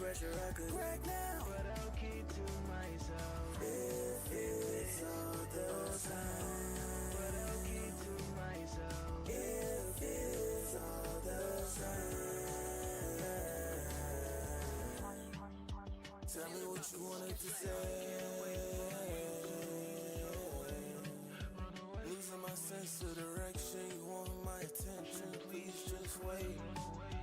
pressure I could crack now, but I'll keep to myself. If it's all the same, but I'll keep to myself. If it's all the same, tell me what you wanted to say. Losing my sense of direction, you want my attention, please just wait.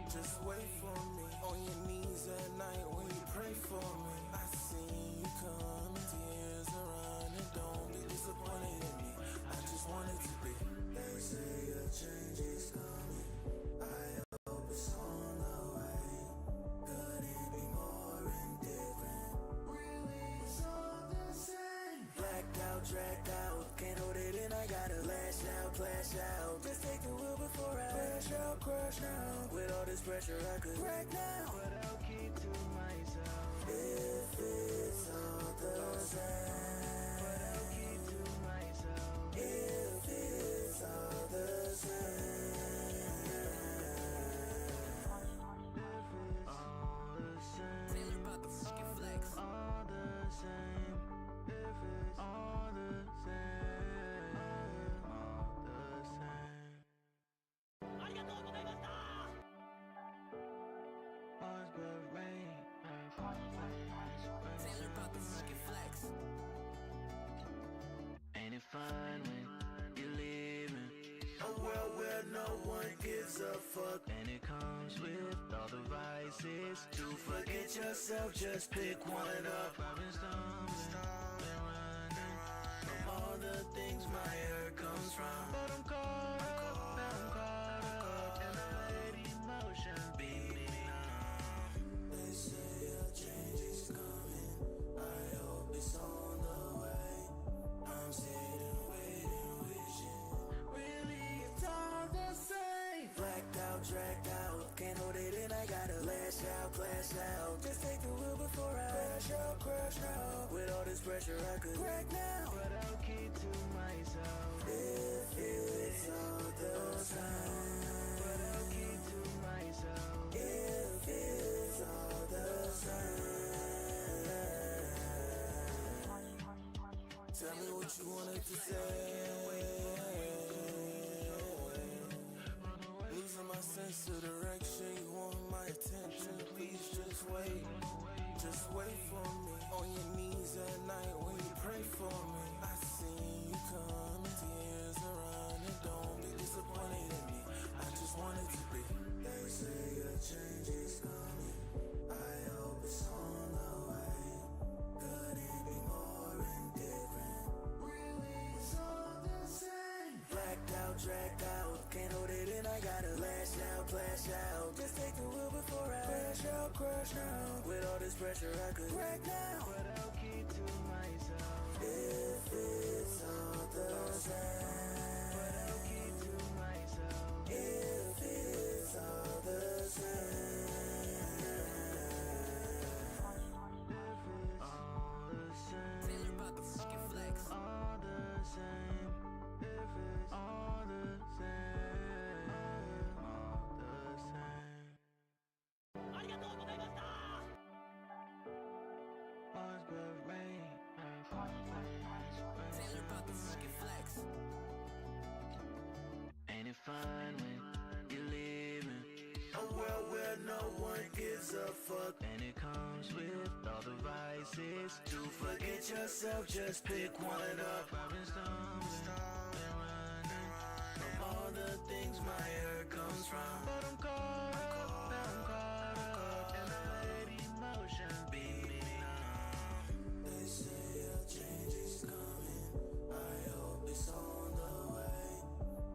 Just wait for me, on your knees at night when you pray for me. I see you coming, tears are running, don't be disappointed in me, I just wanted to be. They say a change is coming, I hope it's on the way. Could it be more indifferent? Really, it's all the same. Blacked out, dragged out, can't hold it in, I gotta lash out, clash out. Just take the wheel before I crash out, crush now. With all this pressure I could crack now, but I'll keep to myself. If it's all the same, but I'll keep to myself. If it's all the same, if it's all the same, Taylor about the fucking flex. All the same, if it's all the same, all the same. Always with me. Taylor about the fucking flex. Ain't it fun when you're leaving? A world where no one gives a fuck, and it comes with all the vices. To forget yourself, just pick one up. I've been stumbling, been running from all the things my hurt comes from. But I'm caught up, now I'm caught up, and I let emotions beat me numb. They say a change is coming, I hope it's on the way. I'm sitting, waiting, wishing. Really, it's all the same. Blacked out, dragged out, can't hold it in, I gotta lash out, clash out. Just take the wheel before I crash out, crush now. With all this pressure I could crack now, but I'll keep to myself. If it's all the same, but I'll keep to myself. If it's all the same, tell me what you wanted to say. Losing my sense of direction, you want my attention, please just wait. Just wait for me, on your knees at night when you pray for me. I see you coming, tears are running, don't be disappointed in me, I just wanted to be. They say a change is coming, I hope it's on the way. Could it be more indifferent? Really, it's all the same. Blacked out, dragged out, can't hold it in, I gotta lash out, clash out. Just take the wheel before I crash out, crush now. With all this pressure I could crack now, but I'll keep to myself. If it's all the same, but I'll keep to myself. If it's all the same, if it's all the same. Taylor about the fucking flex. All the same, if it's all the same, all the same. Always with me. Taylor about the fucking flex. Ain't it fun when you're leaving? A world where no one gives a fuck, and it comes with all the vices. To forget yourself, just pick one up. I've been stumbling, been running from all the things my hurt comes from. But I'm caught up, now I'm caught up, and I let emotions beat me numb. They say a change is coming, I hope it's on the way.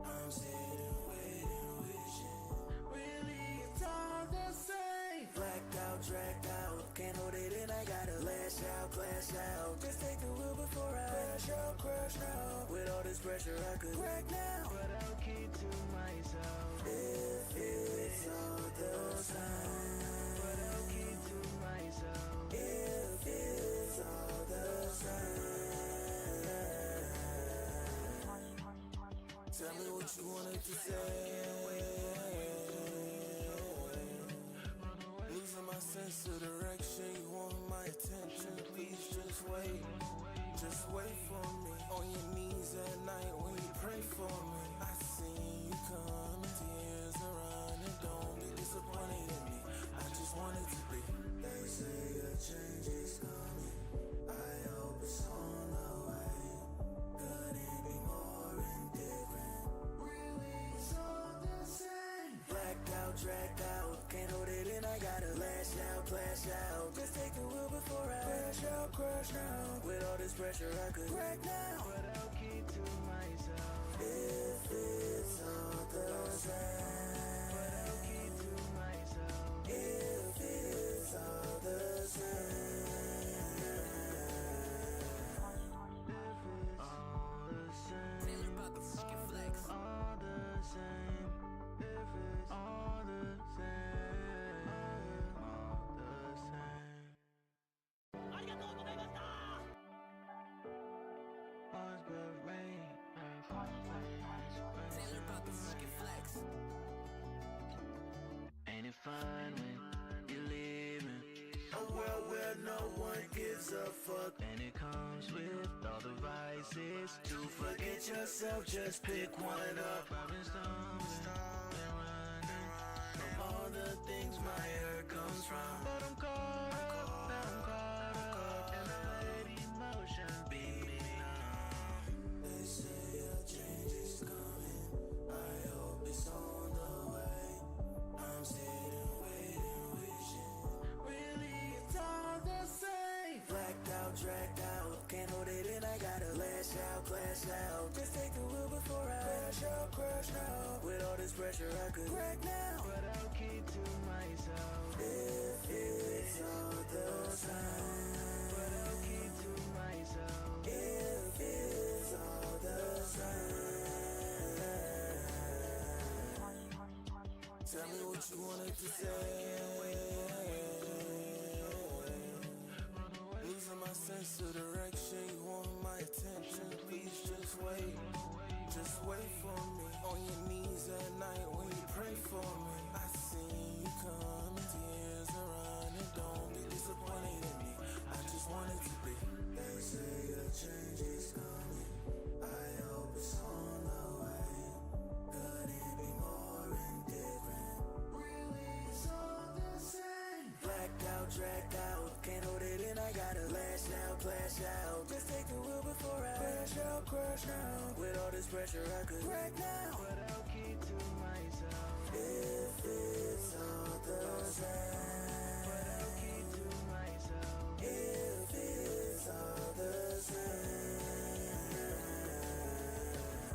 I'm sitting, waiting, wishing. Really, it's all the same. Blacked out, dragged out, can't hold it in, I gotta lash out, clash out. Just take the wheel before I crash out, crush now. With all this pressure I could crack now, but I'll keep to myself. If it's all the same, but I'll keep to myself. If it's all the same, tell me what you wanted to say. Losing my sense of direction. attention, please just wait. Just wait for me. On your knees at night when you pray for me. I seen you come, tears are running. Don't be disappointed in me. I just wanted to be. They say a change is coming. I hope it's on the way. Could it be more indifferent? Really, it's all the same. Blacked out, dragged out, can't hold it in. I gotta lash out, clash out. Just take the wheel before I crash now. With all this pressure, I could crack now, but I'll keep to myself. If it's all the same, but I'll keep to myself. If it's all the same, if it's all the same, Taylor about the fucking flex. All the same, if it's all the same, all the same. Taylor about the fucking flex. Ain't it fun when you're living a world where no one gives a fuck, and it comes with all the vices. To forget yourself, just pick one up. I've been stumbling and running from all the things my hurt comes from, but I'm caught up, and I let emotion beat me numb. They say a change is coming. I hope it's on the way. I'm sitting, waiting, wishing. Really, it's all the same. Blacked out, dragged out, can't hold it in. I gotta lash out, clash out. Just take the wheel before I crash now. With all this pressure, I could crack now, but I'll keep to myself. If it's all the same, but I'll keep to myself. If it's all the same. Tell me what you wanted to say. Losing my sense of direction, you want my attention, please just wait. Just wait for me. On your knees at night when you pray for me. I seen you come, tears are running. Don't be disappointed in me. I just wanted to be. They say a change is coming. I hope it's on the way. Could it be more indifferent? Really, it's all the same. Blacked out, dragged out, can't hold it in. I gotta lash out, clash out. Just take the wheel before I crash now. With all this pressure, I could crack now, but I'll keep to myself. If it's all the same, but I'll keep to myself. If it's all the same, if it's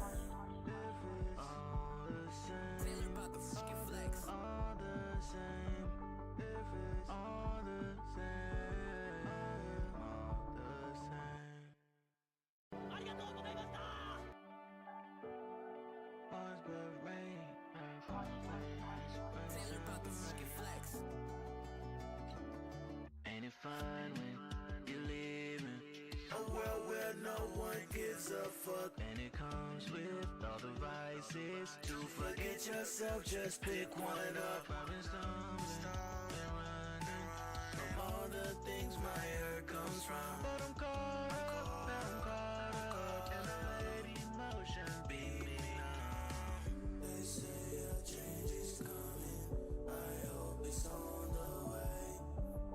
all the same. Taylor about the fucking flex. All the same, if it's all the same, all the same. Taylor about the fucking flex. Ain't it fun when you're living a world where no one gives a fuck, and it comes with all the vices. To forget yourself, just pick one up. I've been stumbling and running from all the things my hurt comes from, but I'm caught up, and I let emotion beat me numb. They say a change is coming. I hope it's on the way.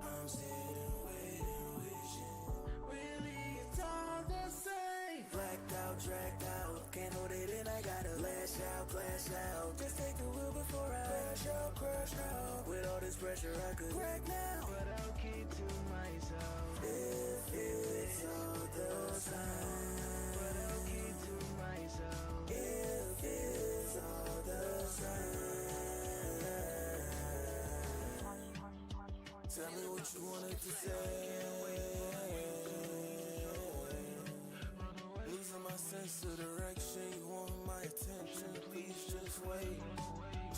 I'm sitting, waiting, wishing. Really, it's all the same. Blacked out, dragged out, can't hold it in. I gotta lash out, clash out. Just take the wheel before I crash now. With all this pressure, I could crack now, but I'll keep to myself. If it's all the same, but I'll keep to myself. If it's all the same. Tell me what you wanted to say. Losing my sense of direction, you want my attention, please just wait.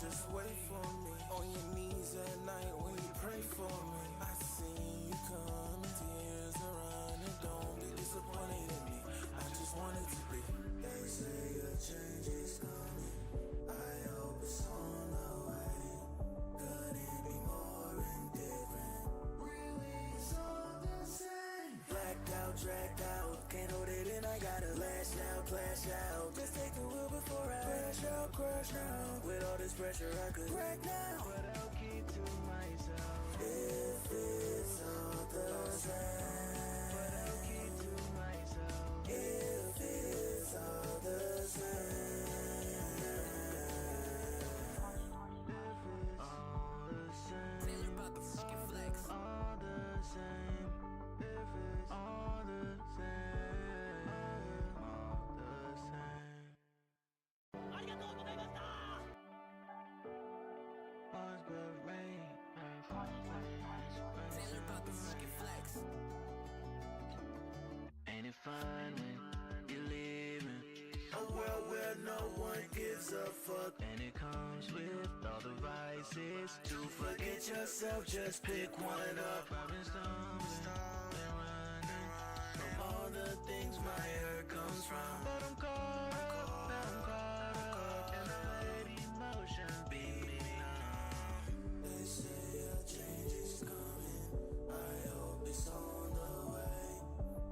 Just wait for me. On your knees at night when you pray for me. I seen you come, tears are running. Don't be disappointed in me. I just wanted to be. They say a change is coming. I hope it's on the way. Could it be more indifferent? Really, it's all the same. clash out. Just take the wheel before I crash out. With all this pressure I could crack now, but I'll keep to myself. If it's all the same, but I'll keep to myself. If it's all the same, if it's all the same, Taylor about the fucking flex. All the same, if it's all the same, all the same. All's but rain. Taylor about the fucking flex. Ain't it fine when you're leaving? A world where no one gives a fuck, and it comes with all the vices. To forget yourself, just pick one up. I've been stumbling and running from all the things my hurt comes from. But I'm caught up, now I'm caught up, and I let emotions beat me down. They say a change is coming, I hope it's on the way.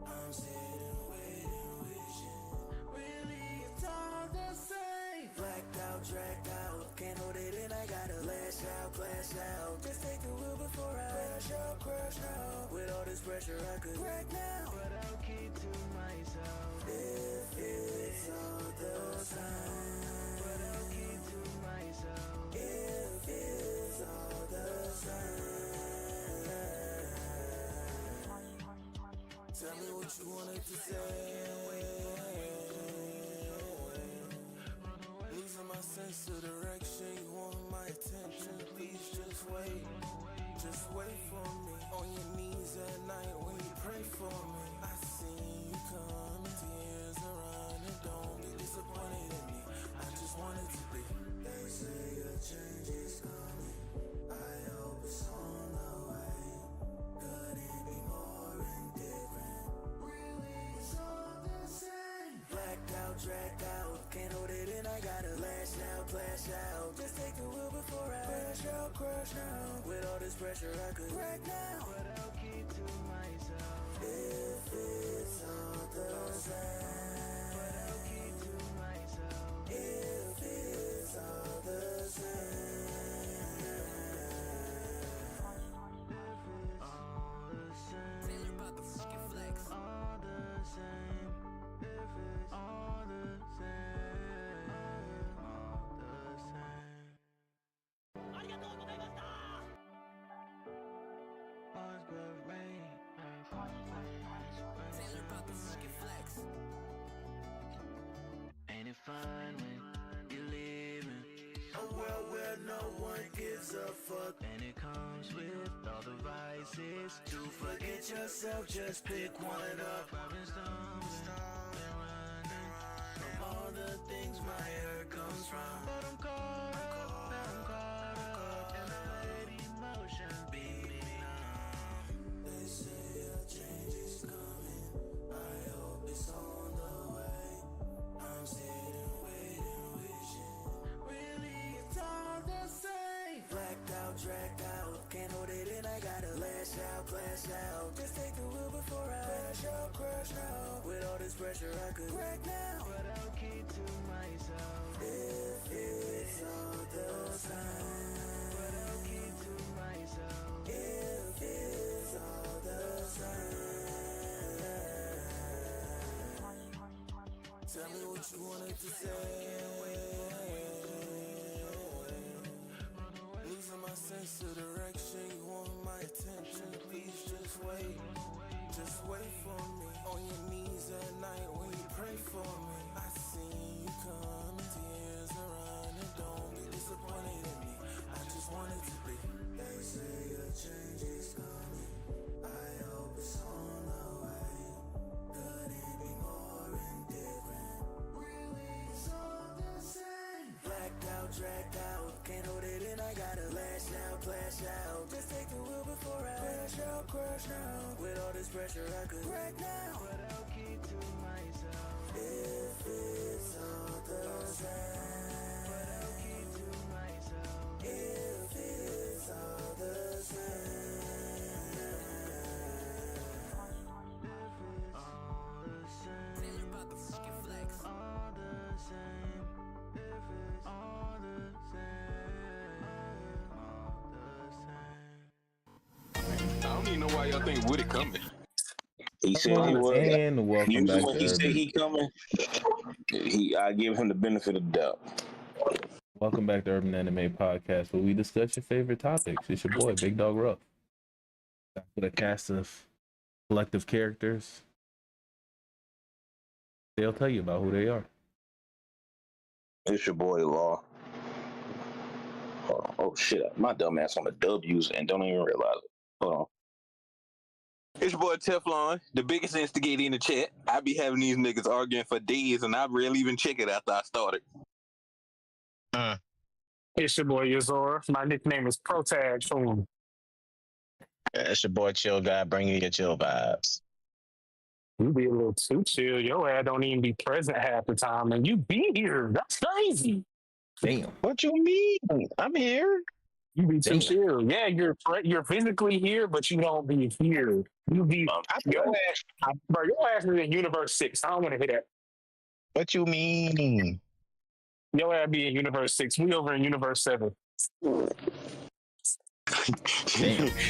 I'm sitting, waiting, wishing. Really, it's all the same. Blacked out, dragged out, can't hold it in, I gotta lash out, clash out. Just take the wheel before I crash out. With all this pressure I could crack now, but I'll keep to myself. If it's all the same, but I'll keep to myself. If it's all the same. Tell me what you wanted to say. Losing my sense of direction, you want my attention. Please just wait for me. On your knees at night when you pray for me. I see you coming, tears are running. Don't be disappointed in me, I just wanted to be. They say a change is coming, I hope it's on the way. Couldn't be more indifferent. Really, it's all the same. Blacked out, dragged out, can't hold it in, I gotta lash out, clash out. Just take the wheel before I crash out. With all this pressure I could crack now, but I'll keep to myself. If it's all the same, but I'll keep to myself. If it's all the same, if it's all the same. Taylor about the fucking flex. All the same, if it's all the same, all the same. All's but rain. Taylor about the fucking flex. Ain't it fine when you're leaving? A world where no one gives a fuck, and it comes with all the vices. To forget yourself, just pick one up. I've been stumbling and running from all the things my hurt comes from. But I'm caught up, now I'm caught up, and I let emotions beat me down. They say a change is coming, I hope it's on the way. I'm sitting, waiting, wishing. Really, it's all the same. Blacked out, dragged out, can't hold it in, I gotta lash out, clash out. Just take the wheel before I crash out. With all this pressure I could crack now, but I'll keep to myself. If it's all the same, but I'll keep to myself. If it's all the same. Tell me what you wanted to say. Losing my sense of direction, you want my attention. Please just wait for me. On your knees at night when you pray for me. I see you coming, tears are running. Don't be disappointed in me, I just wanted to be. They say a change is coming, I hope it's on the way. Couldn't be more indifferent. Really, it's all the same. Blacked out, dragged out, can't hold it in, I gotta lash out, clash out. Just take the wheel before I crash out. With all this pressure I could crack now, but I'll keep to myself. If it's all the same, but I'll keep to myself. If it's all the same, if it's all the same. Taylor about the fucking flex. why y'all think Woody coming? He said he was. And welcome back When to he said Urban. he coming, I give him the benefit of the doubt. Welcome back to Urban Anime Podcast, where we discuss your favorite topics. It's your boy, Big Dog Ruff. Back with a cast of collective characters. They'll tell you about who they are. It's your boy Law. Oh shit, my dumb ass on the W's and don't even realize it. Hold on. It's your boy Teflon, the biggest instigator in the chat. I be having these niggas arguing for days, and I rarely even check it after I started. It's your boy Yazor. My nickname is Protag Fool. It's your boy Chill Guy, bringing you your chill vibes. You be a little too chill. Your ass don't even be present half the time, and you be here. That's crazy. Damn. What you mean? I'm here. You be too Damn. chill. Yeah, you're physically here, but you don't be here. You be your ass is in Universe 6. I don't want to hear that. What you mean? Your ass be in Universe 6. We over in Universe 7. Damn.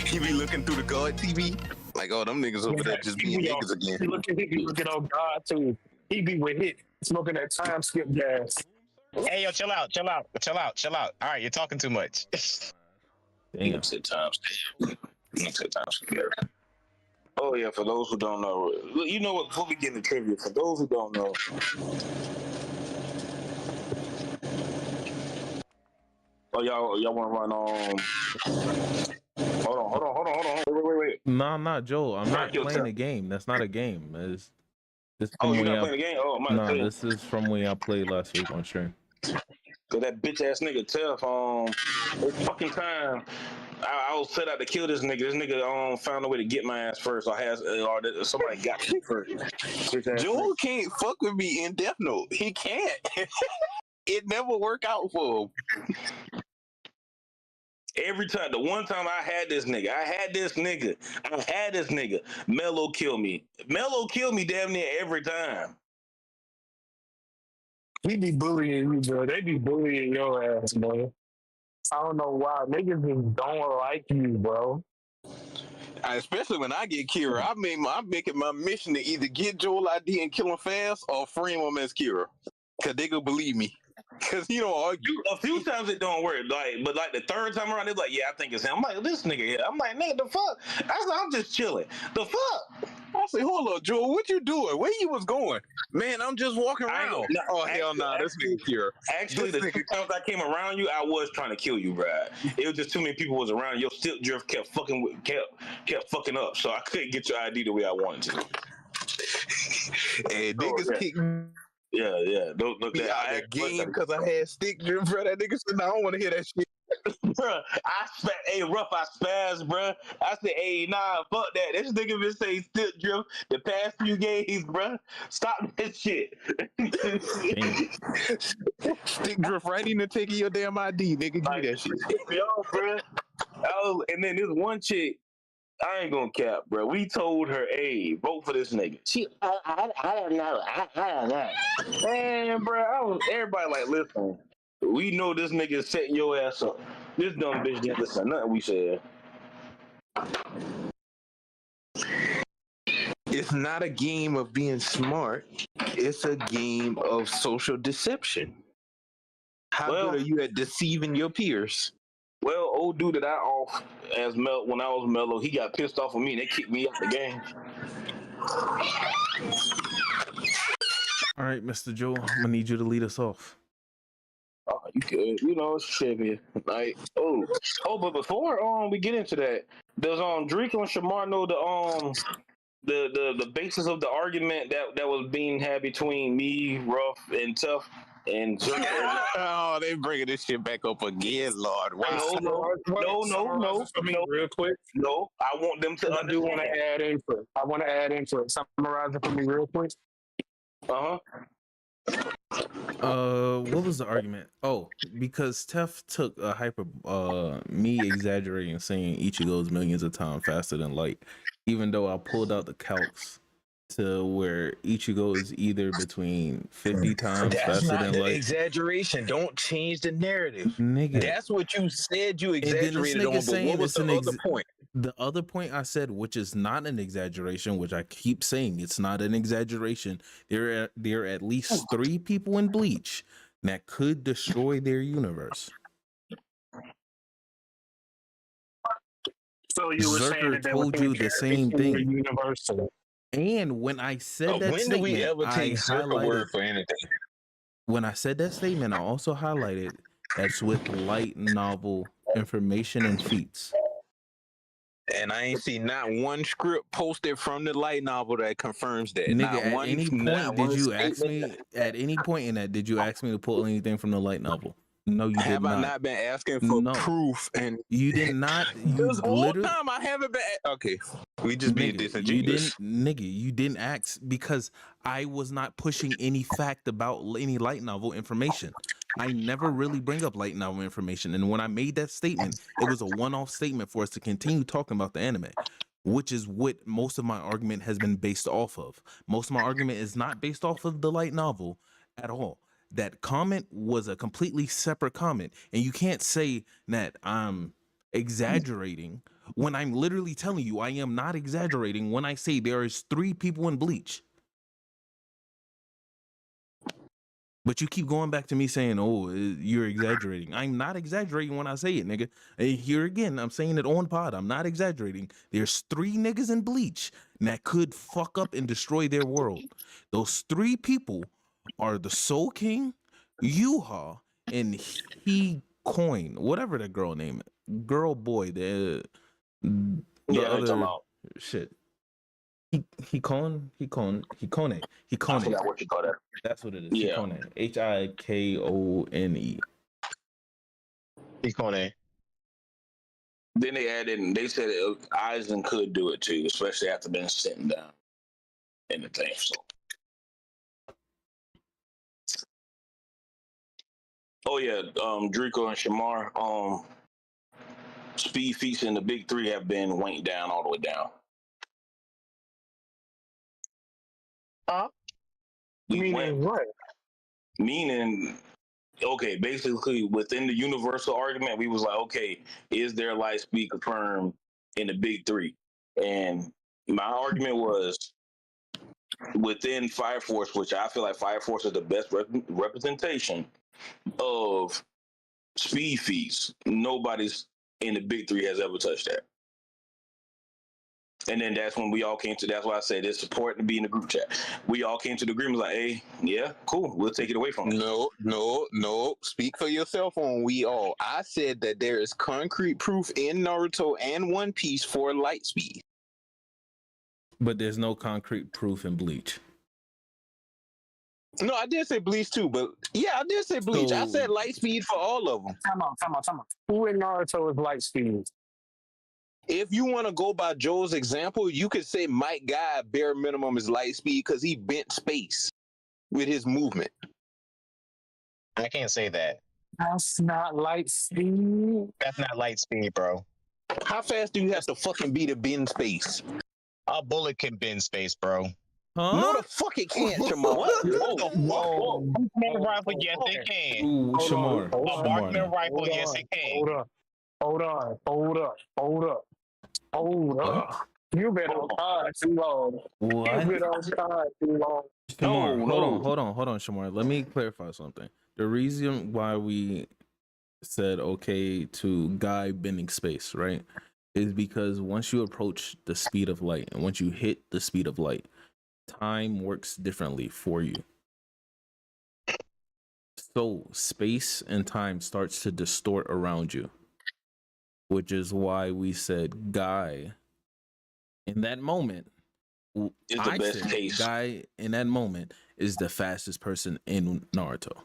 He be looking through the God TV, like, oh, them niggas over there just being niggas again. He be looking on God too. He be with Hit smoking that time skip gas. Hey, yo, chill out. All right, you're talking too much. Damn. Oh yeah, for those who don't know, you know what? Before we get into trivia, for those who don't know, y'all want to run on? Hold on. Wait. No, I'm not Joel. I'm not Your playing turn. a game. That's not a game. This You're not playing the game? Oh, my God. this is from when I played last week on stream. Cause that bitch ass nigga Tef, fucking time. I was set out to kill this nigga. This nigga found a way to get my ass first. Somebody got me first. Joel can't fuck with me in Death Note. He can't. It never work out for him. Every time, the one time I had this nigga, Mello killed me. Mello killed me damn near every time. He be bullying you, bro. They be bullying your ass, bro. I don't know why. Niggas just don't like you, bro. Especially when I get Kira. I'm making my mission to either get Joel ID and kill him fast or frame him as Kira. Cause they gonna believe me. Cause he don't argue. A few times it don't work, but the third time around, they're like, yeah, I think it's him. I'm like, this nigga here. I'm like, nigga, the fuck? I'm just chilling. The fuck? I say, hold up, Joel, what you doing? Where you was going? Man, I'm just walking around. Hell nah, this nigga Kira. Actually, the two times I came around you, I was trying to kill you, Brad. It was just too many people was around. Your stilt drift kept fucking up, so I couldn't get your ID the way I wanted to. And niggas kick me. Yeah. Don't look out that game because I had stick drift, bro. That nigga said, "No, I don't want to hear that shit." Bruh, I spazzed, bruh. I said, hey, nah, fuck that. This nigga been saying stick drift the past few games, bruh. Stop that shit. Stick drift right into taking your damn ID, nigga. Give me that shit. Yo, bruh. And then this one chick, I ain't gonna cap, bro. We told her, hey, vote for this nigga. I don't know. I don't know. Man, bro, everybody like, listen, we know this nigga is setting your ass up. This dumb bitch didn't listen to nothing we said. It's not a game of being smart. It's a game of social deception. How good are you at deceiving your peers? Well, old dude that I off as when I was mellow, he got pissed off with me and they kicked me out the game. All right, Mr. Joel, I'm gonna need you to lead us off. Oh, you good? You know, it's trivia. Like, but before we get into that, does Draco and Shamar know the basis of the argument that was being had between me, Ruff, and Tough? And oh, they bringing this shit back up again, Lord. Wow. No. Real quick. No, I want them to understand. I do want to add input. I want to add input. Summarize it for me real quick. What was the argument? Oh, because Tef took a me exaggerating saying Ichigo's millions of times faster than light, even though I pulled out the calcs to where Ichigo is either between 50 times faster than light. Exaggeration. Don't change the narrative. Nigga. That's what you said you exaggerated on, but what was the other point? The other point I said, which is not an exaggeration, which I keep saying it's not an exaggeration, there are at least 3 people in Bleach that could destroy their universe. So you were saying Zerker that they were told taking you care the of same in your thing. universal. And when I said that When do we statement, ever I take Zerka word highlighted. for anything? When I said that statement, I also highlighted that's with light novel information and feats. And I ain't seen not one script posted from the light novel that confirms that. Nigga, at Not any point did one you ask statement. me? At any point in that, did you ask me to pull anything from the light novel? No, you did Have I not. not been asking for No, proof? And you did not. You this whole literally, time I haven't been. Okay, we just being disingenuous. you didn't ask because I was not pushing any fact about any light novel information. I never really bring up light novel information, and when I made that statement, it was a one-off statement for us to continue talking about the anime, which is what most of my argument has been based off of. Most of my argument is not based off of the light novel at all. That comment was a completely separate comment, and you can't say that I'm exaggerating when I'm literally telling you I am not exaggerating when I say there is 3 people in Bleach. But you keep going back to me saying, "Oh, you're exaggerating." I'm not exaggerating when I say it, nigga. And here again, I'm saying it on pod. I'm not exaggerating. There's 3 niggas in Bleach that could fuck up and destroy their world. Those 3 people are the Soul King, Yuha, and He Coin, whatever that girl name, girl boy, the Yeah, they talking other about. shit. Hikone. I forgot what you call that. That's what it is. Yeah. Hikone. Hikone. Ikone. Then they added. They said Eisen could do it too, especially after being sitting down in the thing. So. Oh yeah, Draco and Shamar. Speed feats in the big 3 have been went down all the way down. Meaning what? Meaning, okay, basically within the universal argument, we was like, okay, is there light speed confirmed in the big 3? And my argument was within Fire Force, which I feel like Fire Force is the best representation of speed feats. Nobody's in the big 3 has ever touched that. And then that's when we all came to, that's why I said it's important to be in the group chat. We all came to the agreement like, hey, yeah, cool, we'll take it away from them. No. Speak for yourself on we all. I said that there is concrete proof in Naruto and One Piece for light speed. But there's no concrete proof in Bleach. No, I did say Bleach too, but yeah, I did say Bleach. I said light speed for all of them. Come on. Who in Naruto is light speed? If you want to go by Joe's example, you could say Mike Guy bare minimum is light speed because he bent space with his movement. I can't say that. That's not light speed. That's not light speed, bro. How fast do you have to fucking be to bend space? A bullet can bend space, bro. Huh? No, the fuck it can't, Jamal. Whoa. Marksman rifle, yes, it can. Ooh, Shamar. A marksman rifle, yes, it can. Hold up. You've been on time too long. What? You've been on time too long. Shamar, No. hold on, Shamar. Let me clarify something. The reason why we said okay to Guy bending space, right, is because once you approach the speed of light and once you hit the speed of light, time works differently for you. So space and time starts to distort around you, which is why we said Guy in that moment. It's the best case. Guy in that moment is the fastest person in Naruto.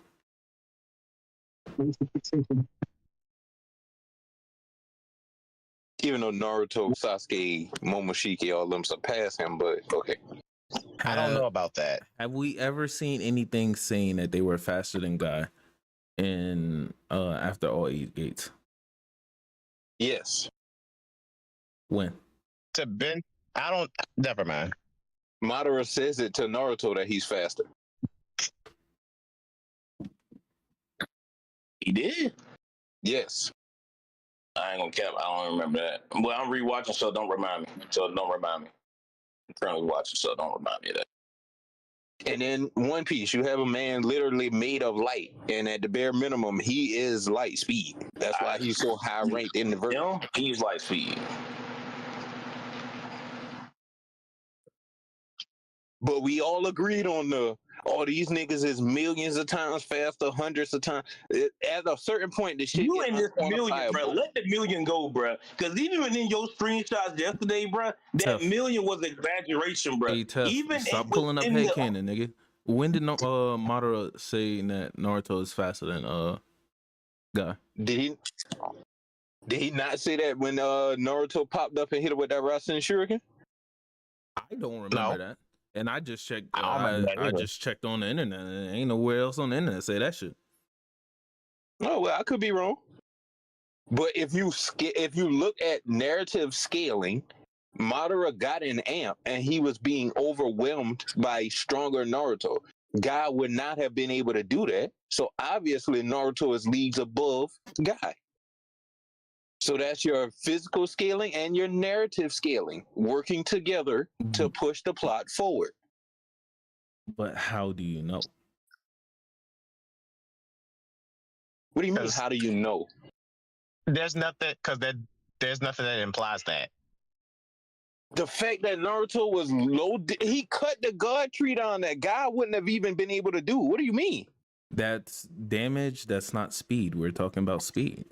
Even though Naruto, Sasuke, Momoshiki, all of them surpass him, but okay. I don't know about that. Have we ever seen anything saying that they were faster than Guy in after all 8 gates? Yes. When? To bend, I don't. Never mind. Madara says it to Naruto that he's faster. He did. Yes. I ain't gonna cap. I don't remember that. Well, I'm rewatching, so don't remind me. I'm currently watching, so don't remind me of that. And in One Piece, you have a man literally made of light, and at the bare minimum, he is light speed. That's why he's so high ranked in the verse. You know, he's light speed. But we all agreed on all these niggas is millions of times faster, hundreds of times. At a certain point, the shit You gets in this million, bro. unquantifiable. Let the million go, bro. Because even within your screenshots yesterday, bro, that Tough. million was exaggeration, bro. Hey, Tough, Even stop pulling up headcanon, nigga. When did Madara say that Naruto is faster than Guy? Did he not say that when Naruto popped up and hit him with that Rasen Shuriken? I don't remember that. And I just checked. I don't remember that I either. just checked on the internet, and ain't nowhere else on the internet say that shit. Oh well, I could be wrong. But if you look at narrative scaling, Madara got an amp and he was being overwhelmed by stronger Naruto. Guy would not have been able to do that. So obviously Naruto is leagues above Guy. So that's your physical scaling and your narrative scaling working together to push the plot forward. But how do you know? What do you mean? How do you know? There's nothing there's nothing that implies that. The fact that Naruto was he cut the God tree down that Guy wouldn't have even been able to do. What do you mean? That's damage. That's not speed. We're talking about speed.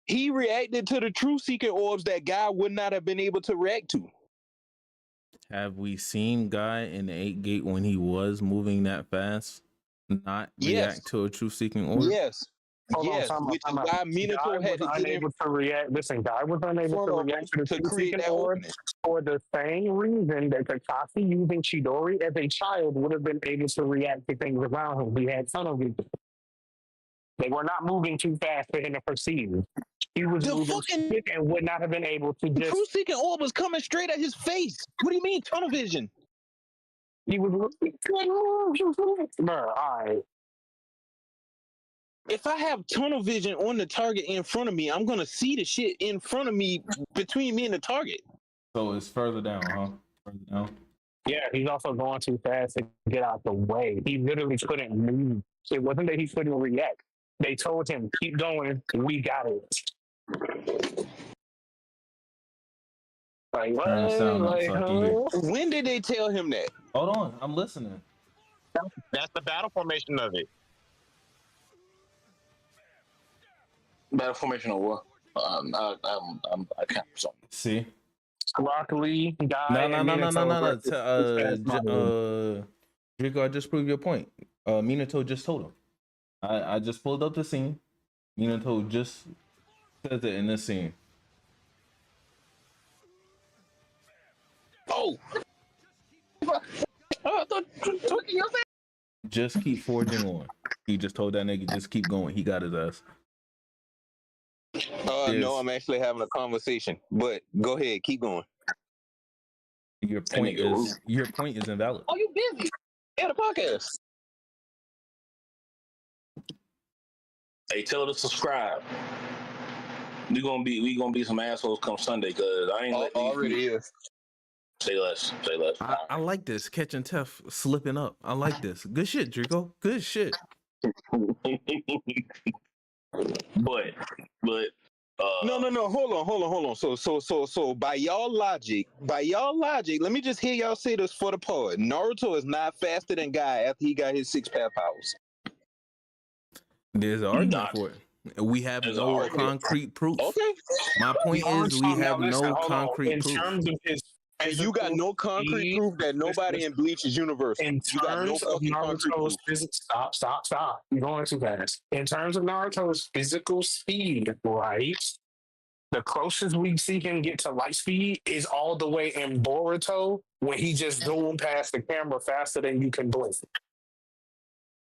He reacted to the true seeking orbs that Guy would not have been able to react to. Have we seen Guy in the 8 gate when he was moving that fast not react to a true seeking orb? Yes. Yes, which is why Minato had to get unable to react. Listen, Guy was unable to react to the to true create seeking that orb opening. for the same reason that Kakashi using Chidori as a child would have been able to react to things around him. He had tunnel vision. They were not moving too fast for him to perceive. He was moving quick and would not have been able to just. True seeking orb was coming straight at his face. What do you mean tunnel vision? He was bro, all right. If I have tunnel vision on the target in front of me, I'm gonna see the shit in front of me between me and the target. So it's further down, huh? Further down. Yeah, he's also going too fast to get out the way. He literally couldn't move. It wasn't that he couldn't react. They told him, keep going, we got it. Like, what? When did they tell him that? Hold on, I'm listening. That's the battle formation of it. Battle formation of what? I can't. See? Rock Lee, Guy. No. Draco, I just proved your point. Minato just told him. I just pulled up the scene. Minato just says it in this scene. Oh! Just keep forging on. He just told that nigga, just keep going. He got his ass. No, I'm actually having a conversation. But go ahead, keep going. Your point is invalid. Oh, you busy? Yeah, the podcast. Hey, tell her to subscribe. We gonna be some assholes come Sunday because I ain't already is. Say less. I like this catching Tef slipping up. I like this. Good shit, Draco. Good shit. but No. Hold on. So by y'all logic, let me just hear y'all say this for the pod. Naruto is not faster than Guy after he got his 6-path powers. There's an argument for it. We have no concrete proof. Okay. My point is we have no concrete proof. In terms of his and you got no concrete proof that nobody in Bleach is universal. In terms of Naruto's physical, stop. You're going too fast. In terms of Naruto's physical speed, right? The closest we see him get to light speed is all the way in Boruto when he just zoomed past the camera faster than you can blink.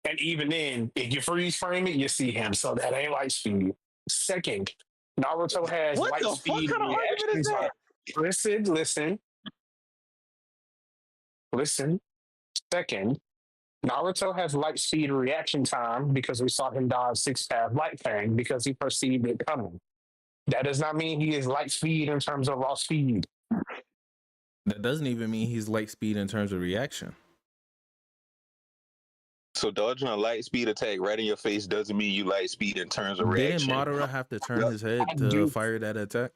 And even then, if you freeze frame it, you see him. So that ain't light speed. Second, Naruto has what light the speed fuck kind of argument is that? Listen. Second, Naruto has light speed reaction time because we saw him dodge 6-path light fang because he perceived it coming. That does not mean he is light speed in terms of raw speed. That doesn't even mean he's light speed in terms of reaction. So dodging a light speed attack right in your face doesn't mean you light speed in terms of Didn't reaction. Madara have to turn his head I to do. fire that attack?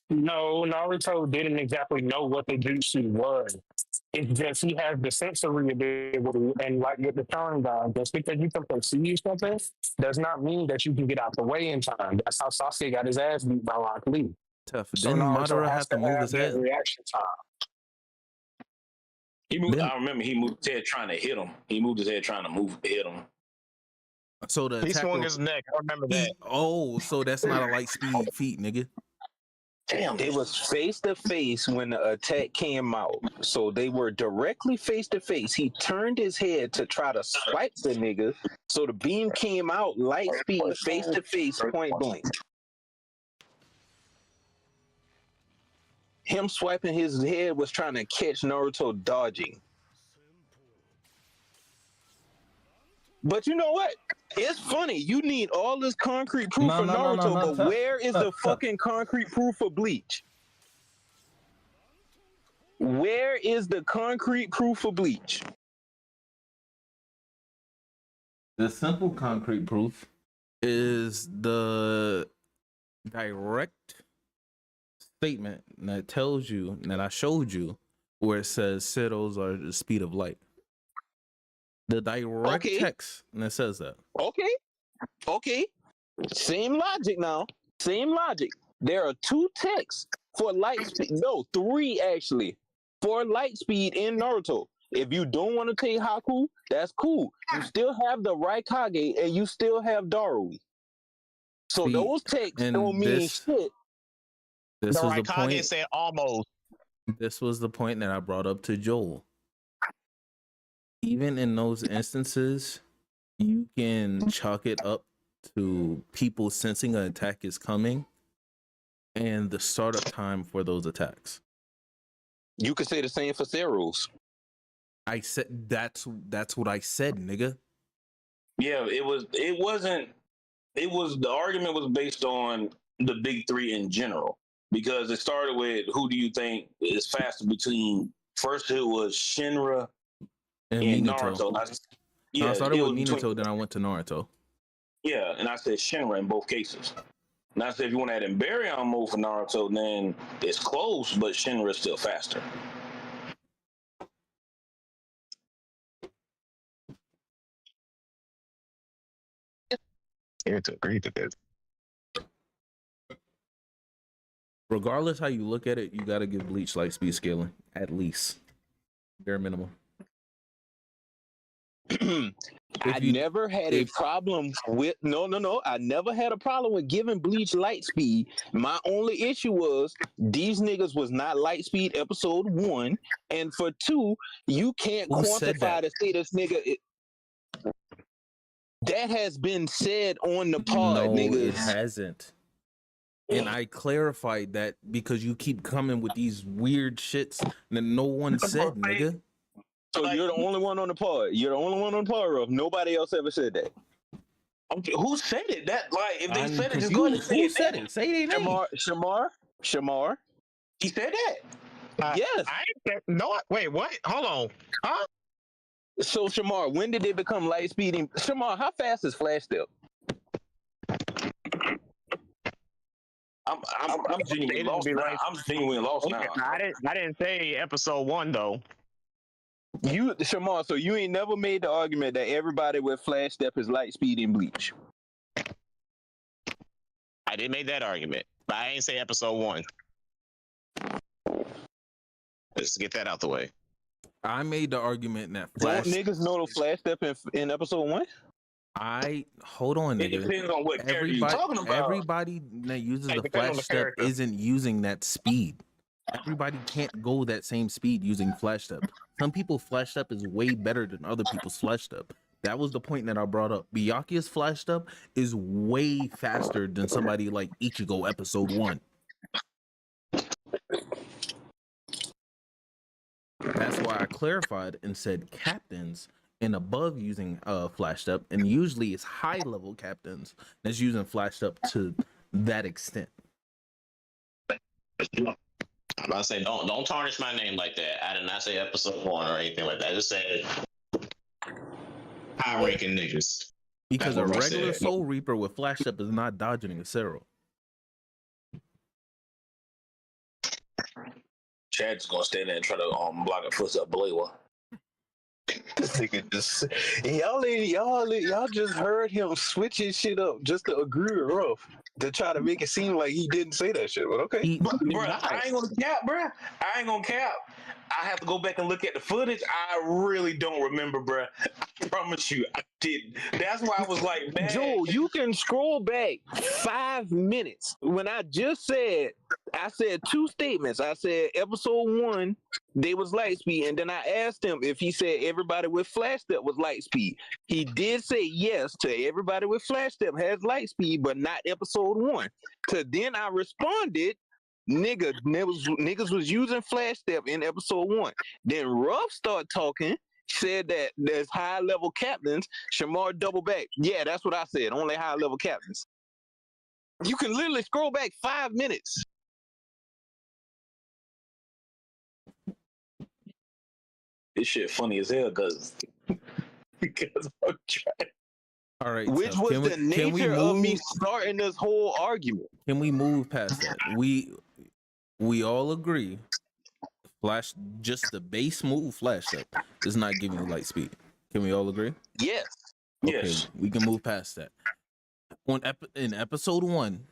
No, Naruto didn't exactly know what the jutsu was. It's just he has the sensory ability, and like with the Sharingan, just because you can perceive something does not mean that you can get out the way in time. That's how Sasuke got his ass beat by Rock Lee. Tough. So Didn't Naruto Madara has have to move have his that head? reaction time. He moved. Then- I remember he moved his head trying to hit him. He moved his head trying to hit him. So the He attack swung his neck. I remember that. Oh, so that's not a light speed feat, nigga. Damn, It was face to face when the attack came out. So they were directly face to face. He turned his head to try to swipe the nigga. So the beam came out light speed face to face point blank. Him swiping his head was trying to catch Naruto dodging. But you know what? It's funny. You need all this concrete proof for Naruto, but tough, where is the tough. fucking concrete proof for Bleach? Where is the concrete proof for Bleach? The simple concrete proof is the direct statement that tells you that I showed you where it says Setos are the speed of light. The direct Okay. text that says that. Okay. Same logic now. Same logic. There are 2 texts for light speed. No, 3 actually for light speed in Naruto. If you don't want to take Haku, that's cool. You still have the Raikage and you still have Darui. So See, those texts and don't mean shit. This The was the Raikage point. said almost. This was the point that I brought up to Joel. Even in those instances, you can chalk it up to people sensing an attack is coming and the startup time for those attacks. You could say the same for Ceros. I said that's what I said, nigga. Yeah, it wasn't. It was the argument was based on the big 3 in general because it started with who do you think is faster between first it was Shinra And and Minato. Naruto. I started it with was Minato, between- then I went to Naruto. Yeah, and I said Shinra in both cases. And I said if you want to add in Baryon mode for Naruto, then it's close, but Shinra is still faster. Here to agree to this. Regardless how you look at it, you gotta give Bleach light speed scaling, at least. Bare minimum. I never had a problem with no. I never had a problem with giving Bleach light speed. My only issue was these niggas was not light speed episode 1, and for 2, you can't Who said quantify that? to say this nigga. That has been said on the pod, No, niggas. it hasn't. And I clarified that because you keep coming with these weird shits that no one said, nigga. So you're the only one on the pod. You're the only one on the pod, Ruff. Nobody else ever said that. Who said it? That like if they I'm said it, just go ahead and confused. say Who it. said it? Say their name. Shamar. He said that. Yes. I ain't said, no. Wait, what? Hold on. Huh? So Shamar, when did they become light speeding? Shamar, how fast is Flash Step? I'm genuinely lost now. I'm genuinely lost now. I didn't say episode 1 though. You, Shamar, so you ain't never made the argument that everybody with Flash Step is light speeding Bleach. I didn't make that argument, but I ain't say episode 1. Let's get that out the way. I made the argument that Don't Flash. niggas know the Flash Step in episode 1? Hold on, It nigga. depends on what character you're talking about. Everybody that uses It the depends on Flash the Step character. isn't using that speed. Everybody can't go that same speed using Flash Step. Some people Flash Step is way better than other people's Flash Step. That was the point that I brought up. Byakuya's Flash Step is way faster than somebody like Ichigo episode 1. That's why I clarified and said captains and above using Flash Step, and usually it's high level captains that's using Flash Step to that extent. I'm about to say, don't tarnish my name like that. I did not say episode 1 or anything like that. I just said high ranking niggas. Because That's a what I regular said. Soul Reaper with Flash Step is not dodging a Cero. Chad's gonna stand there and try to block a footstep believer. This nigga just y'all just heard him switching shit up just to agree with Ruff to try to make it seem like he didn't say that shit. But okay, He Bro, did I not. ain't gonna cap, bro. I ain't gonna cap. I have to go back and look at the footage. I really don't remember, bro. I promise you, I didn't. That's why I was like, man. Joe, you can scroll back 5 minutes when I said two statements. I said episode 1, they was light speed, and then I asked him if he said everybody with flash step was light speed. He did say yes to everybody with flash step has light speed, but not episode 1. To then I responded, niggas was using flash step in episode 1. Then Ruff started talking, said that there's high level captains. Shamar double back. Yeah, that's what I said. Only high level captains. You can literally scroll back 5 minutes. This shit funny as hell because I'm trying. All right, Which Tuff, was the nature of me starting this whole argument. Can we move past that? We all agree. Flash, just the base move Flash Step is not giving you light speed. Can we all agree? Yes. Okay, Yes. we can move past that. In episode 1,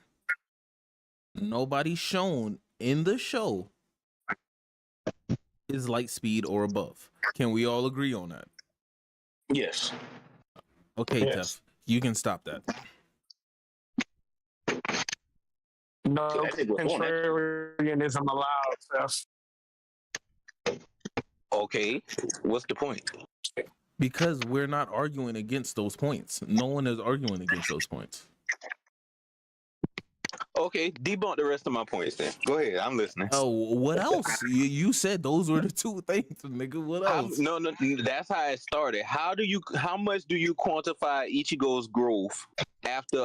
nobody shown in the show is light speed or above. Can we all agree on that? Yes. Okay, Yes. Tef, you can stop that. No I think we're doing that. contrarianism allowed, Seth. Okay. What's the point? Because we're not arguing against those points. No one is arguing against those points. Okay, debunk the rest of my points then. Go ahead, I'm listening. Oh, what else? You said those were the two things, nigga. What else? No, that's how it started. How much do you quantify Ichigo's growth after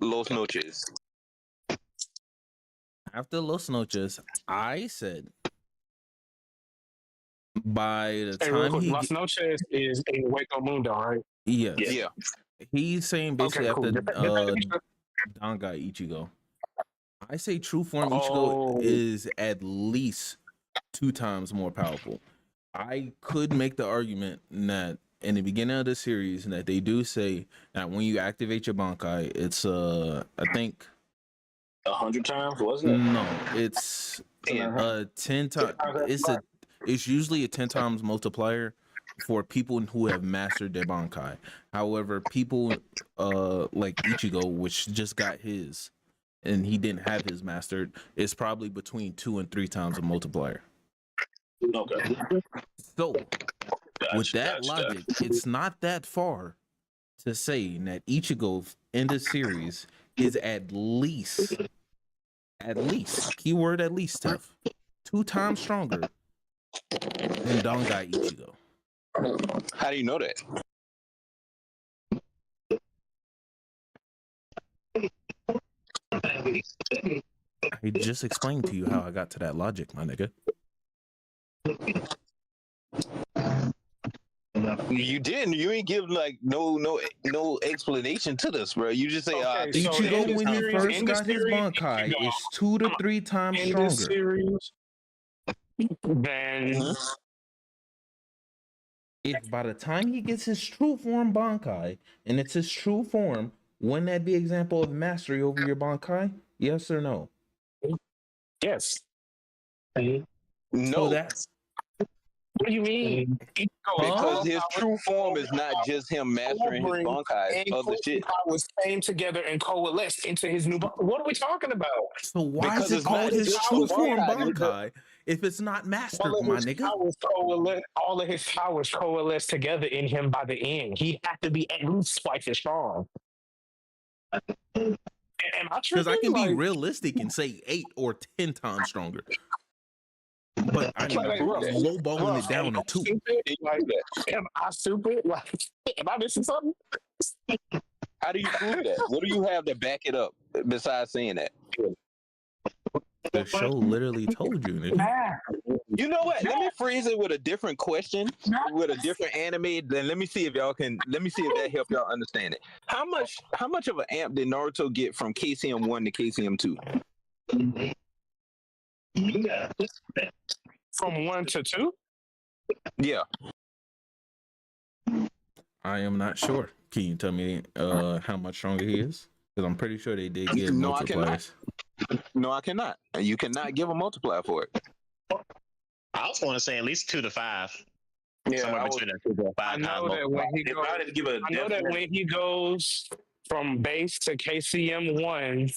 Los Noches? After Los Noches, I said by the Hey, real time quick, he Las Noches is a Waco Mundo, right? yes, Yeah. he's saying basically Okay, cool. after Don got Ichigo. I say true form Ichigo Oh. is at least 2 times more powerful. I could make the argument that in the beginning of the series that they do say that when you activate your Bankai, it's I think 100 times, wasn't it? no, it's 10 times. It's usually a 10 times multiplier for people who have mastered their Bankai. However, people like Ichigo, which just got his, and he didn't have his mastered, is probably between 2 and 3 times a multiplier. Okay. So, with Gotcha, that gotcha. logic, it's not that far to say that Ichigo in the series is at least, keyword at least, tough, 2 times stronger than Dongai Ichigo. How do you know that? I just explained to you how I got to that logic, my nigga. You didn't. You ain't give like no explanation to this, bro. You just say, Okay, think so Ichigo, in when he series- first in the got his series, Bankai, Ichigo, is 2 to 3 times in this stronger. series, then If by the time he gets his true form Bankai, and it's his true form, wouldn't that be example of mastery over your Bankai? Yes or no? yes. no, So that's What do you mean? because his true form is not just him mastering his Bankai, and other shit. powers came together and coalesced into his new. What are we talking about? so why Because is it it's not called his his true true form Bankai, nigga. Bankai if it's not mastered, All of my his nigga? powers all of his powers coalesced together in him by the end. He had to be at least twice as strong. Am I Because I can be tripping? realistic and say 8 or 10 times stronger. But I'm lowballing it down to 2. Am I stupid? Like, am I missing something? How do you prove that? What do you have to back it up besides saying that? The show literally told you, nigga. You know what? Let me phrase it with a different question, with a different anime. Then let me see if that help y'all understand it. How much of an amp did Naruto get from KCM 1 to KCM 2? From 1 to 2? Yeah. I am not sure. Can you tell me how much stronger he is? Because I'm pretty sure they did give multipliers. No, I cannot. You cannot give a multiplier for it. I was going to say at least 2 to 5. Yeah, Somewhere between that 2 to 5. I know that when he goes, when he goes from base to KCM 1,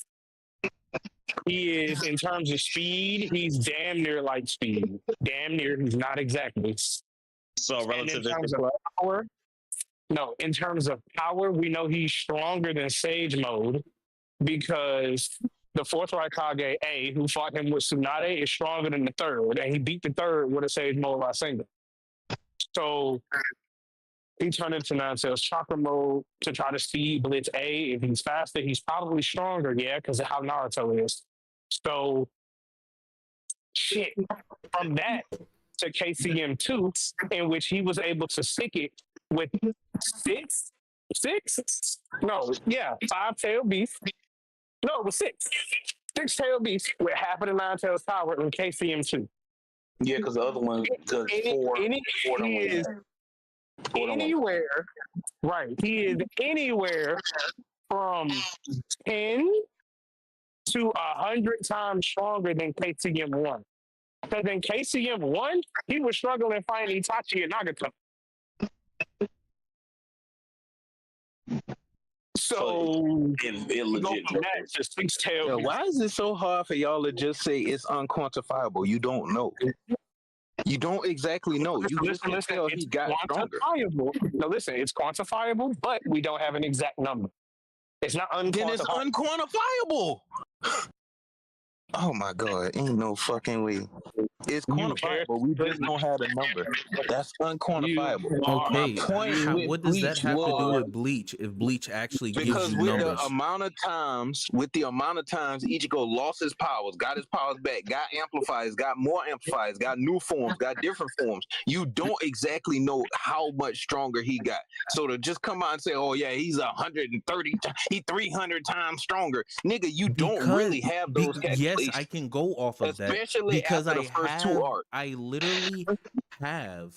he is, in terms of speed, he's damn near light speed. Damn near, he's not exactly. So relative in terms of power, no, in terms of power, we know he's stronger than Sage Mode because the fourth Raikage A, who fought him with Tsunade, is stronger than the third, and he beat the third with a Sage Mode Rasengan. So he turned into Nine Tails Chakra Mode to try to speed Blitz A. If he's faster, he's probably stronger, yeah, because of how Naruto is. So, shit, from that to KCM 2, in which he was able to stick it with 5 tail beast. No, it was 6. 6 tail beast with half of the 9 tails power in KCM 2. Yeah, because the other one, because he is anywhere, right? He is anywhere from 10 to 100 times stronger than KCM 1. Because in KCM 1, he was struggling fighting Itachi and Nagato. So it legit. to 6 tail. Why is it so hard for y'all to just say it's unquantifiable? You don't know. You don't exactly know. You just can tell he got stronger. No, listen, it's quantifiable, but we don't have an exact number. It's not unquantifiable. Then it's unquantifiable. Oh my God, ain't no fucking way. It's quantifiable. We just don't have a number. That's unquantifiable. Okay, My point what does that have to do was- with Bleach? If Bleach actually gives Because you with numbers, the amount of times Ichigo lost his powers, got his powers back, got amplifiers, got more amplifiers, got new forms, got different forms, you don't exactly know how much stronger he got. So to just come out and say, "Oh yeah, he's 130, he's 300 times stronger," nigga, you don't really have those calculations. Yes, I can go off of that Especially because after the first 2 arcs. I literally have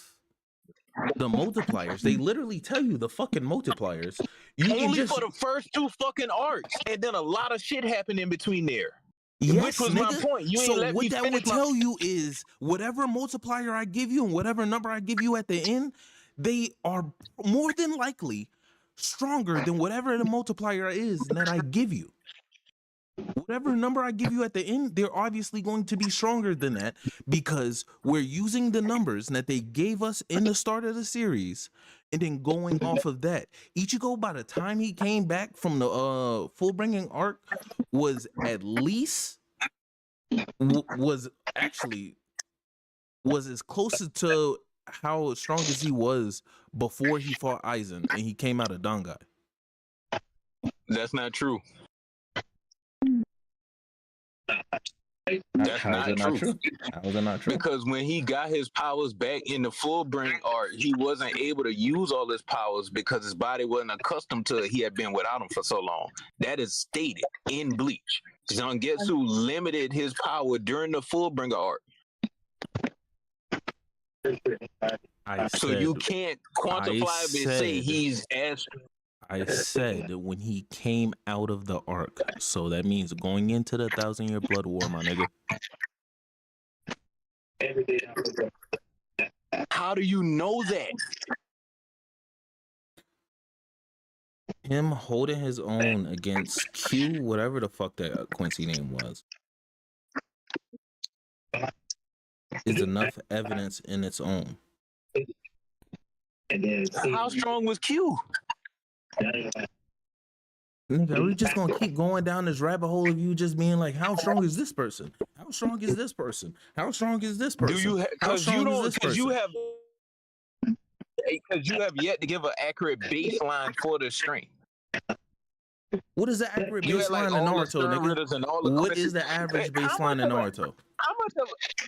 the multipliers. They literally tell you the fucking multipliers. You Only can just, for the first 2 fucking arcs, and then a lot of shit happened in between there. yes, Which was nigga. my point. You ain't So let what me that finish would my- tell you is whatever multiplier I give you and whatever number I give you at the end, they are more than likely stronger than whatever the multiplier is that I give you. Whatever number I give you at the end, they're obviously going to be stronger than that because we're using the numbers that they gave us in the start of the series and then going off of that. Ichigo, by the time he came back from the full bringing arc, was at least was as close to how strong as he was before he fought Aizen and he came out of Dangai. That's not true. That's How is it not true? How is it not true? Because when he got his powers back in the full bring art, he wasn't able to use all his powers because his body wasn't accustomed to it. He had been without him for so long. That is stated in Bleach. Zangetsu limited his power during the full bringer arc. So you can't quantifiably say he's as... I said when he came out of the arc. So that means going into the 1,000-year blood war, my nigga. How do you know that? Him holding his own against Q, whatever the fuck that Quincy name was, is enough evidence in its own. How strong was Q? Nigga, are we just gonna keep going down this rabbit hole of you just being like, how strong is this person? How strong is this person? How strong is this person? Do you? Because you don't. Because you have yet to give an accurate baseline for the strength. What is the accurate You had baseline like in all the Naruto, nigga? servitors and all the What questions. is the average Hey, baseline in Naruto?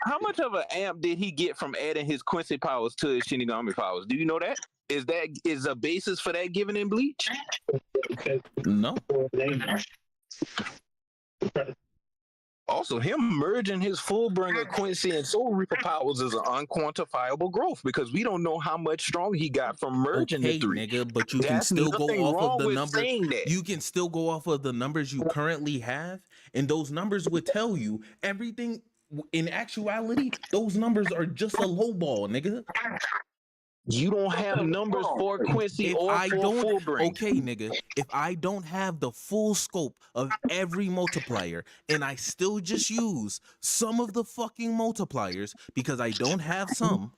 How much of an amp did he get from adding his Quincy powers to his Shinigami powers? Do you know that? Is a basis for that given in Bleach? No. Also, him merging his Fullbringer, Quincy, and Soul Reaper powers is an unquantifiable growth because we don't know how much stronger he got from merging Okay, the three. nigga, but you can That's still go nothing off of wrong the with number. saying that. You can still go off of the numbers you currently have, and those numbers would tell you everything. In actuality, those numbers are just a low ball, nigga. You don't have numbers for Quincy If or I for don't, Fullbringer. okay, nigga, if I don't have the full scope of every multiplier and I still just use some of the fucking multipliers because I don't have some,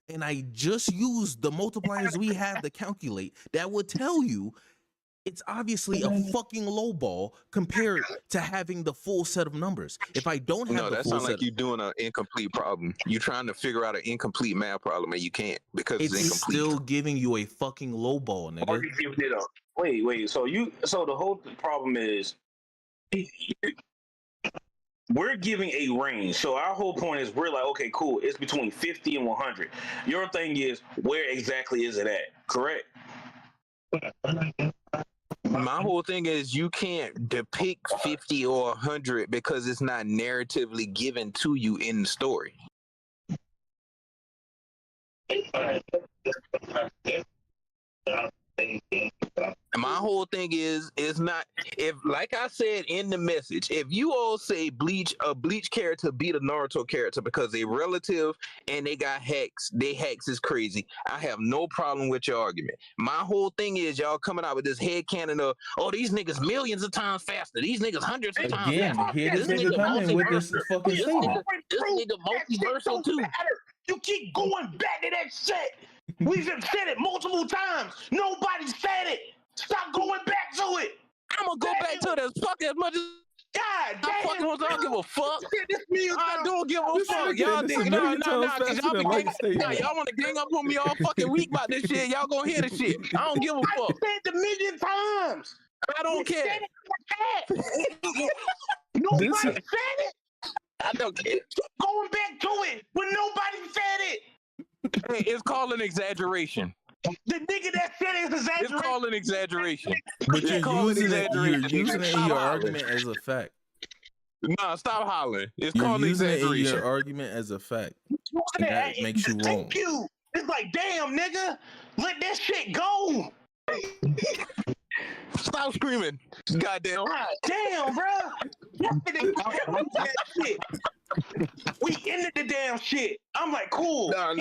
and I just use the multipliers we have to calculate, that would tell you it's obviously a fucking low ball compared to having the full set of numbers. If I don't have No, the that full sounds set, like you're doing an incomplete problem. You're trying to figure out an incomplete math problem and you can't because it's it's incomplete. still giving you a fucking low ball, nigga. Wait. So the whole problem is we're giving a range. So our whole point is we're like, okay, cool. It's between 50 and 100. Your thing is where exactly is it at? Correct. My whole thing is you can't depict 50 or 100 because it's not narratively given to you in the story. My whole thing is not, if, like I said in the message, if you all say a Bleach character beat a Naruto character because they relative and they got hacks, they hacks is crazy, I have no problem with your argument. My whole thing is y'all coming out with this headcanon of, oh, these niggas millions of times faster, these niggas hundreds of times Again, faster. here this nigga coming with this fucking statement. This nigga multiversal too. You keep going back to that shit. We've said it multiple times. Nobody said it. Stop going back to it. I'm gonna go back to this fuck as much as God damn. I fucking don't give a fuck. I don't give a This fuck. nigga Y'all did this think a no, million times cause faster y'all than be light gang, statement. y'all want to gang up on me all fucking week about this shit. Y'all gonna hear the shit. I don't give a I fuck. said it a million times. I don't care. Said it. Nobody said it. I don't care. Keep going back to it when nobody said it. Hey, it's called an exaggeration. The nigga that said it is exaggerating. It's called an exaggeration. But It's you're called an using it. You're exaggeration. using it in Stop your hollering. argument as a fact. Nah, stop hollering. It's You're called an using it in exaggeration. your argument as a fact. And that makes you wrong. Thank you. It's like, damn, nigga, let that shit go. Stop screaming. Goddamn. God damn, bro. We ended the damn shit. I'm like, cool. Nah.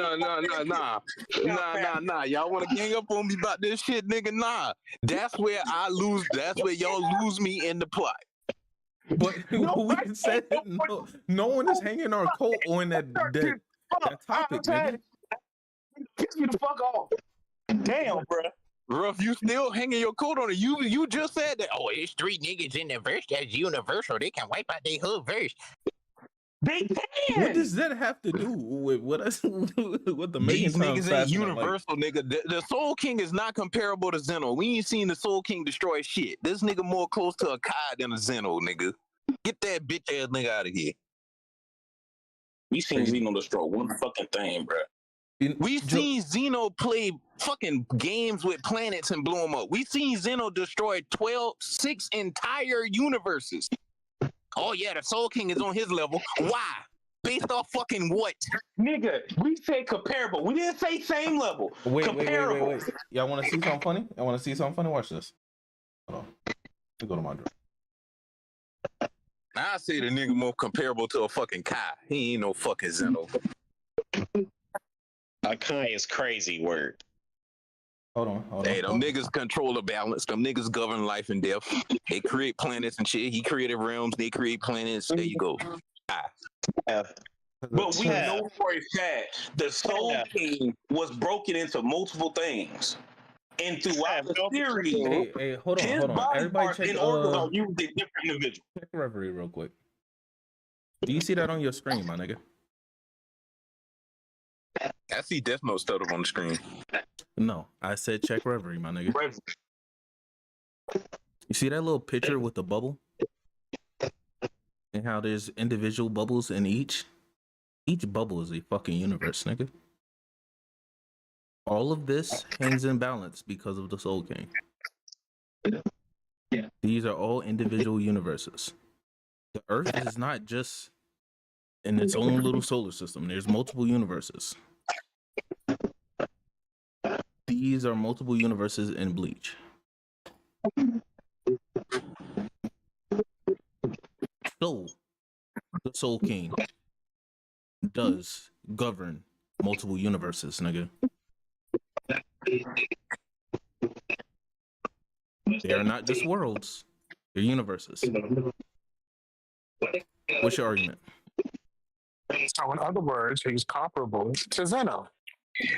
Y'all want to gang up on me about this shit, nigga? Nah. That's where I lose. That's where y'all lose me in the plot. But we said no one is hanging our coat on that topic, nigga. Piss me the fuck off. Damn, bro. Ruff, you still hanging your coat on it. You just said that. Oh, it's three niggas in the verse that's universal. They can wipe out their whole verse. They can. What does that have to do with what the These million times niggas ain't faster than light? universal, nigga. The Soul King is not comparable to Zeno. We ain't seen the Soul King destroy shit. This nigga more close to a Kai than a Zeno, nigga. Get that bitch ass nigga out of here. We seen Zeno destroy one fucking thing, bro. We seen Zeno play fucking games with planets and blow them up. We seen Zeno destroy 6 entire universes. Oh yeah, the Soul King is on his level. Why? Based off fucking what? Nigga, we said comparable. We didn't say same level. Comparable. Wait. Y'all want to see something funny? Watch this. Hold on. Let me go to my drawer. I say the nigga more comparable to a fucking Kai. He ain't no fucking Zeno. A Kai is crazy word. Hold on. Hey, them niggas control the balance. Them niggas govern life and death. They create planets and shit. He created realms. They create planets. There you go. But we know for a fact the Soul King was broken into multiple things. And throughout the series, Hey, hold his on. body Everybody parts check in order are used in different individuals. check Reverie real quick. Do you see that on your screen, my nigga? I see Death Note stuff on the screen. No, I said check Reverie, my nigga. You see that little picture with the bubble? And how there's individual bubbles in each? Each bubble is a fucking universe, nigga. All of this hangs in balance because of the Soul King. Yeah. These are all individual universes. The Earth is not just in its own little solar system. There's multiple universes. These are multiple universes in Bleach. So, the Soul King does govern multiple universes, nigga. They are not just worlds, they're universes. What's your argument? So in other words, he's comparable to Zeno.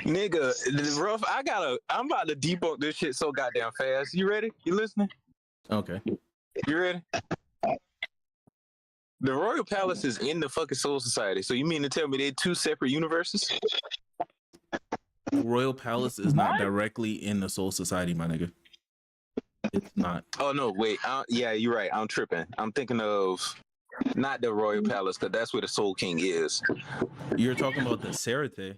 Nigga, rough. I'm about to debunk this shit so goddamn fast. You ready? You listening? Okay. You ready? The Royal Palace is in the fucking Soul Society. So you mean to tell me they're two separate universes? Royal Palace is not directly in the Soul Society, my nigga. It's not. Oh no, wait. Yeah, you're right. I'm tripping. I'm thinking of not the Royal Palace, because that's where the Soul King is. You're talking about the Serete.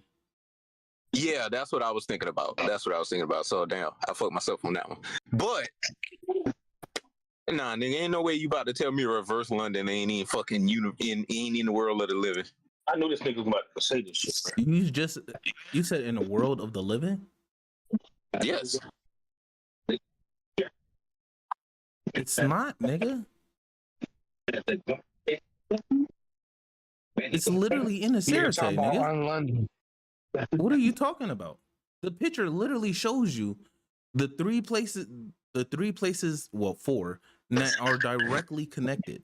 Yeah, that's what I was thinking about. So damn, I fucked myself on that one. But nah, nigga, ain't no way you about to tell me reverse London ain't even fucking ain't in the world of the living. I knew this nigga was about to say this shit. Bro. You said in the world of the living? Yes. It's not, nigga. It's literally in the Serete, nigga. London. What are you talking about? The picture literally shows you the three places, well, four, that are directly connected.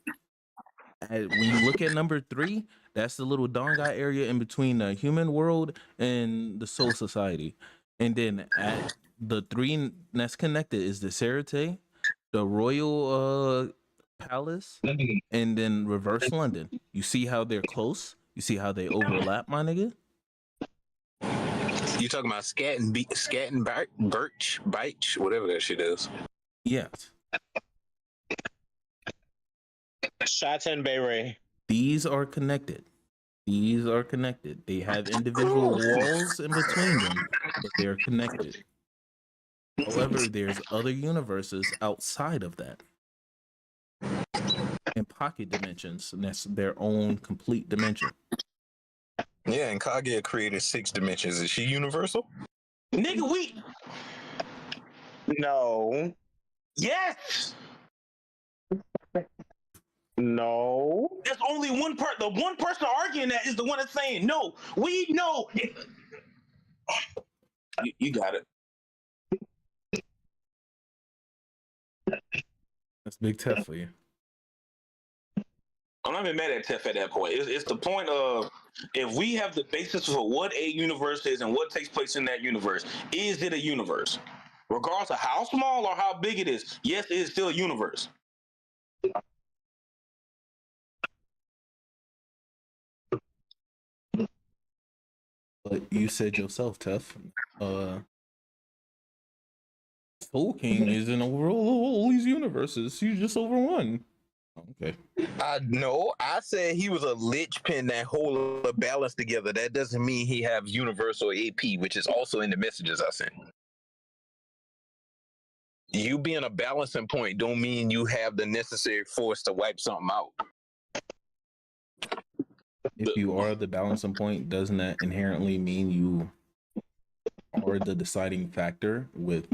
When you look at number 3, that's the little Dongai area in between the human world and the Soul Society. And then at the 3 that's connected is the Serete, the Royal Palace, and then Reverse London. You see how they're close? You see how they overlap, my nigga? You talking about Birch, whatever that shit is. Yes. Shaten Beret. These are connected. They have individual walls in between them, but they're connected. However, there's other universes outside of that. In pocket dimensions, and that's their own complete dimension. Yeah, and Kaguya created 6 dimensions. Is she universal? Nigga, we. No. Yes. No. There's only one part. The one person arguing that is the one that's saying no. We know. You got it. That's big tough for you. I'm not even mad at Tef at that point. It's the point of if we have the basis for what a universe is and what takes place in that universe, is it a universe? Regardless of how small or how big it is, yes, it is still a universe. But you said yourself, Tef, Soul King is in over all these universes. He's just over one. Okay. No, I said he was a linchpin that hold a balance together. That doesn't mean he have universal AP, which is also in the messages I sent. You being a balancing point don't mean you have the necessary force to wipe something out. If you are the balancing point, doesn't that inherently mean you are the deciding factor with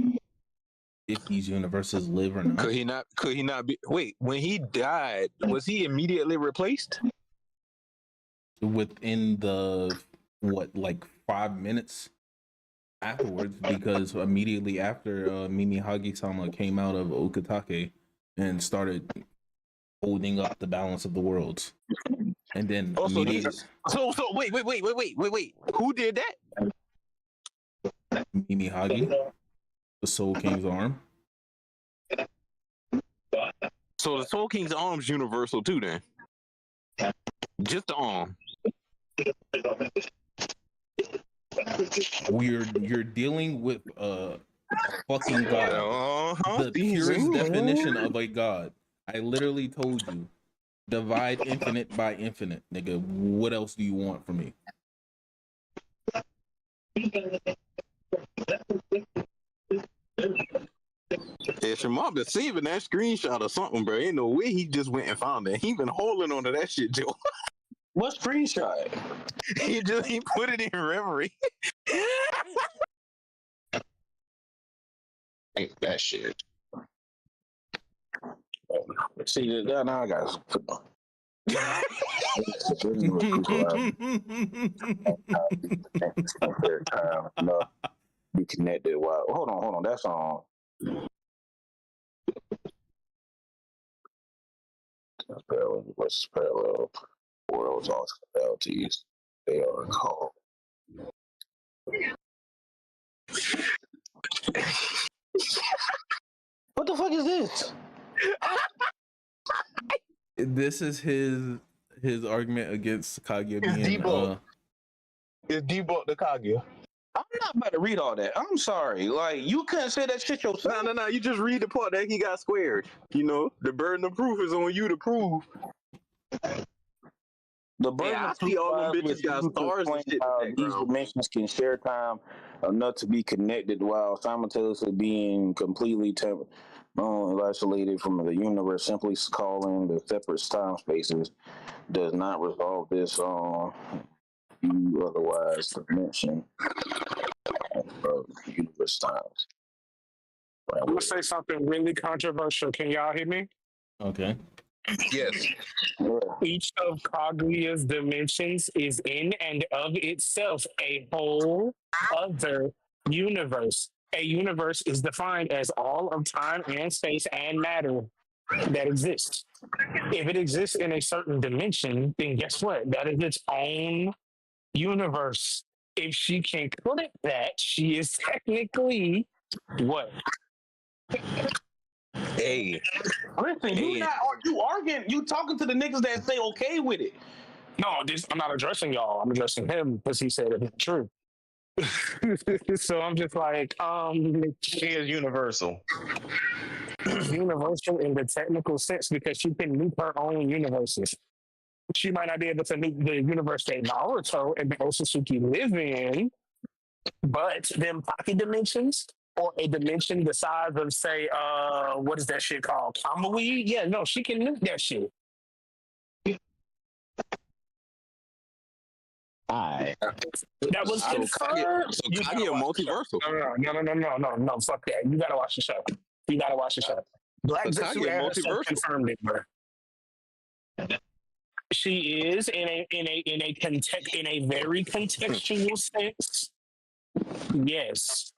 if these universes live or not? Could he not be? Wait, when he died, was he immediately replaced? Within the, 5 minutes afterwards, because immediately after Mimi Hagi-sama came out of Okatake and started holding up the balance of the worlds. And then immediately... So wait. Who did that? Mimi Hagi, the Soul King's arm. So the Soul King's arm's universal too, then? Just the arm. You're dealing with fucking God. The purest definition of a God. I literally told you, divide infinite by infinite, nigga. What else do you want from me? If your mom deceiving that screenshot or something, bro, ain't no way he just went and found it. He been holding on to that shit, Joe. What screenshot? He put it in memory. Ain't that shit. See, now I got be connected. Wow. Hold on. That's on. What's parallel worlds on LTs? They are called. What the fuck is this? This is his argument against Kaguya being It's debunked the Kaguya. I'm not about to read all that. I'm sorry. Like, you couldn't say that shit yourself. No. You just read the part that he got squared. You know, the burden of proof is on you to prove. The burden I of see all them proof bitches got stars and shit. these dimensions can share time enough to be connected while simultaneously being completely isolated from the universe. Simply calling the separate time spaces does not resolve this you otherwise dimension of universe times. I'm gonna say something really controversial. Can y'all hear me? okay. Yes. Each of Kaguya's dimensions is in and of itself a whole other universe. A universe is defined as all of time and space and matter that exists. If it exists in a certain dimension, then guess what? That is its own universe. If she can click that, she is technically what? Hey. Listen, you arguing, you talking to the niggas that say okay with it. No, I'm not addressing y'all. I'm addressing him because he said it's true. So I'm just like, She is universal. universal in the technical sense because she can nuke her own universes. She might not be able to nuke the universe that Naruto and the Otsutsuki live in, but them pocket dimensions or a dimension the size of, say, what is that shit called? Kamui? Yeah, no, she can nuke that shit. Aye. That was confirmed. So Kaguya multiversal. No, fuck that. You gotta watch the show. Black So Zetsu Kaguya Anderson multiversal. confirmed it, bro. She is in a very contextual sense. Yes.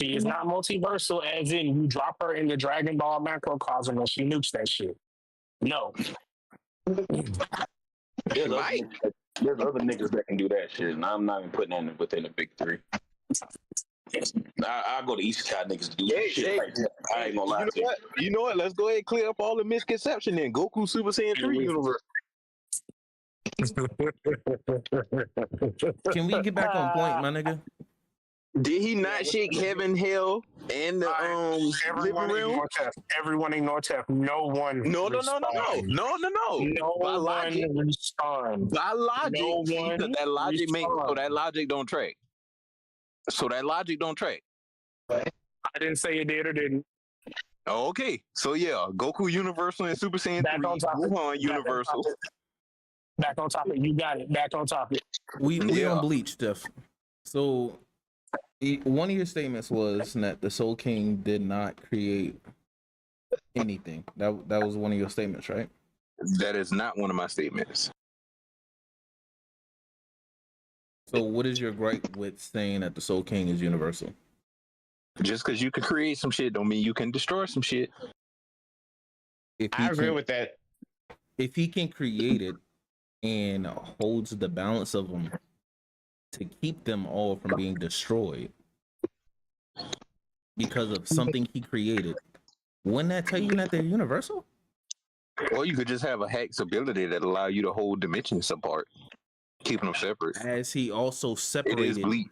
She is not multiversal, as in you drop her in the Dragon Ball macrocosm and she nukes that shit. No. There's other niggas that can do that shit, and I'm not even putting that within the big three. I go to Isekai niggas to do some shit like that. I ain't gonna lie to you. You know what? Let's go ahead and clear up all the misconception in Goku Super Saiyan 3 universe. Can we get back on point, my nigga? Did he not shake heaven, hell, and the living realm? Everyone ignore Tef. No one. No. No By one logic. respond. By logic. No one Because that logic makes so respond. that logic don't track. I didn't say it did or didn't. Okay. So yeah, Goku Universal and Super Saiyan Back 3, on topic. Gohan Universal. Back on topic. You got it. Back on topic. We Yeah. on Bleach, Steph. So one of your statements was that the Soul King did not create anything. That was one of your statements, right? That is not one of my statements. So what is your gripe with saying that the Soul King is universal? Just because you can create some shit don't mean you can destroy some shit. I agree with that. If he can create it and holds the balance of them to keep them all from being destroyed because of something he created, wouldn't that tell you that they're universal? Or you could just have a hex ability that allow you to hold dimensions apart. keeping them separate. As he also It is separated, Bleach.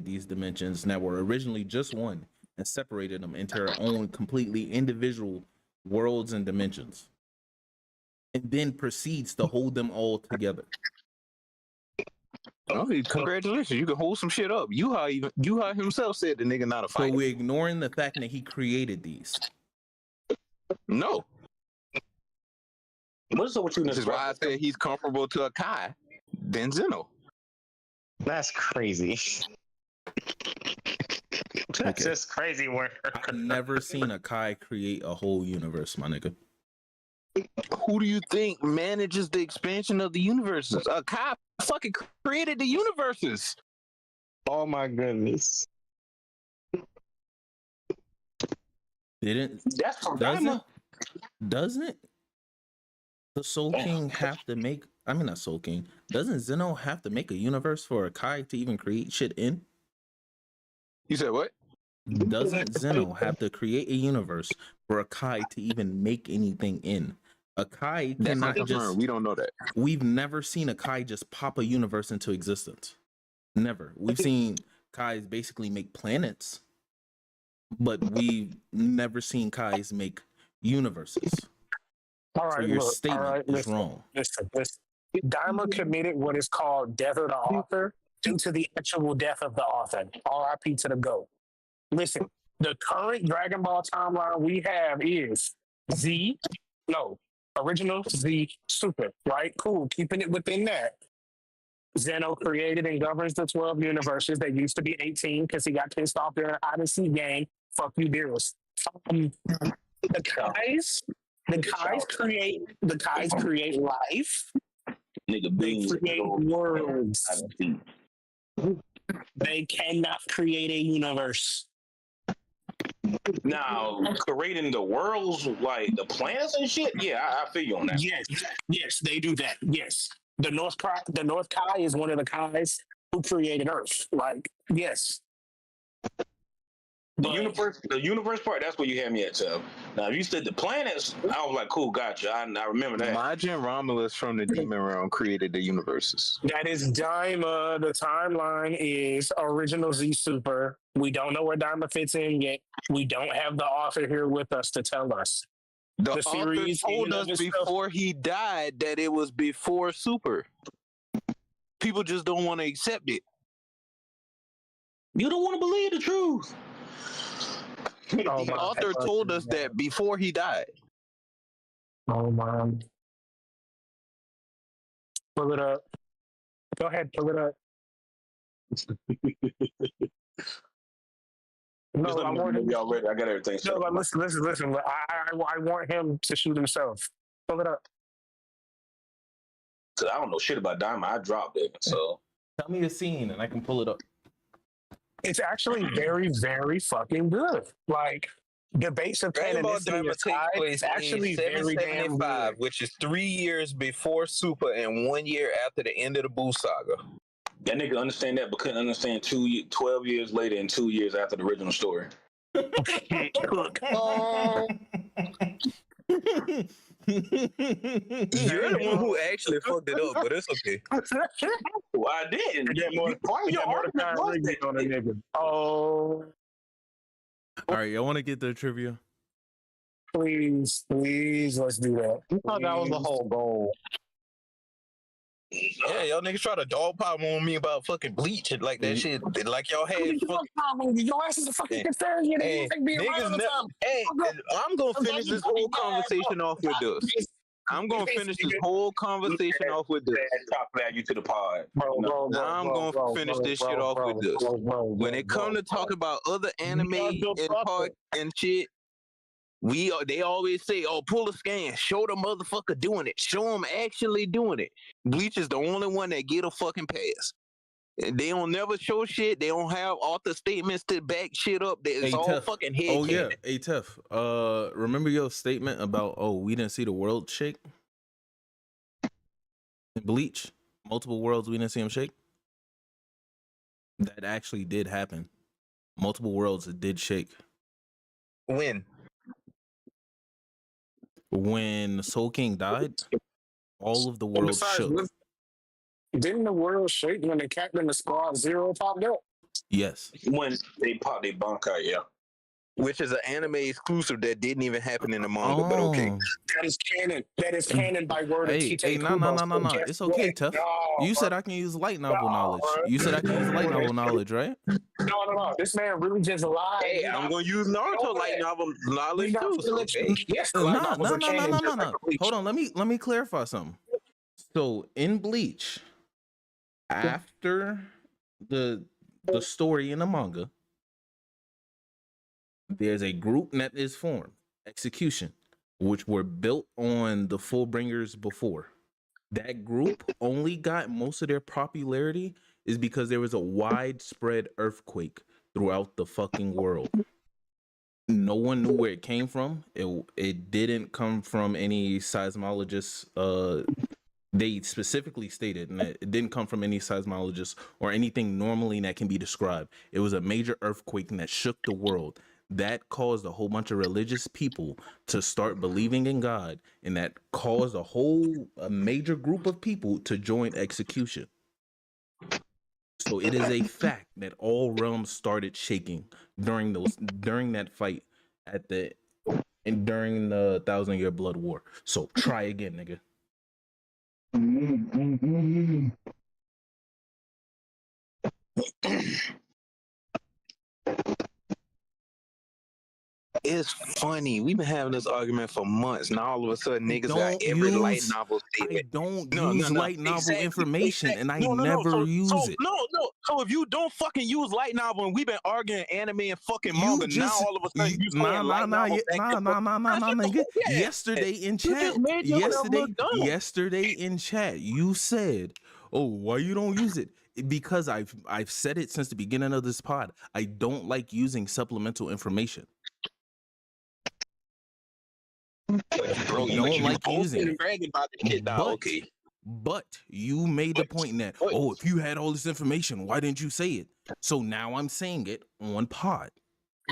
these dimensions that were originally just one, and separated them into their own completely individual worlds and dimensions, and then proceeds to hold them all together. Oh, congratulations! You can hold some shit up. Yuha himself said the nigga not a So fighter. we're ignoring the fact that he created these. No, What's up with you? this is why I said he's comparable to a Kai than Zeno. That's crazy. That's Okay. just crazy work. I've never seen a Kai create a whole universe, my nigga. Who do you think manages the expansion of the universes? A Kai fucking created the universes. Oh my goodness. That's from Daima. Doesn't the Soul King have to make? I mean, not Soul King. Doesn't Zeno have to make a universe for a Kai to even create shit in? You said what? Doesn't Zeno have to create a universe for a Kai to even make anything in? A Kai That's not cannot confirmed. just. We don't know that. We've never seen a Kai just pop a universe into existence. Never. We've seen Kais basically make planets, but we've never seen Kais make universes. All right, So your look, statement all right, is listen, wrong. Listen. Daima committed what is called death of the author due to the actual death of the author. R.I.P. to the GOAT. Listen, the current Dragon Ball timeline we have is original Z Super, right? Cool, keeping it within that. Zeno created and governs the 12 universes. They used to be 18 because he got pissed off during Odyssey game. Fuck you, Beerus. The Kais create life. Nigga, They beans. create worlds. They cannot create a universe. Now, creating the worlds, like the planets and shit, yeah, I feel you on that. Yes, they do that. Yes. The North Kai is one of the Kais who created Earth. Like, yes. The universe part, that's where you had me at, Chubb. Now, if you said the planets, I was like, cool, gotcha. I remember that. Majin Romulus from the Demon Realm created the universes. That is Daima. The timeline is original Z Super. We don't know where Daima fits in yet. We don't have the author here with us to tell us. The series author told us before he died that it was before Super. People just don't want to accept it. You don't want to believe the truth. The author told us that before he died. Oh, man. Pull it up. Go ahead, pull it up. No, I want him. Y'all ready? I got everything. No, but listen. I want him to shoot himself. Pull it up. Cause I don't know shit about Daima. I dropped it, so Tell me the scene and I can pull it up. It's actually very, very fucking good. Like, debates of canonicity aside, it's actually very damn good. which is 3 years before Super and 1 year after the end of the Buu saga. that nigga understand that, but couldn't understand 12 years later and 2 years after the original story. Look, You're the one who actually fucked it up, but it's okay. Well, I didn't. Oh, All right, y'all want to get the trivia? please, let's do that. I thought that was the whole goal. Yeah, y'all niggas try to dog pile on me about fucking Bleach and like that shit. Like y'all had fucking. Your ass is a fucking concern. You Hey, niggas hey, I'm gonna finish this whole conversation off with this. I'm gonna finish this whole conversation off with this. Top value to the pod. I'm gonna finish this shit off with this. When it comes to talk about other anime and part and shit, they always say, "Oh, pull a scan, show the motherfucker doing it, show them actually doing it." Bleach is the only one that get a fucking pass. They don't never show shit. They don't have author statements to back shit up. It's all Tef. fucking head. Oh yeah, hey Tef. Remember your statement about we didn't see the world shake in Bleach? Multiple worlds we didn't see him shake. That actually did happen. Multiple worlds it did shake. When When Soul King died, all of the worlds shook. Didn't the world shake when the captain of Squad Zero popped up? Yes. When they popped their bunker, yeah. Which is an anime exclusive that didn't even happen in the manga, but okay. That is canon. That is canon by word of Hey, TK no. Kubo. So guess It's okay, what? Tough. No, You bro. said I can use light novel No, knowledge. bro. You said I can use light novel knowledge, right? No. This man really just lied. Hey, I'm gonna use Naruto light novel knowledge too. So, okay. Yes, the light novels are canon. Just like No. Bleach. Hold on, let me clarify something. So in Bleach, after the story in the manga, there's a group that is formed, Execution, which were built on the Fullbringers before. That group only got most of their popularity is because there was a widespread earthquake throughout the fucking world. No one knew where it came from. It didn't come from any seismologists. They specifically stated that it didn't come from any seismologists or anything normally that can be described. It was a major earthquake that shook the world. That caused a whole bunch of religious people to start believing in God, and that caused a major group of people to join Execution. So it is a fact that all realms started shaking during that fight during the 1,000-Year Blood War. So try again, nigga. It's funny. We've been having this argument for months. Now all of a sudden, niggas got every light novel I stated. don't use light novel information, and I No. never use it. No. So if you don't fucking use light novel, and we've been arguing anime and fucking manga, now all of a sudden you saying light novel. Nigga. Yesterday in chat, yesterday in chat, you said, "Oh, why you don't use it?" Because I've said it since the beginning of this pod. I don't like using supplemental information. Bro, you don't like using it. About the shit now. Okay. But you made the point that, if you had all this information, why didn't you say it? So now I'm saying it on pod.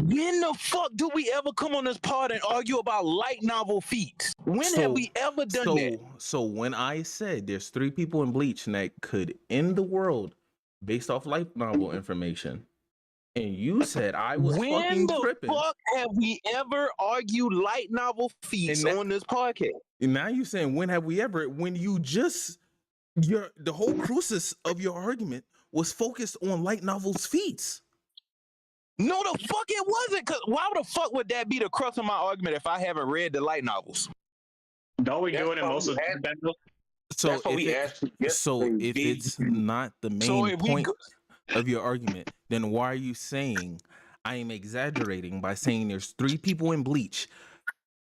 When the fuck do we ever come on this pod and argue about light novel feats? When have we ever done that? So when I said there's 3 people in Bleach that could end the world based off light novel information, and you said I was fucking tripping. When the fuck have we ever argued light novel feats on this podcast? And now you saying when have we ever? When you just the whole crucis of your argument was focused on light novels feats. No, the fuck it wasn't. Cause why the fuck would that be the crux of my argument if I haven't read the light novels? Don't we do it in most of the So if it's not the main point of your argument, then why are you saying I am exaggerating by saying there's 3 people in Bleach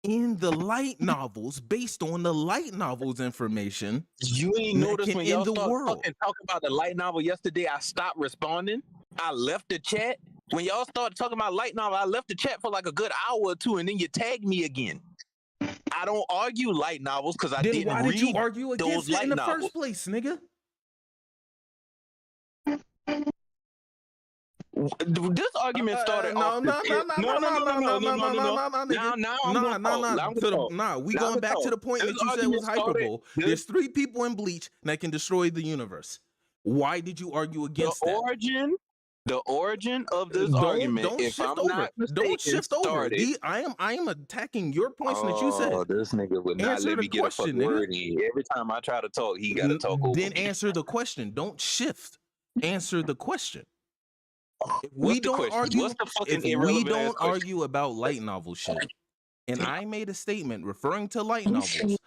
in the light novels based on the light novels information? You ain't noticed when y'all started fucking talking about the light novel yesterday, I stopped responding. I left the chat. When y'all started talking about light novel, I left the chat for like a good hour or 2, and then you tagged me again. I don't argue light novels because I didn't read. Why did you argue against it in the first place, nigga? This argument started. We going back to the point that you said was hyperbole. There's 3 people in Bleach that can destroy the universe. Why did you argue against that? The origin of this argument. Don't shift over. I am attacking your points that you said. This nigga would not let me get a fucking word in. Every time I try to talk, he got to talk over. Then answer the question. Don't shift. Answer the question. If we don't argue about light novel shit, and I made a statement referring to light novels,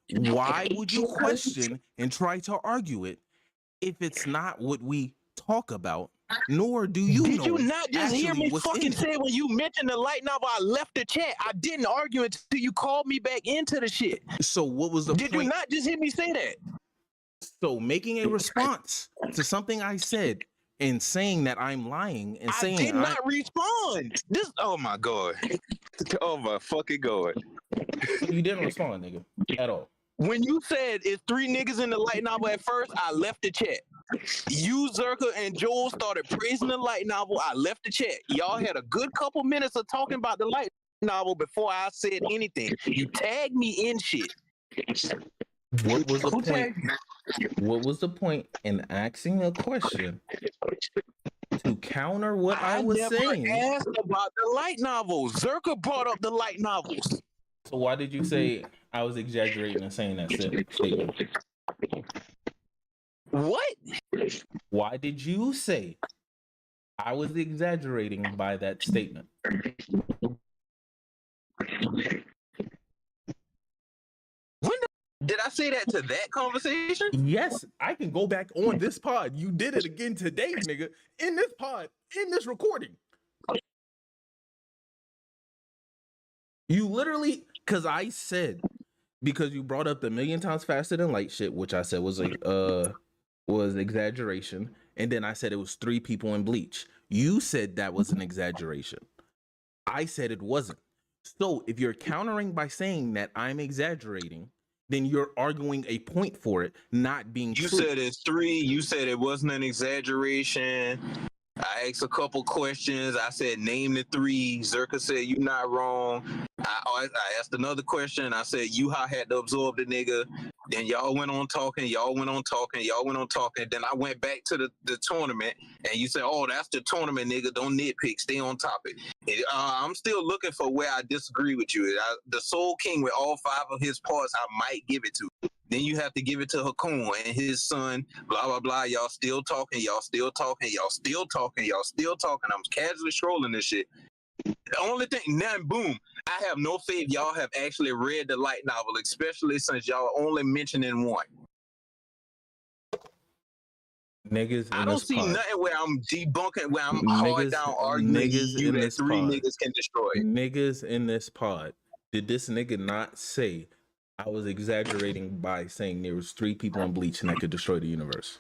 why would you question and try to argue it if it's not what we talk about? Nor do you know. Did you not just hear me fucking say when you mentioned the light novel, I left the chat. I didn't argue until you called me back into the shit. So what was the point? Did you not just hear me say that? So making a response to something I said and saying that I'm lying and saying I did not respond. Oh my god. Oh my fucking god. You didn't respond, nigga, at all. When you said it's 3 niggas in the light novel at first, I left the chat. You, Zerka, and Joel started praising the light novel. I left the chat. Y'all had a good couple minutes of talking about the light novel before I said anything. You tagged me in shit. What was the Who point? tagged What was the point in asking a question to counter what I was never saying? asked about the light novels. Zerka brought up the light novels. So why did you say I was exaggerating and saying that statement? What? Why did you say I was exaggerating by that statement? Did I say that to that conversation? Yes, I can go back on this pod. You did it again today, nigga. In this pod, in this recording. You literally, because I said, because you brought up the million times faster than light shit, which I said was like was exaggeration, and then I said it was 3 people in Bleach. You said that was an exaggeration. I said it wasn't. So if you're countering by saying that I'm exaggerating, then you're arguing a point for it not being You true. said it's 3. You said it wasn't an exaggeration. I asked a couple questions. I said, name the 3. Zerka said, you not wrong. I asked another question. I said, Yuha had to absorb the nigga. Then y'all went on talking. Then I went back to the tournament, and you said, oh, that's the tournament, nigga. Don't nitpick. Stay on topic. I'm still looking for where I disagree with you. The Soul King with all 5 of his parts, I might give it to. Then you have to give it to Hakun and his son, blah, blah, blah. Y'all still talking. I'm casually strolling this shit. The only thing, now boom, I have no faith y'all have actually read the light novel, especially since y'all only mentioning 1. Niggas I in don't this see pod. nothing where I'm debunking, where I'm hard down arguing you that 3 niggas can destroy it. Niggas in this pod. Did this nigga not say I was exaggerating by saying there was 3 people in Bleach and that could destroy the universe?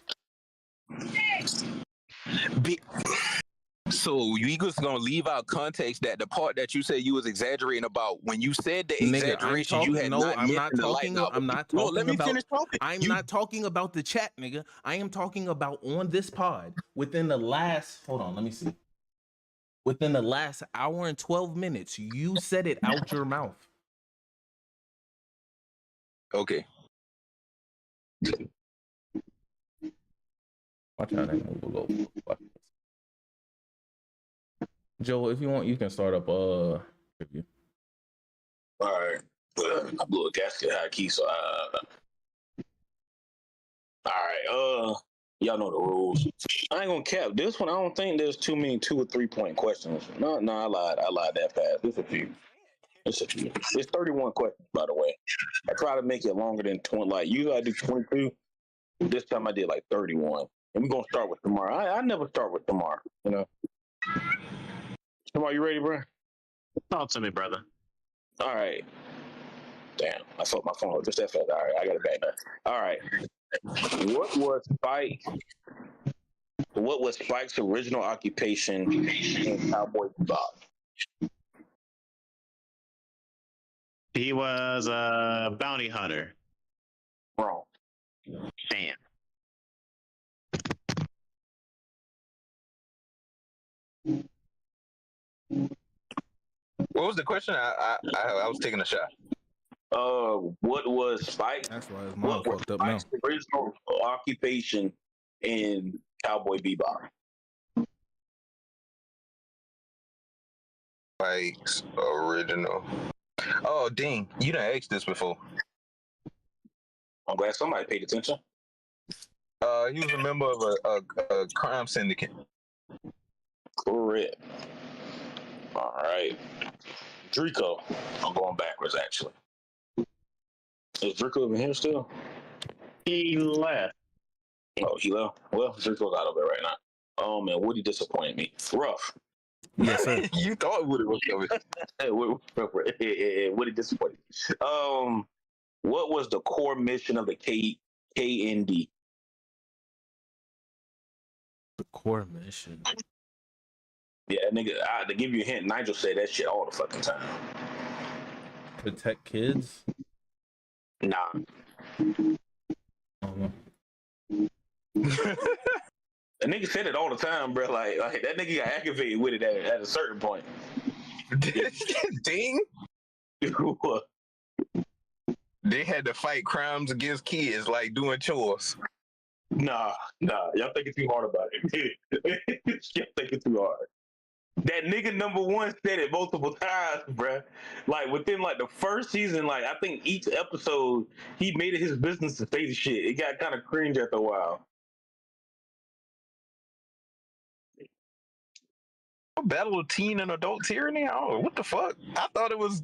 So you just gonna leave out context that the part that you said you was exaggerating about when you said the Nigga, exaggeration, you had not mentioned the light novel. I'm not No, talking let me about. finish talking. I'm not talking about the chat, nigga. I am talking about on this pod within the last. Hold on, let me see. Within the last hour and 12 minutes, you said it out your mouth. Okay. Watch out, that nigga will go. Joe, if you want, you can start up. Review. All right. I blew a gasket high key, so all right. Y'all know the rules. I ain't gonna cap this one. I don't think there's too many 2 or 3 point questions. No, I lied that fast. It's a few. It's 31 questions, by the way. I try to make it longer than 20. Like usually I do 22. This time I did like 31. And we're gonna start with tomorrow. I never start with tomorrow, you know. Tomorrow, you ready, bro? Talk to me, brother. All right. Damn, I felt my phone just that fast. All right, I got it back now. All right. What was Spike's original occupation in Cowboy Bebop? He was a bounty hunter. Wrong. Damn. What was the question? I was taking a shot. What was Spike? That's why his mom fucked up now. Spike's original occupation in Cowboy Bebop? Spike's original. Oh, dang. You done asked this before. I'm glad somebody paid attention. He was a member of a crime syndicate. Correct. All right. Draco. I'm going backwards, actually. Is Draco even here still? He left. Oh, he left? Well, Draco's out of it right now. Oh, man, Woody disappointed me. Rough. Yes, sir. You thought Woody was coming. Woody disappointed me. What was the core mission of the KND? The core mission. Yeah, nigga, to give you a hint, Nigel said that shit all the fucking time. Protect kids? Nah. The nigga said it all the time, bro. Like that nigga got aggravated with it at a certain point. Ding. They had to fight crimes against kids, like doing chores. Nah. Y'all thinking too hard about it. Y'all thinking too hard. That nigga number one said it multiple times, bruh. Like within like the first season, like I think each episode he made it his business to say the shit. It got kind of cringe after a while. Battle of teen and adult tyranny. Oh, what the fuck? I thought it was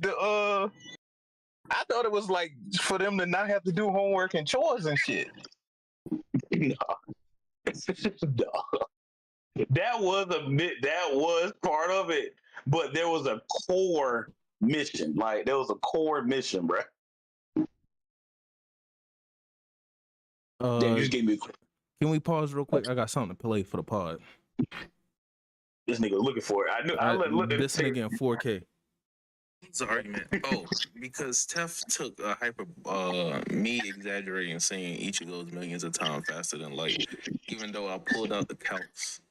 I thought it was like for them to not have to do homework and chores and shit. No. That was part of it, but there was a core mission. Like there was a core mission, bro. Damn, you just gave me. Can we pause real quick? I got something to play for the pod. This nigga looking for it. I knew. I looked at this nigga in 4K. It's an argument. Oh, because Tef took a me exaggerating saying Ichigo's millions of times faster than light, even though I pulled out the counts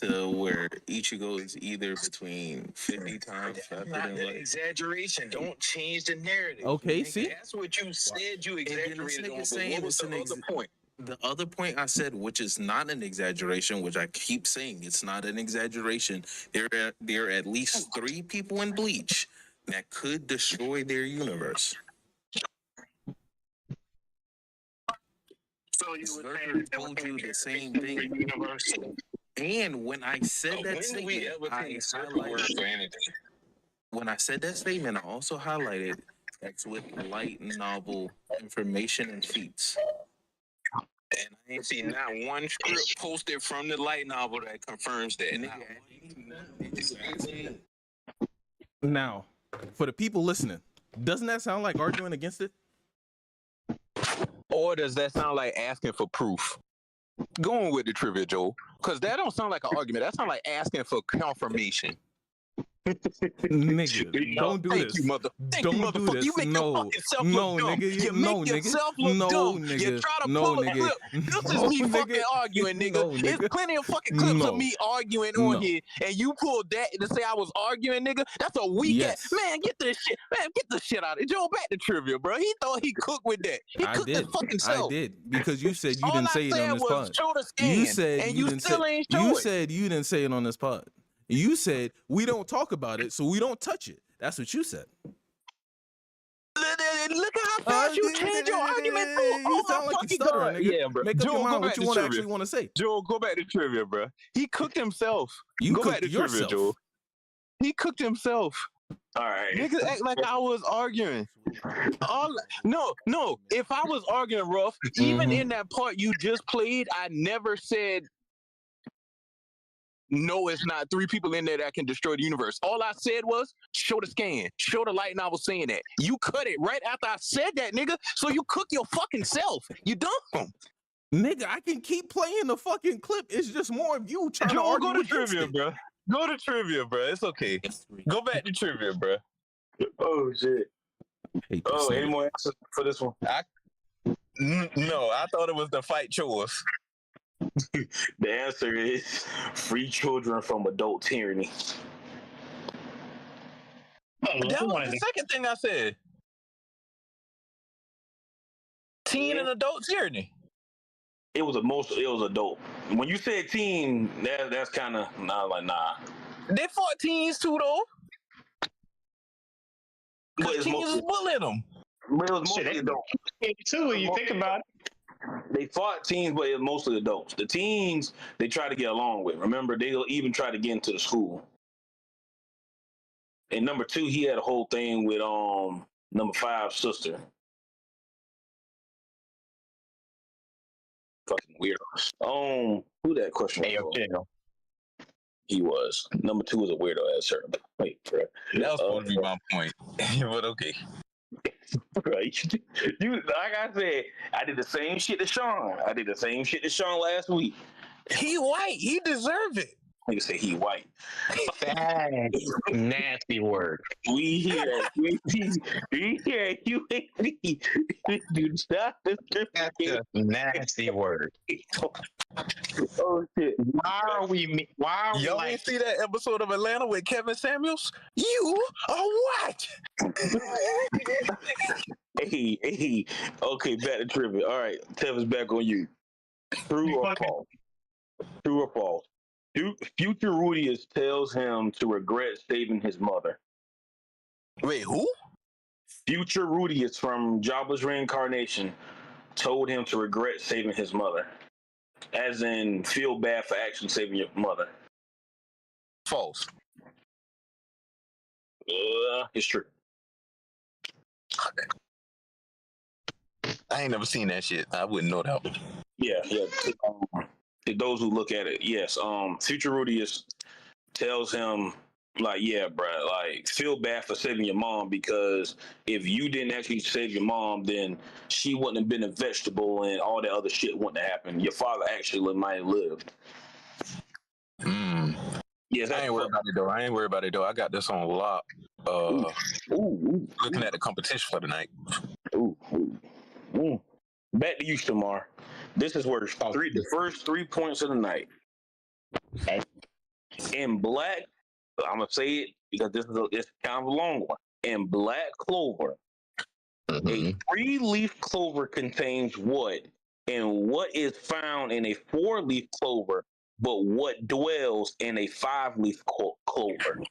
to where Ichigo is either between 50 times faster than light. Exaggeration. Don't change the narrative. Okay, see? That's what you said you exaggerated on. Saying what was the other point? The other point I said, which is not an exaggeration, which I keep saying it's not an exaggeration, there are at least 3 people in Bleach that could destroy their universe. So you would say told you the same thing. Universal. And when I said that statement, when I said that statement, I also highlighted that's with light novel information and feats. And I ain't seen not one script posted from the light novel that confirms that. Now, for the people listening, doesn't that sound like arguing against it? Or does that sound like asking for proof? Going with the trivia, Joe, because that don't sound like an argument. That sounds like asking for confirmation. Nigga, don't do this. Don't do this. You make yourself look dumb. You make yourself look dumb. You try to pull a clip. This is me fucking arguing, nigga. There's plenty of fucking clips of me arguing on here, and you pulled that to say I was arguing, nigga. That's a weak ass. Man, get this shit. Man, get the shit out of it. Joe, back to trivia, bro. He thought he cooked with that. He cooked his fucking self. I did, because you said you didn't say it on this pod. You said and you still ain't show it. You said you didn't say it on this pod. You said we don't talk about it, so we don't touch it. That's what you said. Look at how fast you change your argument. You sound like you stuttering, nigga. Yeah, bro. Make up your mind what you actually want to say. Joel, go back to trivia, bro. He cooked himself. You go cooked back to yourself. Trivia, Joel. He cooked himself. All right. Niggas act like I was arguing. No. If I was arguing, Ruff, even in that part you just played, I never said, no, it's not 3 people in there that can destroy the universe. All I said was, show the scan. Show the light novel saying that. You cut it right after I said that, nigga. So you cook your fucking self. You dumb. Nigga, I can keep playing the fucking clip. It's just more of you trying to argue. Go to trivia, bro. Go to trivia, bro. It's okay. Go back to trivia, bro. Oh, shit. Oh, any more answers for this one? No, I thought it was the fight chores. The answer is free children from adult tyranny. That was the second thing I said. Teen and adult tyranny. It was adult. When you said teen, that's kind of like nah. They fought teens too though. But teens was bullying them. But it was mostly adult. Too, when you think about it. They fought teens, but it was mostly adults. The teens, they try to get along with. Remember, they'll even try to get into the school. And number 2, he had a whole thing with number 5's sister. Fucking weirdos. Who that question was? He was. Number 2 was a weirdo ass her. Wait, bro. That was supposed to be my point. But okay. Right. You like I said, I did the same shit to Sean. Last week. He white. He deserved it. Nigga say he white. That's nasty word. We hear UAP. Do not That's a nasty word. Oh shit. Why are we Y'all like... ain't see that episode of Atlanta with Kevin Samuels? You are what? Hey. Okay, back to trivia. All right, Tev is back on you. True or false? True or false? Future Rudius tells him to regret saving his mother. Wait, who? Future Rudius from Jabba's reincarnation told him to regret saving his mother. As in, feel bad for actually saving your mother. False. It's true. I ain't never seen that shit. I wouldn't know that one. Yeah. To those who look at it, yes. Future Rudius tells him, like, yeah, bro, like, feel bad for saving your mom, because if you didn't actually save your mom, then she wouldn't have been a vegetable and all that other shit wouldn't have happened. Your father actually might have lived. Yes, I ain't worried about it though. I got this on lock. Looking at the competition for tonight. Back to you, Shamar. This is worth the first 3 points of the night. Okay. In Black, I'm gonna say it because it's kind of a long one. In Black Clover, a 3-leaf clover contains what? And what is found in a 4-leaf clover, but what dwells in a 5-leaf clover?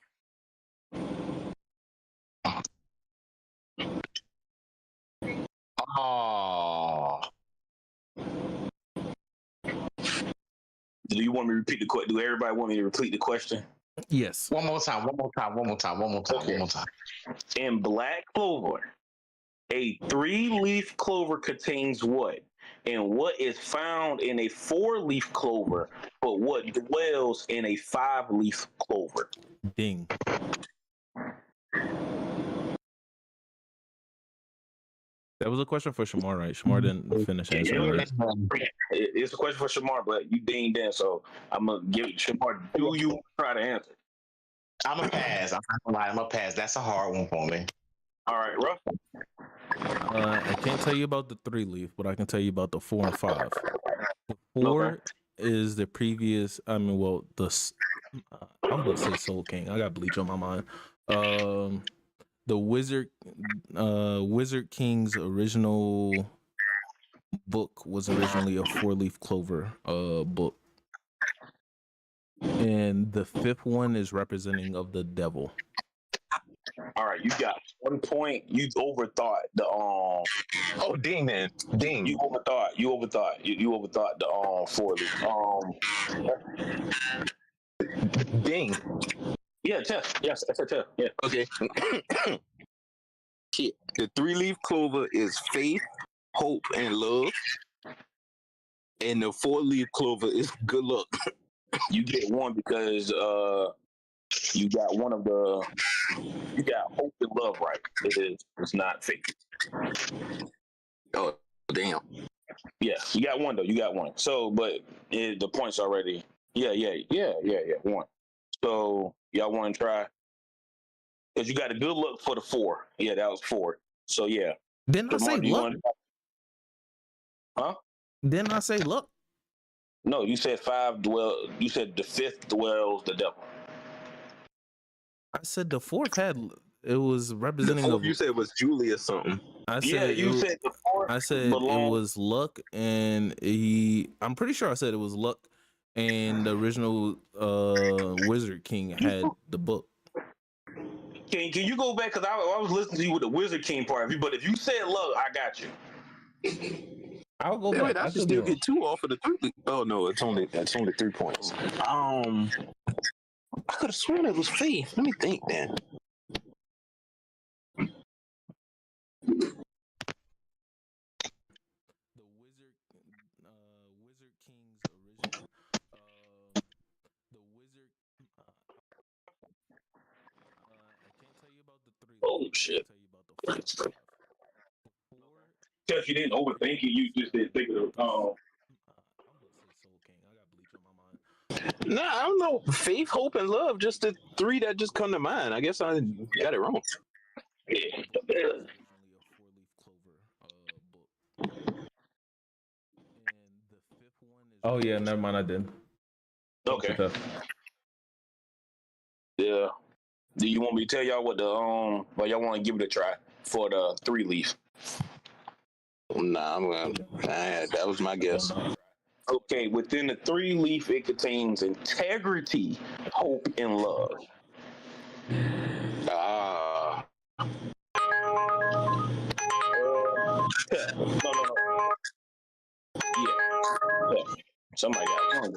Oh. Do you want me to repeat the question? Do everybody want me to repeat the question? Yes. One more time. In Black Clover, a 3-leaf clover contains what? And what is found in a 4-leaf clover, but what dwells in a 5-leaf clover? Ding. That was a question for Shamar, right? Shamar didn't finish answering, right? It's a question for Shamar, but you dinged in, so I'm gonna give it Shamar. Do you try to answer? I'm a pass. I'm not gonna lie. I'm a pass. That's a hard one for me. All right, Ruff. I can't tell you about the 3-leaf, but I can tell you about the 4 and 5. The 4 is the previous. I'm gonna say Soul King. I got Bleach on my mind. The Wizard King's original book was originally a 4-leaf clover book, and the 5th one is representing of the devil. All right, you got 1 point. You overthought the Oh, ding, man, ding. You overthought the 4-leaf. Ding. Yeah, Tef. Yes, that's a Tef. Yeah. Okay. Shit. The 3-leaf clover is faith, hope, and love. And the 4-leaf clover is good luck. You get one because you got one of the. You got hope and love right. It's not faith. Oh, damn. Yeah, you got one though. You got one. So, but the points already. Yeah. 1. So y'all want to try? Because you got a good look for the 4. Yeah, that was 4. So yeah. Didn't I say luck? Huh? Didn't I say luck? No, you said 5 dwell. You said the 5th dwells the devil. I said the 4th had. It was representing. The 4th you said was Julie or something. I said said the 4th. I said it was luck, and I'm pretty sure I said it was luck, and the original Wizard King had the book. Can you go back? Because I was listening to you with the Wizard King part. But if you said luck, I got you. I'll go back. I should still get 2 off of the 3. Oh no, that's only 3 points. I could have sworn it was faith. Let me think, man. Wizard King's original. The Wizard. I can't tell you about the 3. Oh shit! I can tell you about the 4. Because you didn't overthink it, you just didn't think of I'm gonna say Soul King. I got Bleach on my mind. Nah, I don't know. Faith, hope, and love. Just the 3 that just come to mind. I guess I got it wrong. Yeah. Only a 4-leaf clover book. And the 5th one is. Oh yeah, never mind. I did. Okay. Yeah. Do you want me to tell y'all what the Well, y'all want to give it a try for the 3-leaf? Nah, that was my guess. Okay, within the 3-leaf, it contains integrity, hope, and love. Ah. No. Yeah. Somebody got one.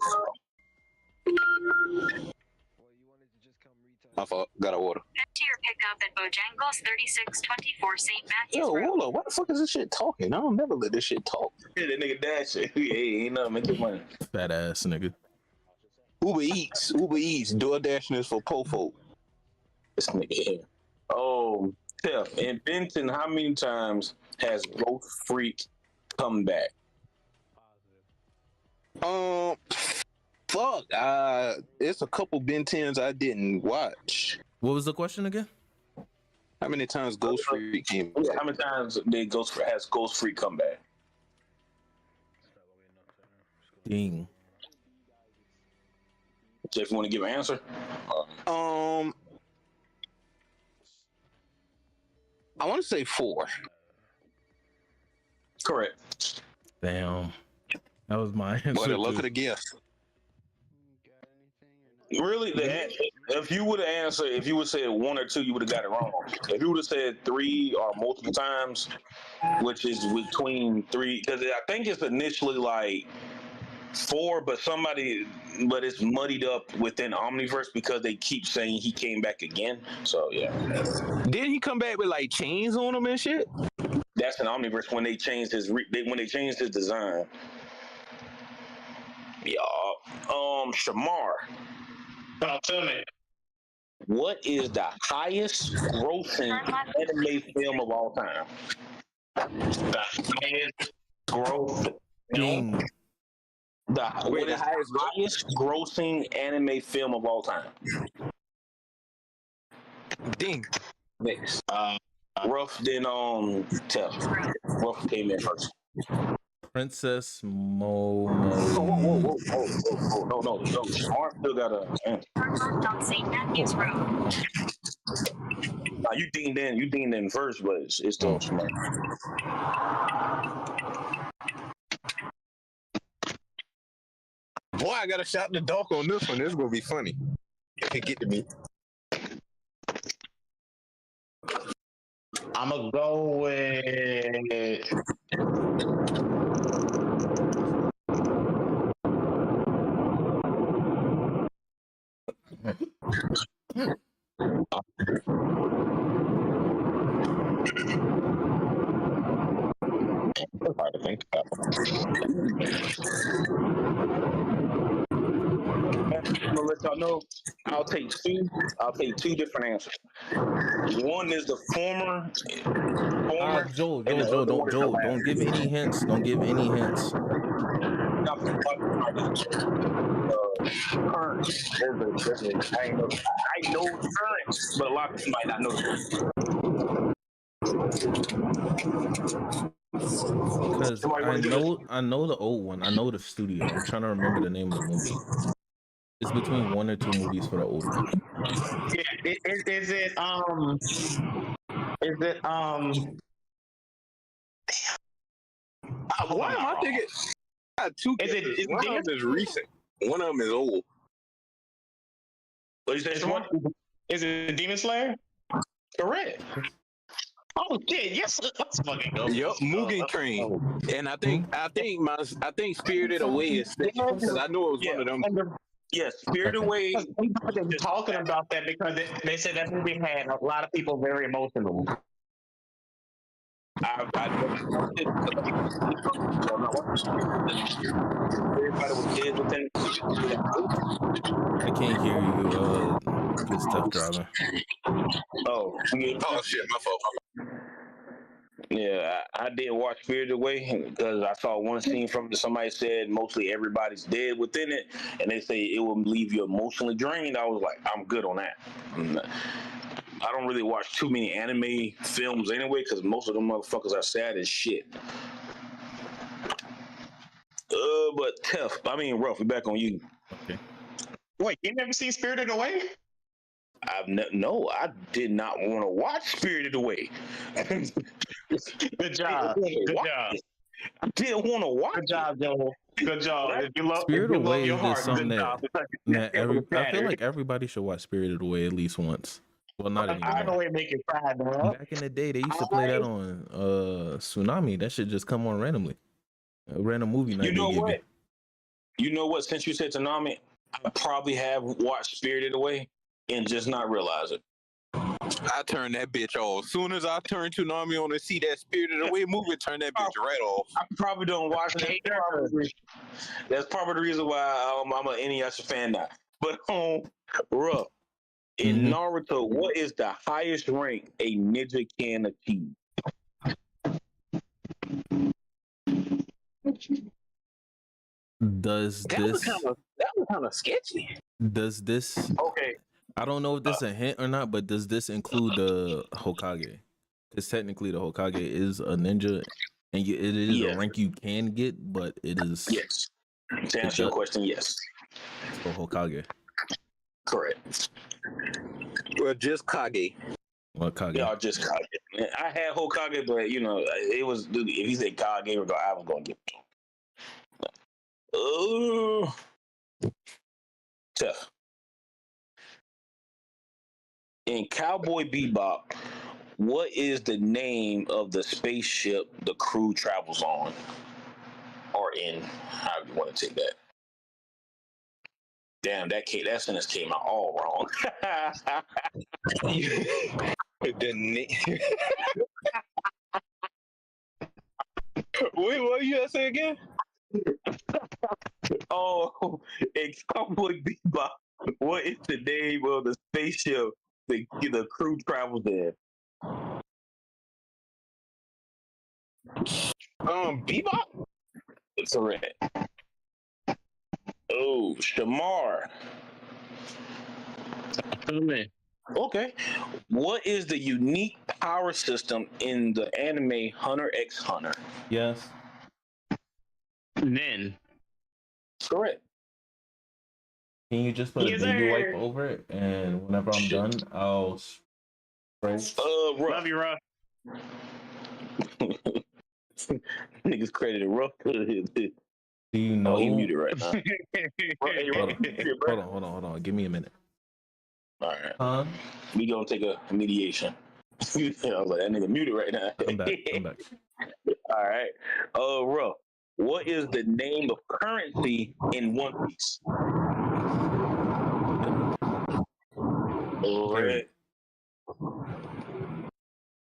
My fault. Got an order. To your pickup at Bojangles 3624 St. Matthews Yo, Road. hold up. Why the fuck is this shit talking? I don't never let this shit talk. Yeah, that nigga dashing. Hey, ain't nothing. Make your money. Fat ass nigga. Uber Eats, DoorDashing is for po folk. This nigga here. Oh, Tiff. In Benton, how many times has Ghost Freak come back? Fuck. It's a couple Ben 10s I didn't watch. What was the question again? How many times Ghost Freak came back? Yeah, how many times has Ghost Freak come back? Ding. Jeff, you want to give an answer? I want to say 4. Correct. Damn. That was my answer. Boy, the luck too. of the guess. Really, if you would have answered, if you would have said 1 or 2, you would have got it wrong. If you would have said 3 or multiple times, which is between 3, because I think it's initially like 4, but it's muddied up within Omniverse because they keep saying he came back again. So yeah, Didn't he come back with like chains on him and shit? that's an Omniverse when they changed his design. Yeah. Shamar. Tell me. What is the highest grossing anime film of all time? The highest growth. Ding. The highest grossing anime film of all time? Ding. Next. Rough, then Tell. Rough came in first. Princess Momo. Whoa. No. Smart still got a answer. On St. Matthews Road. You dinged in first, but it's still Smart. Boy, I got a shot in the dark on this one. This is gonna be funny. It get to me. I'm gonna go with. It's hard to think about. I'm gonna let y'all know. I'll take two different answers. One is the former. Joel, and the other one is the last. don't give any hints. Don't give any hints. Current. I know current, but a lot of people might not know. Because I know the old one. I know the studio. I'm trying to remember the name of the movie. It's between 1 or 2 movies for the old one. Yeah, is it Why am I thinking? I got 2 Is it- guesses. is it One of them is recent. One of them is old. What you say? Is it Demon Slayer? Correct. Oh shit! Yes, let's fucking go. Yup, Mugen Train. And I think Spirited Away is because I know it was one of them. Yes, Spirited Away. We've been talking about that because they said that movie had a lot of people very emotional. Everybody was dead within. I can't hear you. Good stuff driving. Oh shit, my fault. Yeah, I did watch Spirited Away because I saw one scene from somebody said mostly everybody's dead within it, and they say it will leave you emotionally drained. I was like, I'm good on that. I don't really watch too many anime films anyway because most of them motherfuckers are sad as shit. But Rough, we're back on you. Okay. Wait, you never seen Spirited Away? No, I did not want to watch Spirited Away. Good job. Good job. I didn't want to watch Good job, Joel. Good job. If you love Spirited Away your is just heart, something good that job. I feel like everybody should watch Spirited Away at least once. Well, not I anymore. know way make it cry, dog. Back in the day, they used to play that on Tsunami. That should just come on randomly. A random movie night You know they give what? You know what? Since you said Tsunami, I probably have watched Spirited Away and just not realize it. I turn that bitch off. Soon as I turn Toonami on and see that Spirited Away movie, turn that bitch right off. I probably don't watch it. That's probably the reason why I'm an Inuyasha fan now. But bro, in Naruto, what is the highest rank a ninja can achieve? Does That was kind of sketchy. this Okay, I don't know if this is a hint or not, but does this include the Hokage? Because technically the Hokage is a ninja, and it is a Yes. rank you can get, but it is yes. To answer your question, yes. for Hokage. Correct. Well, just Kage. Hokage. Y'all just Kage. I had Hokage, but you know, it was if he said Kage, I was gonna get it. Oh, tough. In Cowboy Bebop, what is the name of the spaceship the crew travels on, or in? How do you want to take that? Damn, that sentence came out all wrong. Wait, what you gotta say again? Oh, in Cowboy Bebop, what is the name of the spaceship the crew travels in? Bebop? It's correct. Oh, Shamar. Okay. What is the unique power system in the anime Hunter x Hunter? Yes. Then. Correct. Can you just put a Yes, baby sir. wipe over it, and whenever I'm done, I'll spray. Love you, Ruff. Niggas credited rough. Do you know? Oh, you muted right now. Hold on. Give me a minute. All right. Huh? We gonna take a mediation. I was like, that nigga muted right now. I'm back. All right. Ruff, what is the name of currency in One Piece? Red.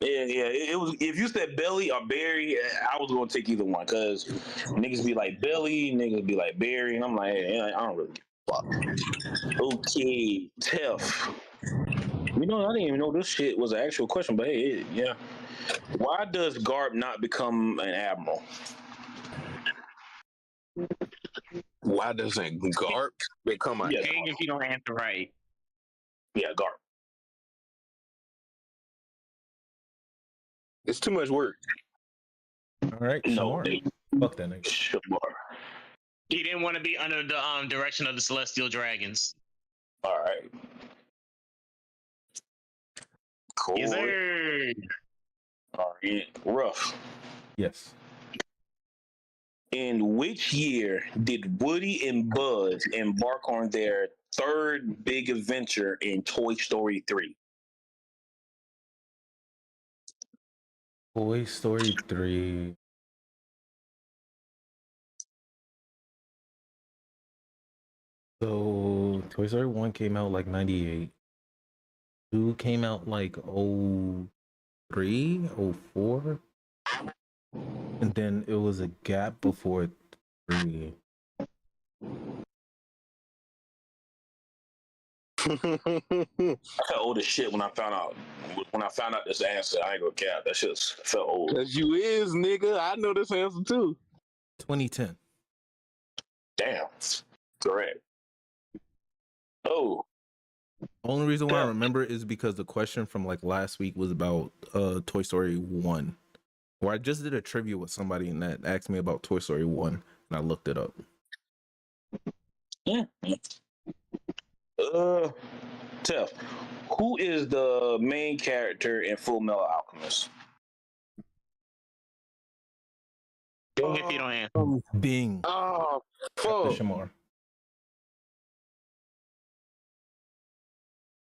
Yeah. It was. If you said Belly or Berry, I was gonna take either one because niggas be like Belly, niggas be like Berry, and I'm like, hey, I don't really give a fuck. Okay, Tef. You know, I didn't even know this shit was an actual question, but hey, yeah. Why does Garp not become an admiral? Why doesn't Garp become a? Hang if you don't answer right. Yeah, Garp. It's too much work. All right. No, Fuck that nigga. Shamar. He didn't want to be under the direction of the Celestial Dragons. All right. Cool. Yes, sir. All right. Rough. Yes. In which year did Woody and Buzz embark on their third big adventure in Toy Story 3? Toy Story 3. So Toy Story 1 came out like 98. 2 came out like 03, 04. And then it was a gap before 3. I felt old as shit when I found out this answer. I ain't gonna cap. That shit felt old. Cause you is, nigga. I know this answer too. 2010. Damn. Correct. Oh. Only reason why I remember it is because the question from like last week was about Toy Story 1. Where I just did a trivia with somebody and that asked me about Toy Story 1 and I looked it up. Yeah. Tef, who is the main character in Full Metal Alchemist? Ding if you don't answer. Bing. Oh, After fuck. Shamar.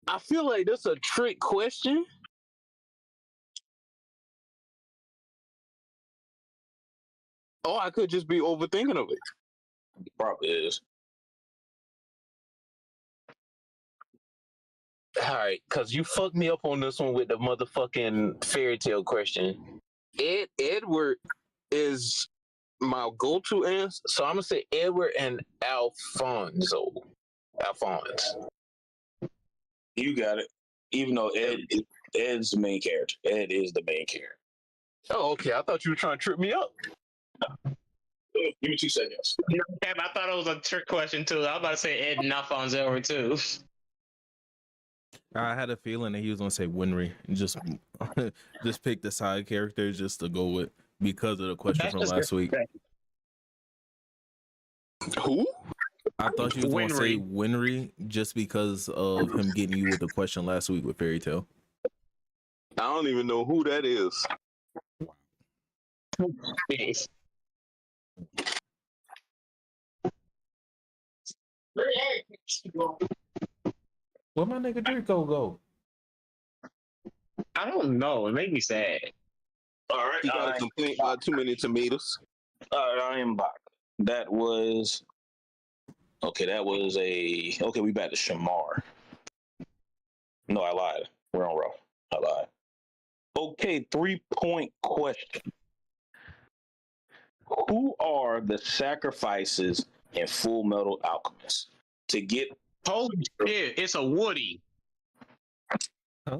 I feel like that's a trick question. Or I could just be overthinking of it. It probably is. All right, because you fucked me up on this one with the motherfucking fairy tale question. Edward is my go-to answer, so I'm gonna say Edward and Alphonse. You got it. Even though Ed's the main character. Ed is the main character. Oh, okay. I thought you were trying to trip me up. Give me 2 seconds. Damn, I thought it was a trick question too. I was about to say Ed and Alphonse over too. I had a feeling that he was gonna say Winry and just pick the side characters just to go with because of the question That's from just last week. Who? I thought you was gonna say Winry just because of him getting you with the question last week with Fairy Tale. I don't even know who that is. Yes. Where my nigga Draco go? I don't know. It made me sad. All right. He got a complaint about too many tomatoes. All right, I am back. That was a okay. We back to Shamar. No, I lied. We're on row. I lied. Okay, 3-point question. Who are the sacrifices in Full Metal Alchemist to get? Holy shit! It's a Woody. Huh?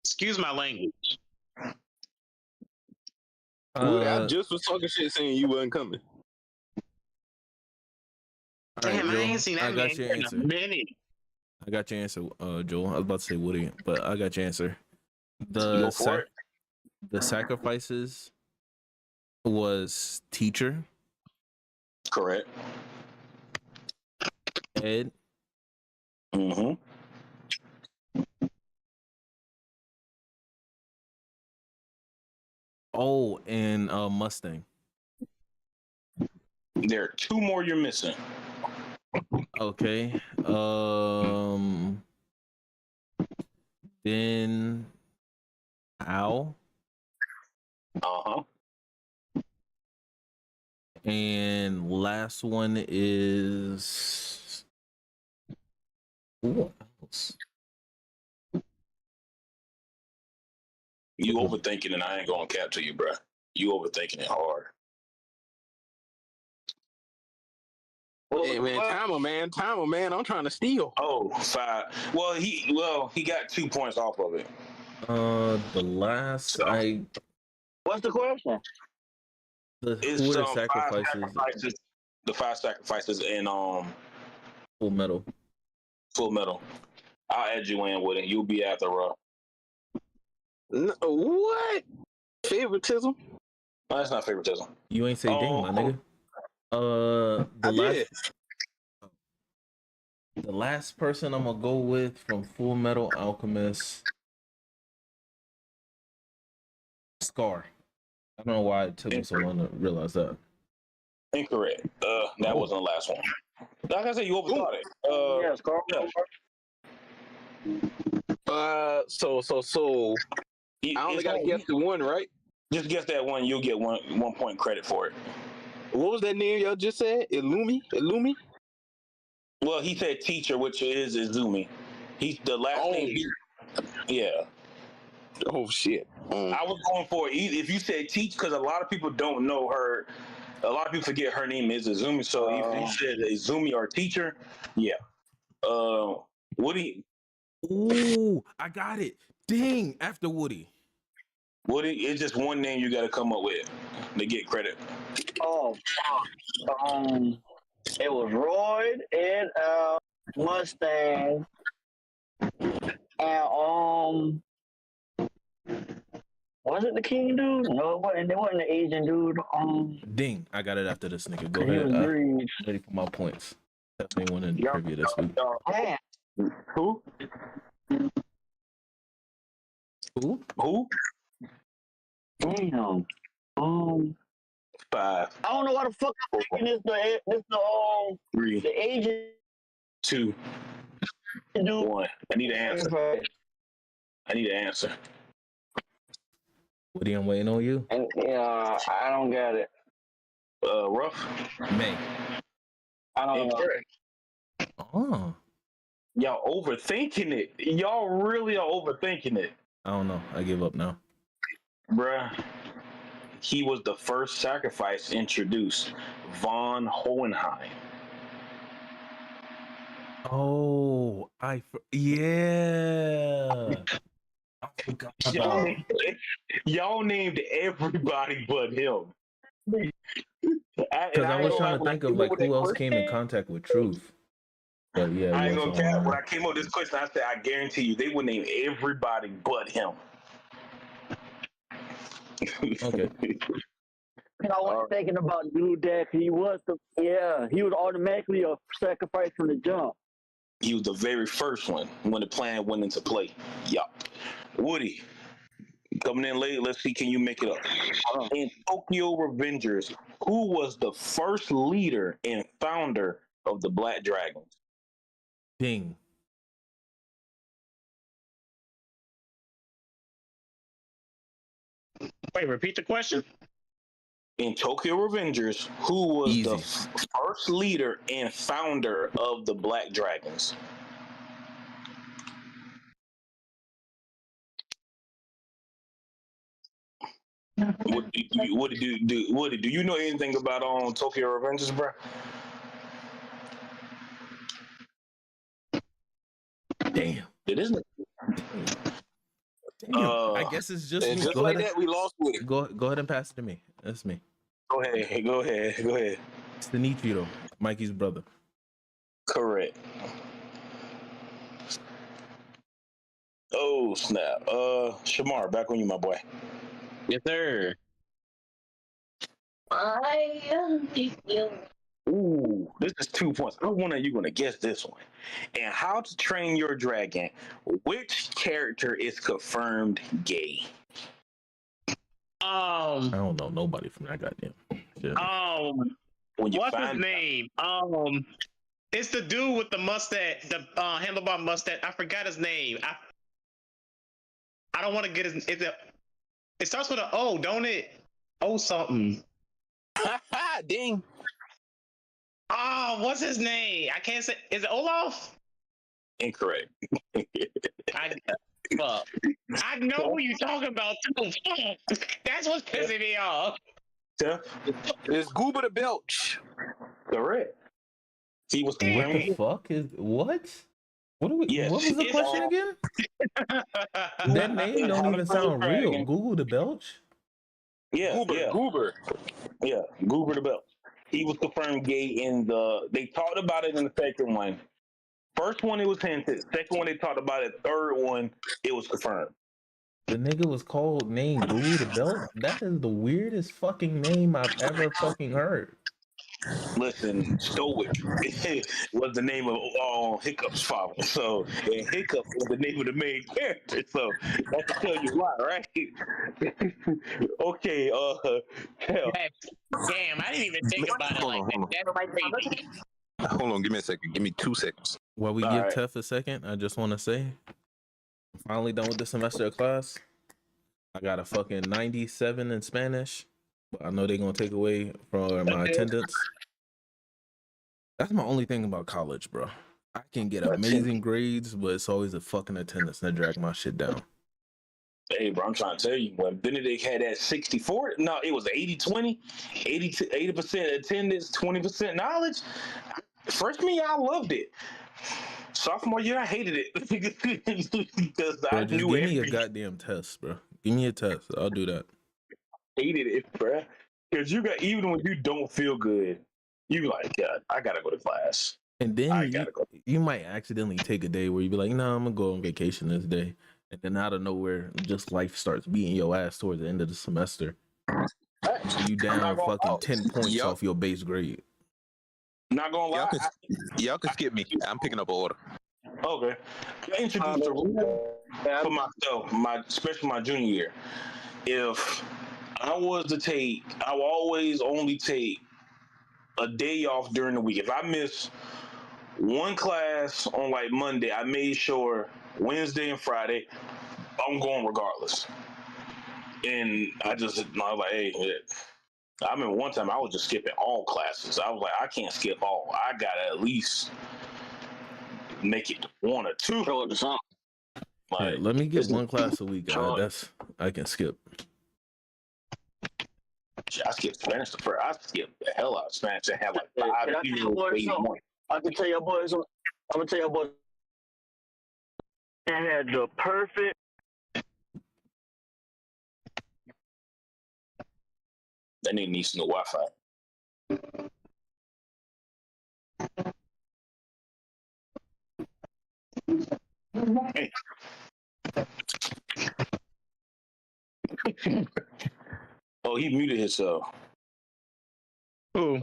Excuse my language. I just was talking shit saying you wasn't coming. All right, Damn, I Joe, ain't seen that I got man your in answer. a minute. I got your answer, Joel. I was about to say Woody, but I got your answer. Go for it. The sacrifices was Teacher, Correct. Ed, Mm-hmm. and Mustang. There are 2 more you're missing. Okay. Then Al Uh-huh. and last one is who else? You overthinking, and I ain't gonna cap to you, bro. You overthinking it hard. Hey man, timer, man. I'm trying to steal. Oh, 5. Well, he got 2 points off of it. The last So- What's the question? It's who are the 5 sacrifices? The 5 sacrifices in Full Metal. Full Metal. I'll add you in with it. You'll be after row. No, what? Favoritism? No, that's not favoritism. You ain't say ding, my nigga. The last person I'm gonna go with from Full Metal Alchemist, Scar. I don't know why it took me so long to realize that. Incorrect. That wasn't the last one. Like I said, you overthought it. Yes, Carl. Yeah. So I only got to guess the one, right? Just guess that one. You'll get 1 point credit for it. What was that name y'all just said? Illumi? Well, he said teacher, which is Izumi. He's the last name. Yeah. Oh shit. I was going for if you said teach, because a lot of people don't know her. A lot of people forget her name is Izumi. So if you said Izumi or teacher, yeah. Woody. Ooh, I got it. Ding, after Woody. Woody, it's just one name you got to come up with to get credit. Oh, it was Royd, Ed, Mustang, and was it the King dude? No, it wasn't. It wasn't the Asian dude. Ding, I got it after this nigga. Go he ahead. was I'm green. ready for my points. Definitely won in trivia this week. Man, Who? Who? Damn. 5, I don't know why the fuck I'm thinking this the 3, the agent 2, dude. 1. I need an answer. Woody, I'm waiting on you. Yeah, I don't got it. Rough. May. I don't know. Incorrect. Oh, Y'all overthinking it. Y'all really are overthinking it, I don't know. I give up now. bruh. He was the first sacrifice introduced, Von Hohenheim. Oh, yeah. I forgot about it. Y'all named everybody but him. Because I was trying to think of like who else came in contact with Truth. But yeah, I ain't it was gonna cap. When on. I came up with this question, I said, I guarantee you, they would name everybody but him. Okay. I was thinking about dude that he was automatically a sacrifice from the jump. He was the very first one when the plan went into play. Yup. Woody, coming in late. Let's see, can you make it up? In Tokyo Revengers, who was the first leader and founder of the Black Dragons? Ding. Wait, repeat the question. In Tokyo Revengers, who was Easy. the first leader and founder of the Black Dragons? What do you know anything about Tokyo Revengers, bro? Damn. It isn't. Damn. I guess it's just And me. just Go like ahead. that, we lost with it. Go ahead and pass it to me. That's me. Go ahead. It's the Nichiro, Mikey's brother. Correct. Oh snap. Shamar, back on you, my boy. Yes, sir. Ooh, this is 2 points. I wonder you're gonna guess this one. And How to Train Your Dragon, which character is confirmed gay? I don't know nobody from that goddamn shit. When you What's his find name? It's the dude with the mustache, the handlebar mustache. I forgot his name. I don't want to get his. It starts with an O, don't it? O something. Ding. Oh, what's his name? I can't say. Is it Olaf? Incorrect. Fuck. I know who you're talking about too. That's what's pissing me off. It's Goober the Belch. Correct. He was What the confirmed. fuck is what? What are we? Yes. What was the question again? That name don't even sound real. Google the Belch. Yeah, Goober. Yeah, Goober the Belt. He was confirmed gay in they talked about it in the second one. First one, it was hinted. Second one, they talked about it. Third one, it was confirmed. The nigga was named Google the Belt. That is the weirdest fucking name I've ever fucking heard. Listen, Stoic was the name of Hiccup's father. So, and Hiccup was the name of the main character. So, that can tell you why, right? Okay, Damn, I didn't even think about it like that. That's crazy. Hold on, give me a second. Give me 2 seconds. While we give Tef a second, I just want to say, I'm finally done with the semester of class. I got a fucking 97 in Spanish, but I know they're gonna take away from my attendance. That's my only thing about college, bro. I can get amazing grades, but it's always a fucking attendance that drag my shit down. Hey, bro, I'm trying to tell you, when Benedict had that 64, no, it was 80-20, 80% attendance, 20% knowledge. Freshman year, I loved it. Sophomore year, I hated it because Bro, I just knew give me a goddamn test, bro. Give me a test. I'll do that. Hated it, bro. Because even when you don't feel good, you like, God, I gotta go to class. And then you might accidentally take a day where you be like, no, I'm gonna go on vacation this day. And then out of nowhere, just life starts beating your ass towards the end of the semester. So you down fucking 10 points off your base grade. Not gonna lie. Y'all can skip me. I'm picking up an order. Okay. I introduced the rule for myself, especially my junior year. If I was to take, I will always only take a day off during the week. If I miss one class on like Monday, I made sure Wednesday and Friday I'm going regardless. And I was like, hey, I remember one time I was just skipping all classes. I was like, I can't skip all. I gotta at least make it one or two. Throw it to something. Like, let me get one class a week. I can skip. I skipped Spanish the first. I skipped the hell out of Spanish. I had like 5 years. I can tell you boys. I'm gonna tell you boys. I had the perfect. That nigga needs no Wi-Fi. Oh, he muted himself. Who?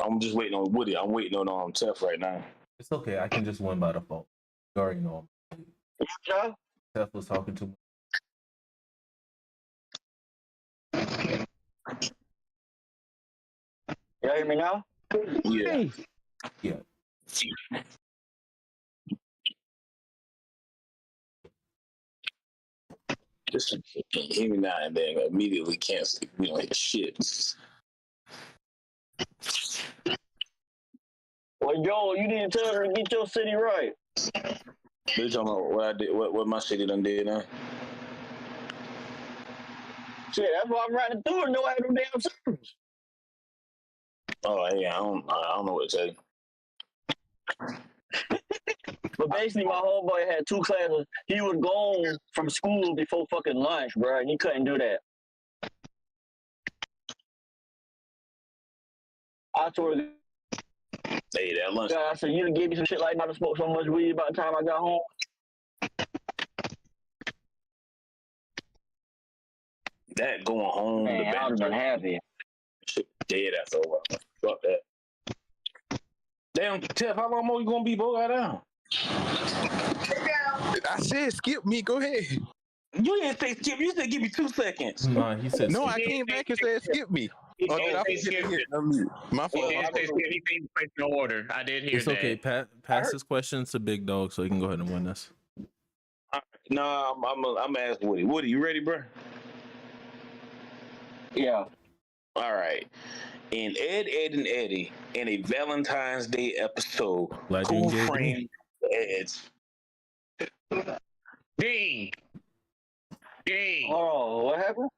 I'm just waiting on Woody. I'm waiting on Tef right now. It's okay. I can just win by default. You already know. Yeah. Tef was talking to me. Y'all hear me now? Yeah. Yeah. Just hear me now and then immediately cancel. Shit. Well, Joe, you didn't tell her to get your city right. You talking about what I did? What my city done did now? Shit, that's why I'm riding through it. No, I had no damn service. Oh yeah, I don't know what to tell you. But basically, my homeboy had 2 classes. He was gone from school before fucking lunch, bro, and he couldn't do that. I told him, Hey, that lunch. I said, you done gave me some shit like not to smoke so much weed by the time I got home. That going home. Man, I would have been happy. Shit dead after a while. Fuck that. Damn, Tef, how long more you gonna be, bro? Right now? I said skip me. Go ahead. You didn't say skip. You said give me 2 seconds. Nah, he said No, skip. I came back and said skip me. He Oh, did did I say forget skip to hit it. unmute? My He fault. did say skip. He said place no order. I did hear It's that. okay. Pass his questions to Big Dog so he can go ahead and win this. No, I'm asking Woody. Woody, you ready, bro? Yeah. All right. In Ed, and Eddie, in a Valentine's Day episode, Glad you who engaged framed the Eds? Ding. Ding. Oh, what happened?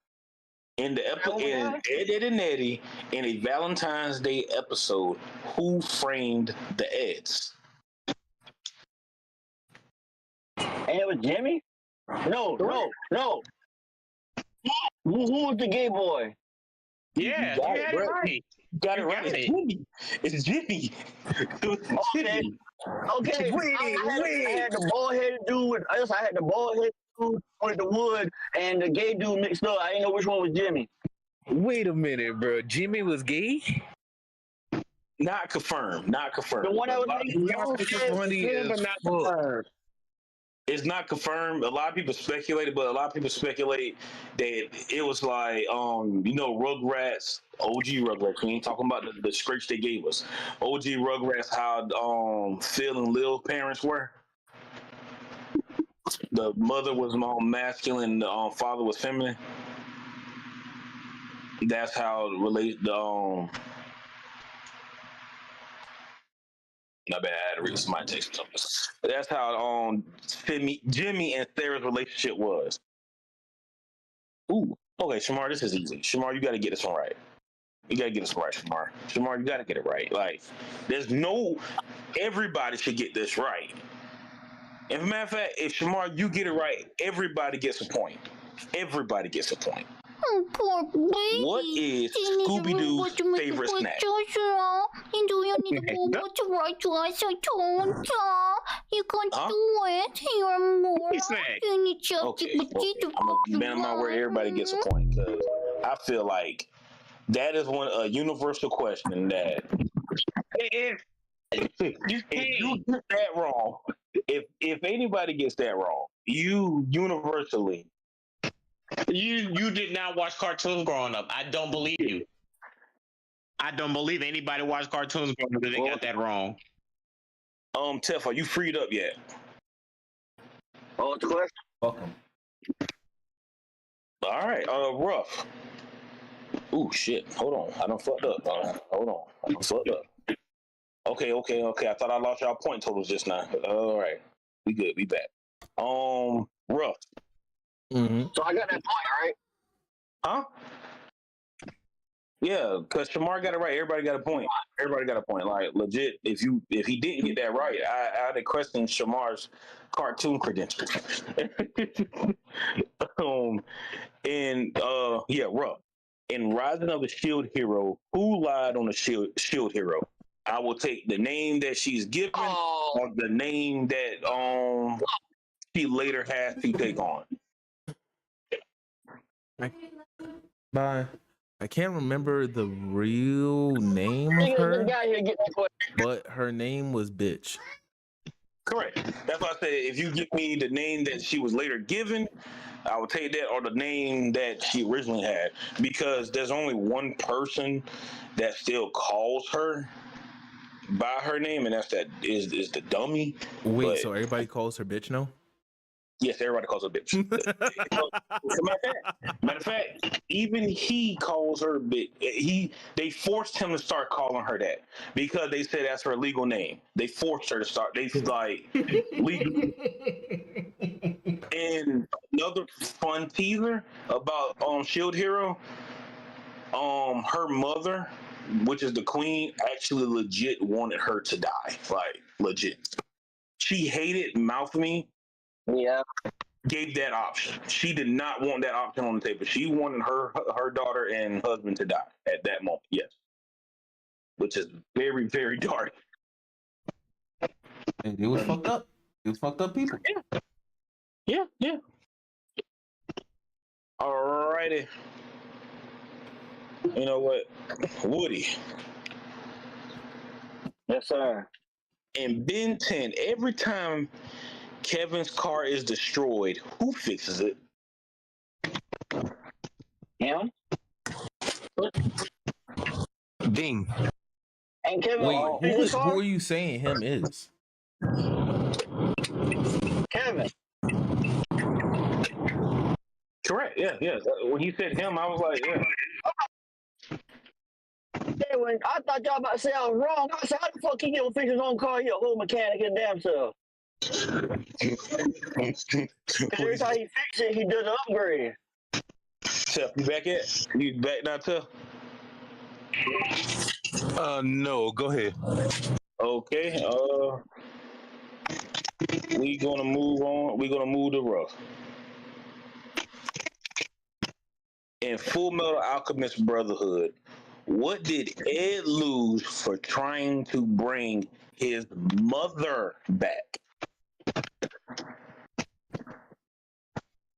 In the in Ed, and Eddie, in a Valentine's Day episode, who framed the Eds? And it was Jimmy? No. Who was the gay boy? Yeah, you had it right. Got it right. It's Jimmy. It's Jimmy. Okay. I had the bald-headed dude with, I had the bald-headed dude with the wood and the gay dude mixed up. I didn't know which one was Jimmy. Wait a minute, bro. Jimmy was gay? Not confirmed. The one that was Funny as fuck. It's not confirmed. A lot of people speculated, but a lot of people speculate that it was like, Rugrats, OG Rugrats. We ain't talking about the scripts they gave us. OG Rugrats, how Phil and Lil parents were. The mother was masculine, the father was feminine. That's how it relates. I bet I had to read somebody text something. That's how Jimmy and Sarah's relationship was. Ooh, okay, Shamar, this is easy. Shamar, you got to get this one right. You got to get this one right, Shamar. Shamar, you got to get it right. Like, everybody should get this right. As a matter of fact, if Shamar, you get it right, everybody gets a point. Everybody gets a point. Oh, poor baby. What is Scooby-Doo's favorite snack? And do you need to go to write to us? I told you. You can't do it. You're more. You need to Okay. I'm going to bend my word. Everybody gets a point because I feel like that is a universal question that if you get that wrong, if anybody gets that wrong, you universally. You did not watch cartoons growing up. I don't believe you. I don't believe anybody watched cartoons growing up that they got that wrong. Tiff, are you freed up yet? Oh, it's a question. Fuck him. All right, rough. Ooh, shit. Hold on. I done fucked up. Hold on. I done fucked up. Okay. I thought I lost y'all point totals just now. All right. We good. We back. Rough. Mm-hmm. So I got that point, right? Huh? Yeah, because Shamar got it right. Everybody got a point. Like legit, if he didn't get that right, I had to question Shamar's cartoon credentials. Rough. In Rising of the Shield Hero, who lied on the Shield Hero? I will take the name that she's given or the name that she later has to take on. Bye. I can't remember the real name of her, but her name was Bitch. Correct. That's why I said if you give me the name that she was later given, I would take that, or the name that she originally had, because there's only one person that still calls her by her name, and that is the dummy. Wait, but, so everybody calls her Bitch now? Yes, everybody calls her bitch. Matter of fact, even he calls her bitch. They forced him to start calling her that because they said that's her legal name. They forced her to start. They like legal. And another fun teaser about Shield Hero. Her mother, which is the queen, actually legit wanted her to die. Like legit. She hated Malphemy. Yeah. Gave that option. She did not want that option on the table. She wanted her daughter and husband to die at that moment. Yes. Which is very, very dark. And it was fucked up. It was fucked up people. Yeah. Alrighty. You know what? Woody. Yes, sir. In Ben 10, every time Kevin's car is destroyed, who fixes it? Him? Ding. And Kevin, Wait, who are you saying him is? Kevin. Correct. Yeah. When he said him, I was like, yeah. When I thought y'all about to say I was wrong, I said, how the fuck he get to fix his own car? He a whole mechanic in damn self. Every time he fix it, he does an upgrade. Tuff, you back yet? You back now, Tuff? No, go ahead. Okay. We gonna move on. We gonna move to Rough. In Full Metal Alchemist Brotherhood, what did Ed lose for trying to bring his mother back?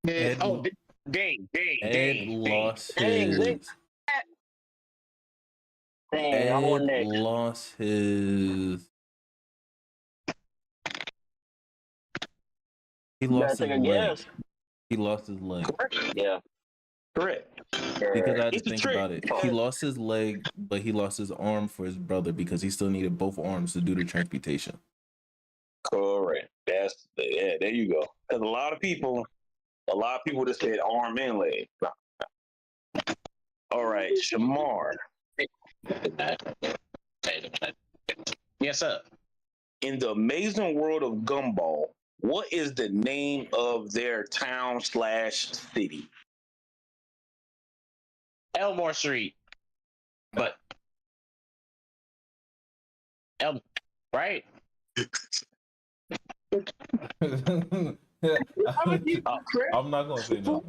Ed lost his. Dang, I'm on next. Lost his. He lost his leg. He lost his leg. Yeah. Correct. Because I had to think about it. He lost his leg, but he lost his arm for his brother because he still needed both arms to do the transmutation. Correct. There you go. Because a lot of people just said arm and leg. All right, Shamar. Yes, sir. In the amazing world of Gumball, what is the name of their town/city? Elmore Street. But right? I'm not gonna say no.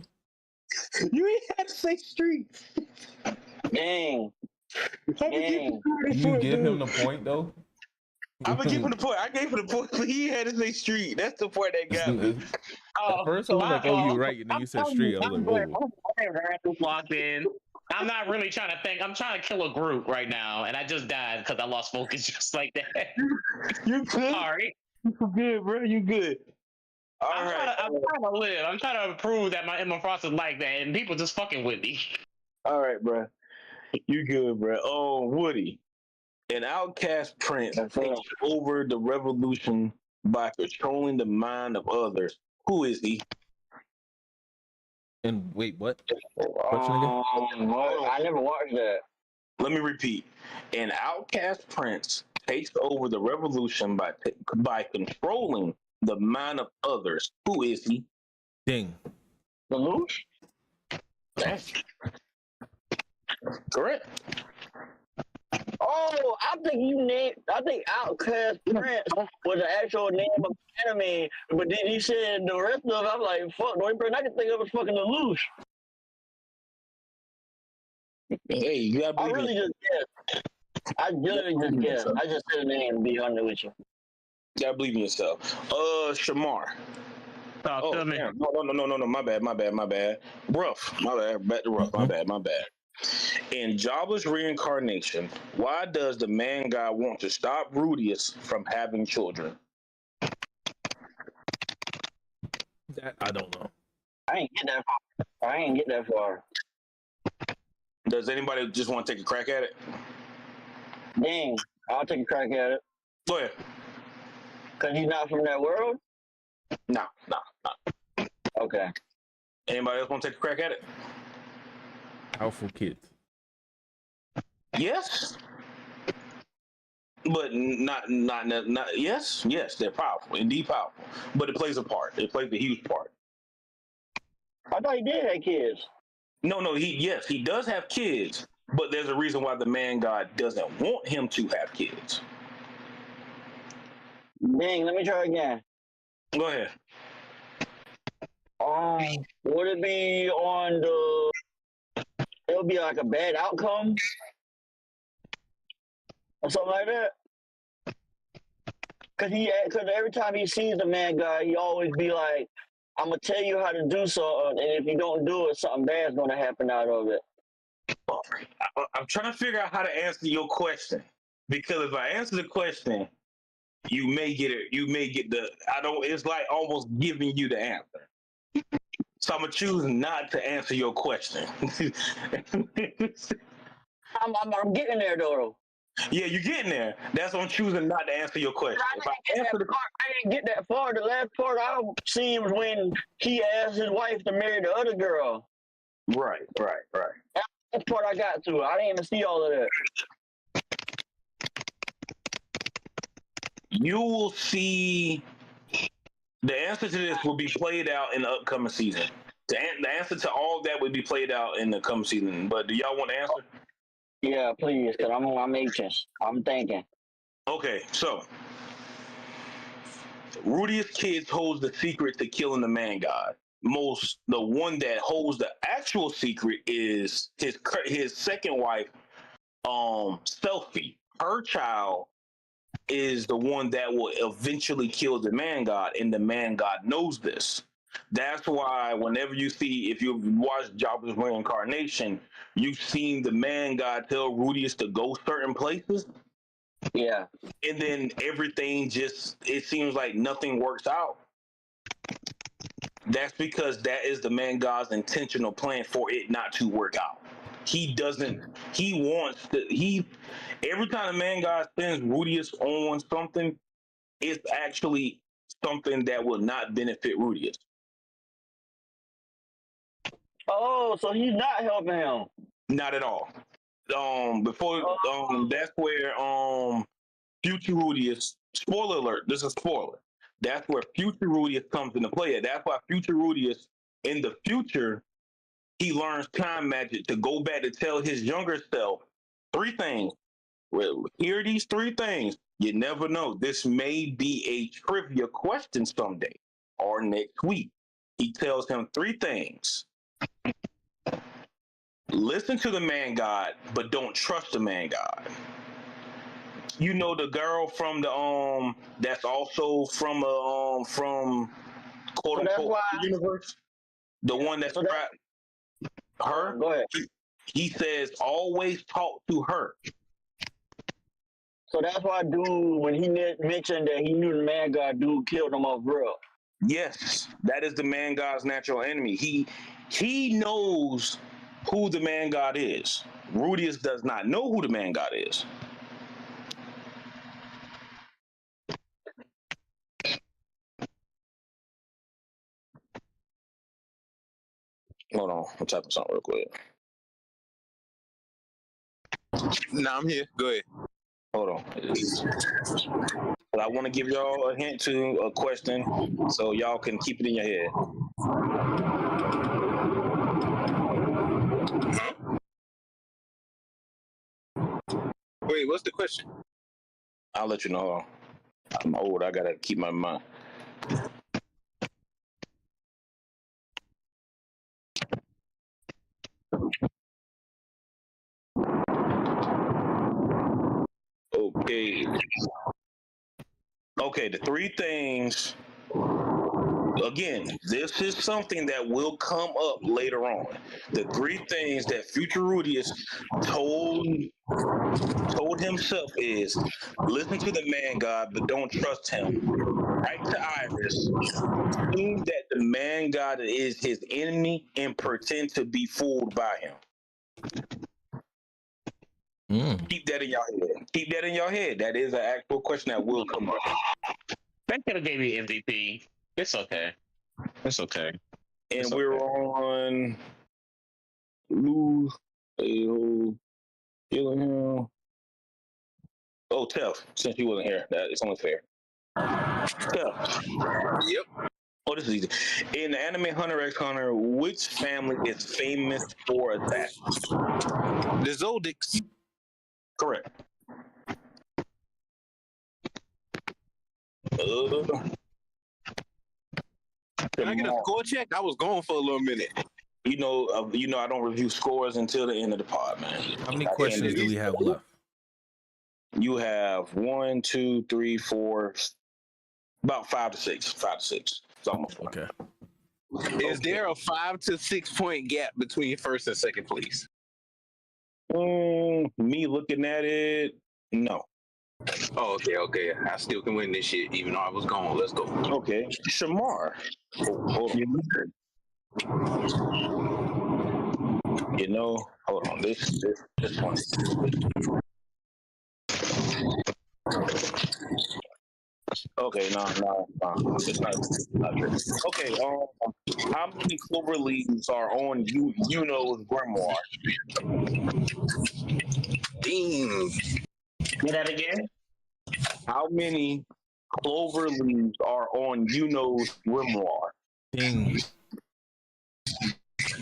You ain't had to say street. Dang. You give him the point though. I'm gonna give him the point. I gave him the point, but he had to say street. That's the point that got me. At first, I was like, "Oh, you're right," and then you said street. I was like, "Whoa." Locked in. I'm not really trying to think. I'm trying to kill a group right now, and I just died because I lost focus just like that. You could. Sorry. You good, bro? You good? All right. I'm trying to live. I'm trying to prove that my Emma Frost is like that, and people just fucking with me. All right, bro. You good, bro? Oh, Woody. An outcast prince takes over the revolution by controlling the mind of others. Who is he? And wait, what? Question again? I never watched that. Let me repeat. An outcast prince takes over the revolution by controlling the mind of others. Who is he? Ding. The Luge? That's correct. Oh, I think Outcast Prince was the actual name of the anime, but then he said the rest of it, I'm like, fuck, the only person I can think of is fucking the Luge. Hey, you gotta I believe really just guessed. I literally just guessed. I just said the name to be honest with you. You gotta believe in yourself. Shamar. Oh, Tell me. damn. No. My bad. Rough. My bad. Back to Rough. My bad. In Jabba's reincarnation, why does the man god want to stop Rudius from having children? That I don't know. I ain't get that far. Does anybody just want to take a crack at it? Dang, I'll take a crack at it. Go ahead. Cause he's not from that world? No. Okay. Anybody else want to take a crack at it? Powerful kids. Yes. But not yes, they're powerful, indeed powerful. But it plays a part. It plays a huge part. I thought he did have kids. No, he does have kids, but there's a reason why the man god doesn't want him to have kids. Dang, let me try again. Go ahead. Would it be on the? It would be like a bad outcome or something like that. Cause every time he sees the man god, he always be like, "I'm gonna tell you how to do something, and if you don't do it, something bad's gonna happen out of it." I'm trying to figure out how to answer your question, because if I answer the question, you may get it. You may get the. I don't. It's like almost giving you the answer. So I'm gonna choose not to answer your question. I'm getting there though. Yeah, you're getting there. That's why I'm choosing not to answer your question. I didn't get that far. The last part I seen was when he asked his wife to marry the other girl. Right. That's the part I got to. I didn't even see all of that. You will see. The answer to this will be played out in the upcoming season. The answer to all that would be played out in the coming season. But do y'all want to answer? Yeah, please, because I'm anxious. I'm thinking. Okay, so Rudius Kids holds the secret to killing the man god. The one that holds the actual secret is his second wife, Selfie. Her child is the one that will eventually kill the man god, and the man god knows this. That's why whenever if you watch Jabba's reincarnation, you've seen the man god tell Rudius to go certain places. Yeah. And then everything it seems like nothing works out. That's because that is the man god's intentional plan for it not to work out. Every time the man god sends Rudius on something, it's actually something that will not benefit Rudius. Oh, so he's not helping him. Not at all. That's where future Rudius, spoiler alert, this is a spoiler. That's where future Rudius comes into play. That's why future Rudius in the future, he learns time magic to go back to tell his younger self 3 things. Well, here are these 3 things. You never know. This may be a trivia question someday or next week. He tells him 3 things. Listen to the man god, but don't trust the man god. You know the girl from the that's also from quote unquote universe. The one that's trapped. Her. Go ahead. He says always talk to her. So that's why dude, when he mentioned that he knew the man god, dude killed him off real. Yes, that is the man god's natural enemy. He knows who the man god is. Rudius does not know who the man god is. Hold on, I'm typing something real quick. Nah, I'm here. Go ahead. Hold on. I want to give y'all a hint to a question so y'all can keep it in your head. Wait, what's the question? I'll let you know. I'm old. I gotta keep my mind. Okay. Okay, the three things. Again, this is something that will come up later on. The three things that Future Rudius told himself is listen to the man God, but don't trust him. Write to Iris. Assume that the man God is his enemy and pretend to be fooled by him. Keep that in your head. Keep that in your head. That is an actual question that will come up. That could have gave me MVP. It's okay. It's okay. And It's we're okay. on Lou, Gillingham. Oh, Tef, since you wasn't here, that it's only fair. Tef. Yep. Oh, this is easy. In the anime Hunter x Hunter, which family is famous for attack? The Zoldycks. Correct. Can I get a score check? I was gone for a little minute. You know, I don't review scores until the end of the pod, man. How many questions do we have left? You have 1, 2, 3, 4, about 5 to 6. 5 to 6. It's almost fine. Okay. Is there a 5 to 6 point gap between first and second place? Me looking at it, no. Oh, okay. I still can win this shit, even though I was gone. Let's go. Okay. Shamar. Hold on. You know, hold on. This one. Okay, no, it's not true. Okay, how many clover leaves are on Yuno's grimoire? Ding. Say that again. How many clover leaves are on Yuno's grimoire? Ding.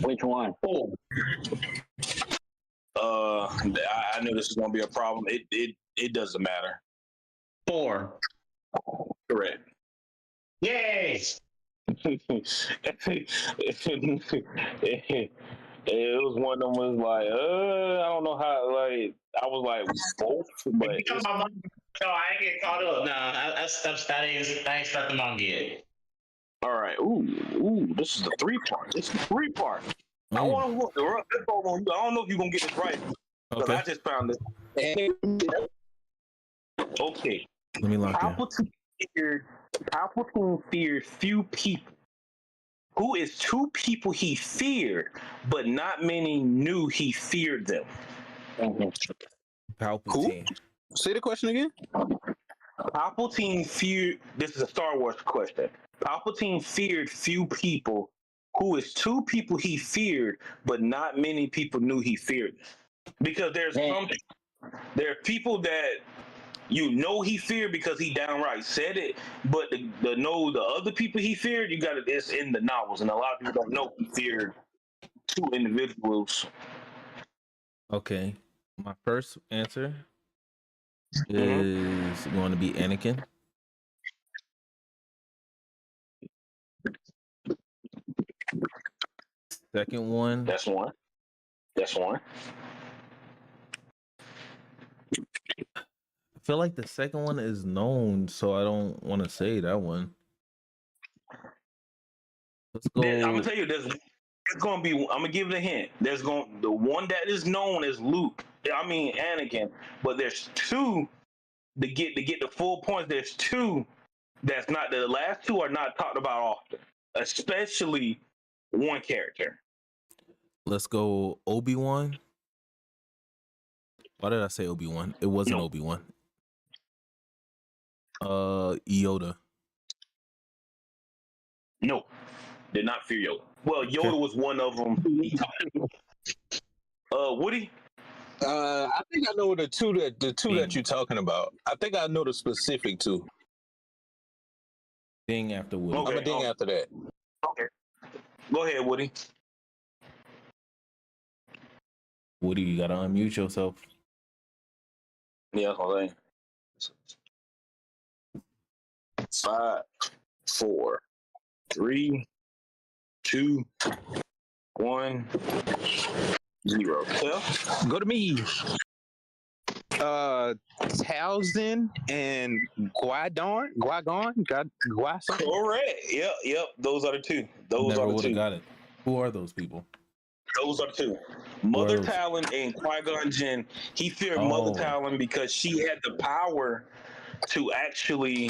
Which one? Oh. I knew this was gonna be a problem. It doesn't matter. 4. Correct. Yay! It was one of them was like, I don't know how, like, I was like, both, but no, I ain't get caught up. No, that ain't stuff the manga yet. All right. Ooh, this is the 3-part. It's the 3-part. I want to look. I don't know if you're gonna get this right. Because I just found this. Okay. Let me lock in. Palpatine feared few people. Who is 2 people he feared, but not many knew he feared them? Palpatine. Who? Say the question again. Palpatine feared. This is a Star Wars question. Palpatine feared few people. Who is 2 people he feared, but not many people knew he feared them? Because there are people that he feared because he downright said it, but the other people he feared, it's in the novels, and a lot of people don't know he feared 2 individuals. Okay. My first answer is going to be Anakin. Second one. That's one. I feel like the second one is known, so I don't want to say that one. Let's go. I'm gonna tell you, it's gonna be. I'm gonna give it a hint. The one that is known as Luke. I mean Anakin, but there's 2 to get the full points, there's two that's not the last two are not talked about often, especially one character. Let's go Obi-Wan. Why did I say Obi-Wan? It wasn't No. Obi-Wan. Yoda. No, did not fear Yoda. Well, Yoda Okay. was one of them. Woody. I think I know the two that you're talking about. I think I know the specific two. Ding after Woody. Okay. I'm a ding after that. Okay. Go ahead, Woody. Woody, you gotta unmute yourself. Yeah, that's what I'm saying. 5, 4, 3, 2, 1, 0. Well, Go to me. Towson and Guidon. correct. Yep. Those are the two. Those Never are the would have two. got it. Who are those people? Those are the two. Who are Mother those? Talon and Qui-Gon Jinn. He feared Oh. Mother Talon because she had the power to actually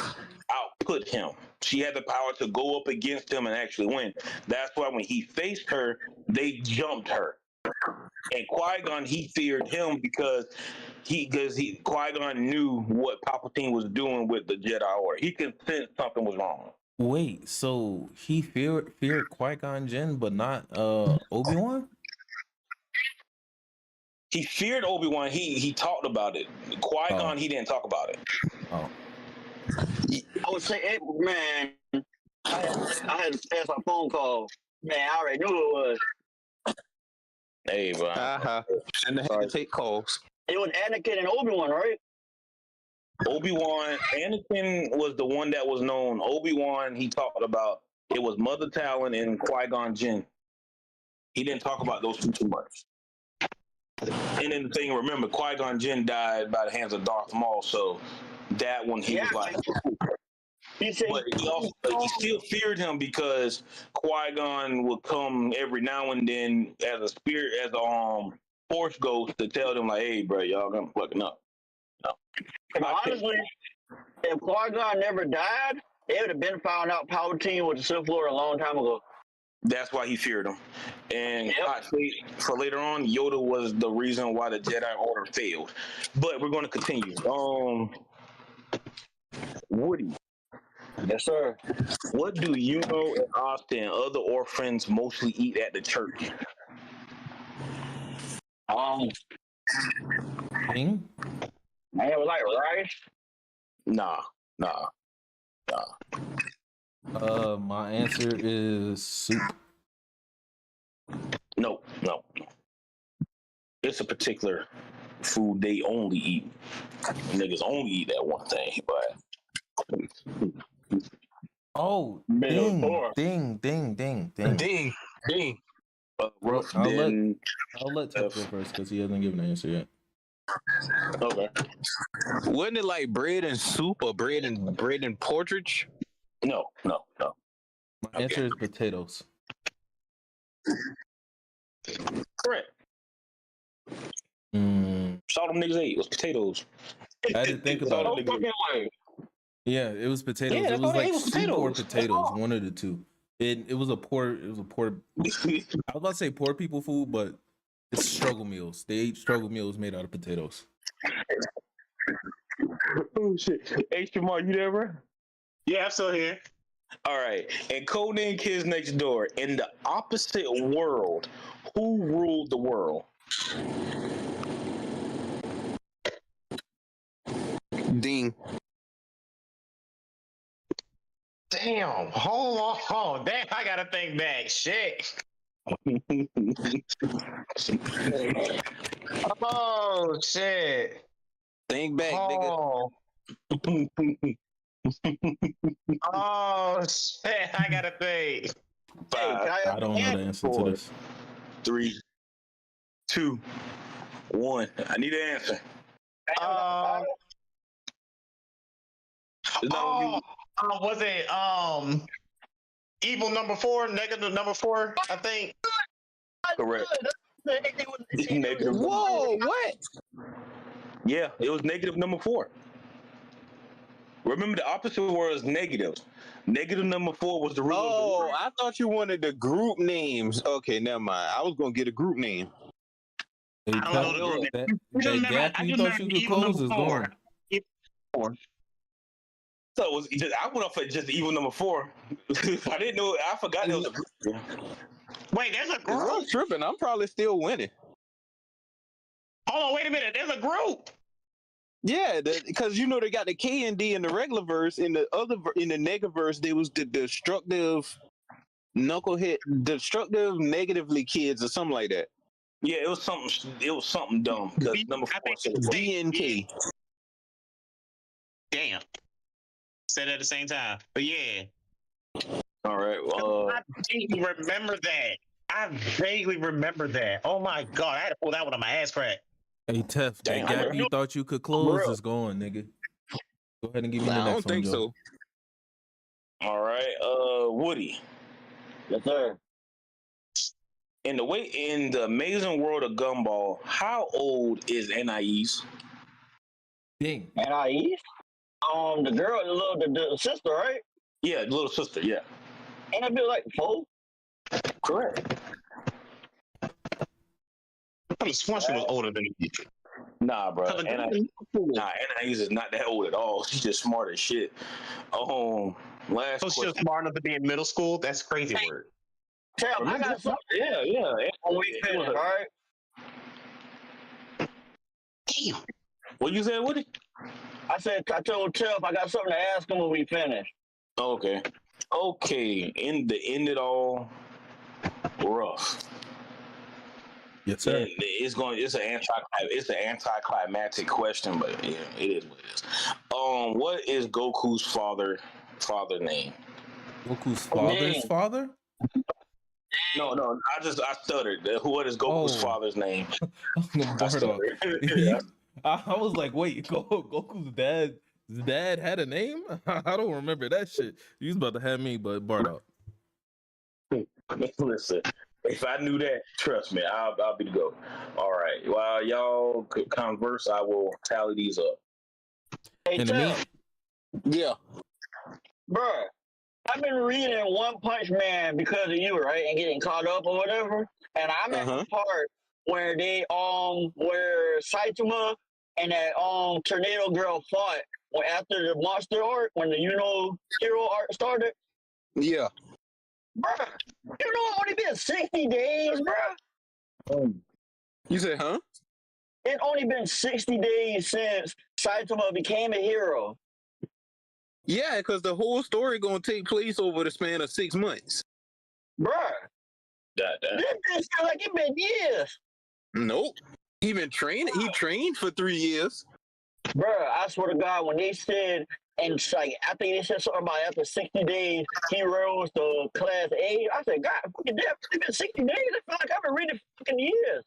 output him. She had the power to go up against him and actually win. That's why when he faced her, they jumped her. And Qui-Gon, he feared him because Qui-Gon knew what Palpatine was doing with the Jedi Order. He could sense something was wrong. Wait, so he feared Qui-Gon Jinn, but not Obi-Wan? He feared Obi-Wan. He talked about it. Qui-Gon, He didn't talk about it. Oh. I would say, man, I had to pass my phone call. Man, I already knew who it was. Hey, bro. Shouldn't have had to take calls. It was Anakin and Obi-Wan, right? Obi-Wan, Anakin was the one that was known. Obi-Wan, he talked about it was Mother Talon and Qui-Gon Jinn. He didn't talk about those two too much. And then the thing, remember, Qui-Gon Jinn died by the hands of Darth Maul, so that one he was like. But he still feared him because Qui-Gon would come every now and then as a spirit, as a Force ghost to tell them like, "Hey, bro, y'all gonna fucking up." No. Honestly, if Qui-Gon never died, they would have been found out Palpatine was the Sith Lord a long time ago. That's why he feared him. And for later on, Yoda was the reason why the Jedi Order failed. But we're going to continue. Woody. Yes, sir. What do you know and Austin and other orphans mostly eat at the church? Ding? Man, it was like rice. Nah. My answer is soup. No. It's a particular food they only eat. Niggas only eat that one thing, but Oh, ding. Ding. Rough I'll then. let Tef go first because he hasn't given an answer yet. Okay. Wasn't it like bread and soup or bread and porridge? No. My answer is potatoes. Correct. All them niggas ate was potatoes. I didn't think about it. Yeah, it was potatoes. Yeah, it was like soup potatoes. or potatoes, one of the two. It was a poor. I was about to say poor people food, but it's struggle meals. They ate struggle meals made out of potatoes. Oh shit! Hey, Shamar, you there, bro? Yeah, I'm still here. All right. And Codename Kids Next Door. In the opposite world, who ruled the world? Ding. Damn, hold on. Damn, I gotta think back. Shit. Oh shit. Think back, nigga. Oh shit, I gotta think. 5, I don't know the answer to this. 3, 2, 1. I need an answer. Was it evil number 4, negative number 4? I think. Correct. Whoa, what? Yeah, it was negative number 4. Remember, the opposite was negative. Negative number 4 was the ruler of the Oh, world. I thought you wanted the group names. Okay, never mind. I was gonna get a group name. Hey, I don't Tef, know the group. that gap you thought you could close is gone. So it was just, I went off at just evil number 4. I didn't know. I forgot there was a group. Wait, there's a If group. I'm tripping, I'm probably still winning. Hold on, wait a minute. There's a group. Yeah, because you know they got the K and D in the regular verse. In the negaverse, there was the destructive knucklehead, destructive negatively kids or something like that. Yeah, it was something dumb because number 4 said DNK. Damn. Said it at the same time, but yeah. All right. I vaguely remember that. Oh my god, I had to pull that one on my ass crack. Hey, Tef, that gap you thought you could close is gone, nigga. Go ahead and give me the next one. I don't think Joe. so. All right. Woody. Yes, sir. In the amazing world of Gumball, how old is Anais? Dang. Anais? The girl, the sister, right? Yeah, the little sister. Yeah. Ain't that be like 4? Correct. I swear she was older than you. Nah, bro. Anais is not that old at all. She's just smart as shit. So she's just smart enough to be in middle school? That's crazy word. Tell I got something. Yeah. When we finish, all right? Damn. What you said, Woody? I told Telf I got something to ask him when we finish. Okay. In the end it all rough. Yes, sir. And it's an anticlimactic question, but yeah, it is what it is. What is Goku's father name? Goku's father's father? No, I stuttered. What is Goku's father's name? I was like, wait, Goku's dad had a name? I don't remember that shit. You was about to have me, but Bardock. Listen, if I knew that, trust me, I'll be the go. All right, while y'all could converse, I will tally these up. Hey, Telf. Yeah. Bruh, I've been reading One Punch Man because of you, right? And getting caught up or whatever. And I'm at the part where where Saitama and that tornado girl fought after the monster arc, when the hero arc started. Yeah. Bruh, you know it only been 60 days, bruh. You said, huh? It only been 60 days since Saitama became a hero. Yeah, because the whole story gonna take place over the span of 6 months. Bruh. This feel like it been years. Nope. He trained for 3 years. Bruh, I swear to God, when they said, and like I think they said something about after 60 days he rose to class A. I said, God, fucking damn, it's been 60 days. I feel like I've been reading fucking years.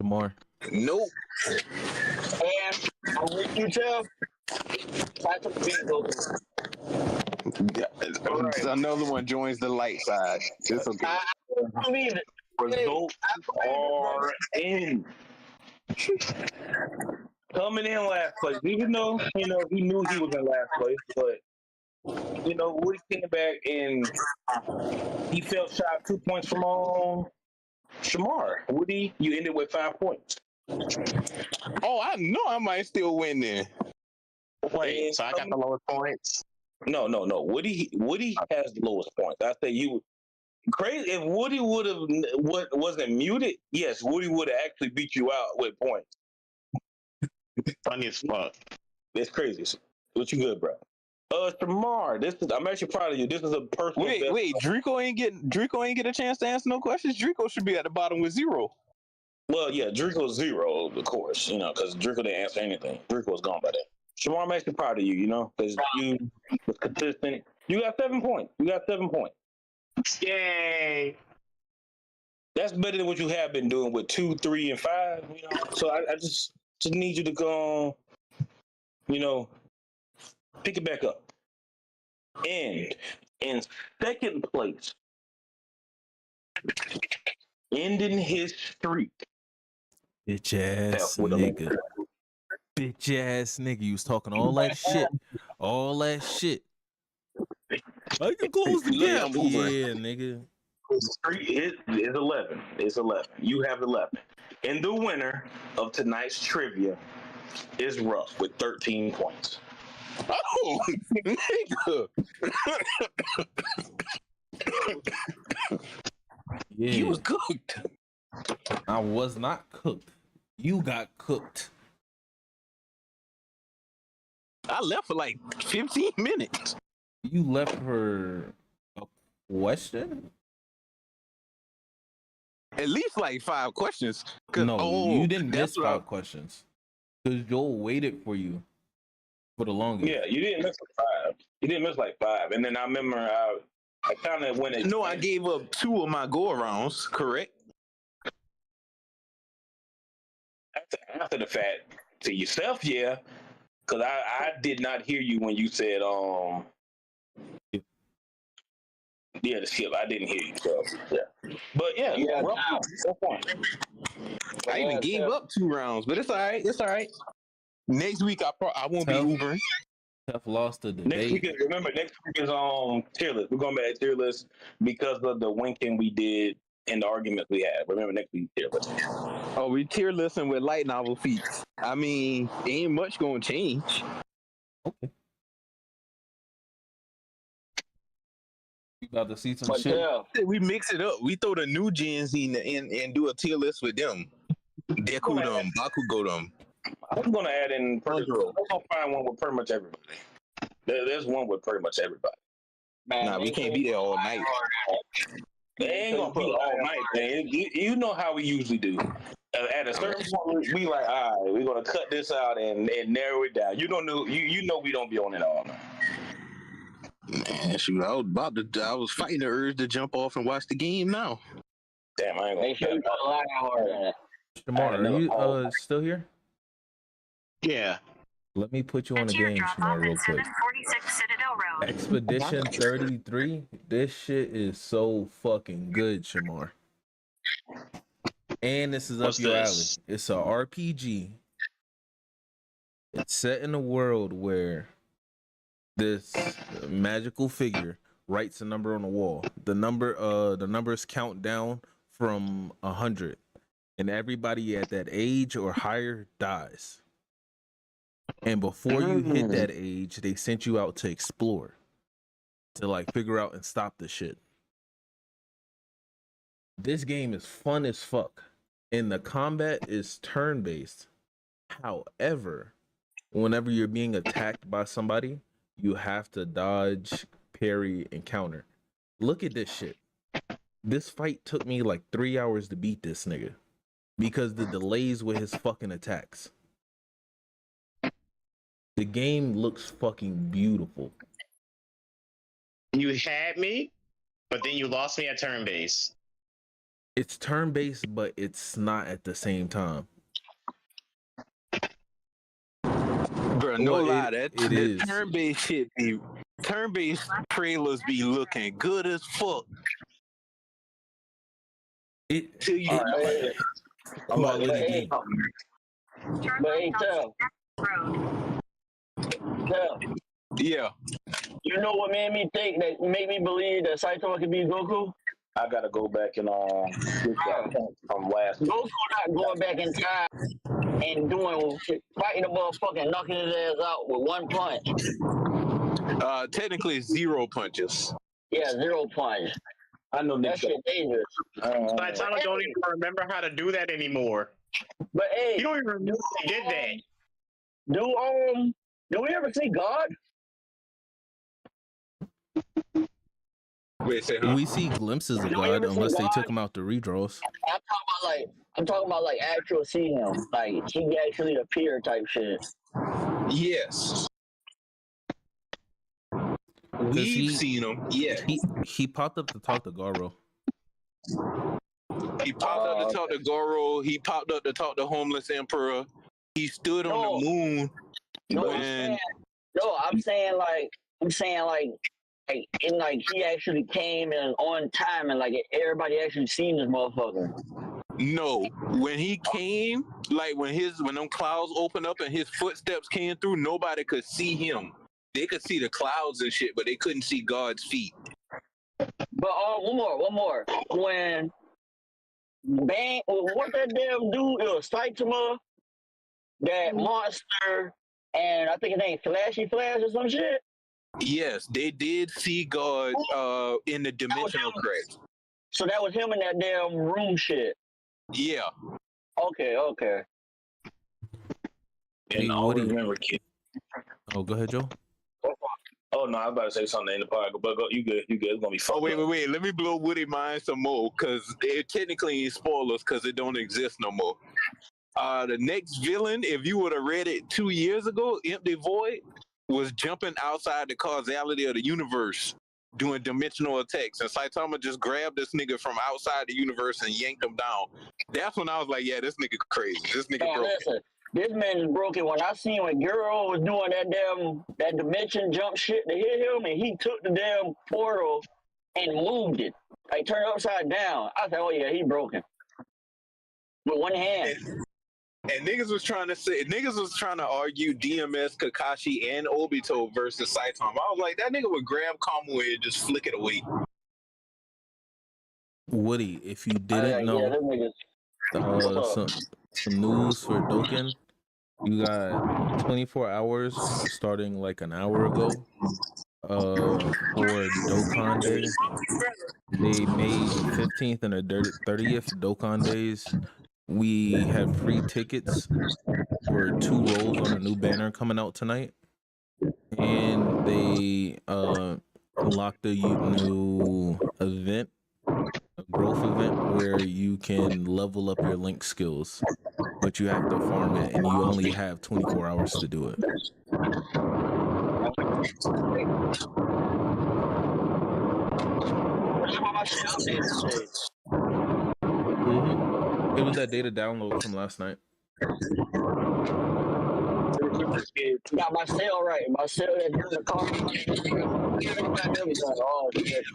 More. Nope. And I'm with you, Tell. I took the beat, Goku. Yeah, another one joins the light side. It's okay. I believe it. Results are in. Coming in last place, even though he knew he was in last place, but Woody came back and he fell shy of 2 points from Shamar. Woody, you ended with 5 points. Oh, I know I might still win then. Wait, so I got the lowest points? No. Woody has the lowest points. I say you crazy. If Woody wasn't muted, yes, Woody would have actually beat you out with points. Funny as fuck. It's crazy. But you good, bro. Shamar, I'm actually proud of you. This is a personal. Wait, Draco ain't get a chance to answer no questions. Draco should be at the bottom with 0. Well, yeah, Draco's 0, of course, because Draco didn't answer anything. Draco was gone by then. Shamar, I'm actually proud of you, because you was consistent. You got 7 points. Yay! That's better than what you have been doing with 2, 3, and 5. So I just need you to go, pick it back up. And in second place, ending his streak. Bitch ass nigga. Bitch ass nigga, you was talking all that shit. All that shit. I can close the Look, gap. I'm Ubering. Yeah, nigga. It's 11. It's 11. You have 11. And the winner of tonight's trivia is Ruff with 13 points. Oh, nigga. Yeah. You was cooked. I was not cooked. You got cooked. I left for like 15 minutes. You left for a question? At least like 5 questions. No, you didn't that's miss what 5 questions. Because Joel waited for you for the longest. Yeah, you didn't miss like 5. You didn't miss like 5. And then I remember I kind of went. No, I gave up 2 of my go-arounds, correct? After the fact, to yourself, yeah. Because I did not hear you when you said, yeah, the skip. I didn't hear you. So, yeah. But yeah, rough point. I even gave up 2 rounds, but it's all right. It's all right. Next week, I won't be Ubering. Tough lost the debate. Next week is tier list. We're going back to tier list because of the winking we did and the arguments we had. Remember, next week tier list. Oh, we tier listing with light novel feats. I mean, ain't much gonna change. Okay. You about to see some shit? Yeah. We mix it up. We throw the new gens in and do a tier list with them. Deku them, Bakugo them. I'm gonna add in. We're gonna find one with pretty much everybody. There's one with pretty much everybody. Man, nah, we can't be there all night. They ain't gonna be all night, man. You know how we usually do. At a certain point, we like, all right, we're gonna cut this out and narrow it down. You don't know, you know, we don't be on it all night. Man, shoot, I was fighting the urge to jump off and watch the game now. Damn, I ain't gonna. Make sure you put a line on it. Shamar, are you still here? Yeah. Let me put you on the game, Shamar, real quick. 746 Citadel Road. Expedition 33. This shit is so fucking good, Shamar. And this is up your alley. It's a RPG. It's set in a world where this magical figure writes a number on the wall. The numbers count down from 100, and everybody at that age or higher dies. And before you hit that age, they sent you out to explore, to like figure out and stop the shit. This game is fun as fuck, and the combat is turn-based. However, whenever you're being attacked by somebody, you have to dodge, parry, and counter. Look at this shit. This fight took me like 3 hours to beat this nigga because the delays with his fucking attacks. The game looks fucking beautiful. You had me, but then you lost me at turn base. It's turn-based, but it's not at the same time. Bro, no Well, lie, it is. turn-based shit turn-based trailers be looking good as fuck. Till you quality game. But hey, Yeah. You know what made me think that made me believe that Saitama could be Goku? I gotta go back and get that point from last. Goku not going back in time and doing shit, fighting the motherfucker and knocking his ass out with one punch. Technically 0 punches. Yeah, 0 punch. I know that shit dangerous. Saitama don't even remember how to do that anymore. But hey, you don't even remember he did that. Do we ever see God? Wait, we see glimpses of God unless they took him out the redraws. I'm talking about like actual see him, like he actually appear type shit. Yes. We've seen him. Yeah. He popped up to talk to Garo. He popped up to talk to Goro. He popped up to talk to Homeless Emperor. He stood on the moon. I'm saying he actually came and on time and like everybody actually seen this motherfucker. No, when he came, like when them clouds opened up and his footsteps came through, nobody could see him. They could see the clouds and shit, but they couldn't see God's feet. But one more. When Bang, what that damn dude? It was Saitama, that monster, and I think his name Flashy Flash or some shit. Yes, they did see God in the dimensional crack. So that was him in that damn room shit. Yeah. Okay. And Hey, all Woody. remember, kid. Oh, go ahead, Joe. Oh no, I was about to say something in the park, but go, you good. It's gonna be fun. Oh wait. Let me blow Woody mind some more, because it technically ain't spoilers because it don't exist no more. The next villain, if you would have read it 2 years ago, Empty Void, was jumping outside the causality of the universe, doing dimensional attacks, and Saitama just grabbed this nigga from outside the universe and yanked him down. That's when I was like, yeah, this nigga crazy. This nigga Man, broke. listen, this man is broken. When I seen when Gero was doing that dimension jump shit to hit him, and he took the damn portal and moved it, like turned it upside down. I said, oh yeah, he broken with one hand. And niggas was trying to argue DMS, Kakashi, and Obito versus Saitama. I was like, that nigga would grab Kamui and just flick it away. Woody, if you didn't know, some news for Dokken. You got 24 hours starting like an hour ago for Dokkan Day. They made the 15th and the 30th Dokkan Days. We have free tickets for 2 rows on a new banner coming out tonight. And they unlocked a new event, a growth event where you can level up your link skills, but you have to farm it and you only have 24 hours to do it. It was that data download from last night. Got my cell right. My cell that's in the car. Oh shit!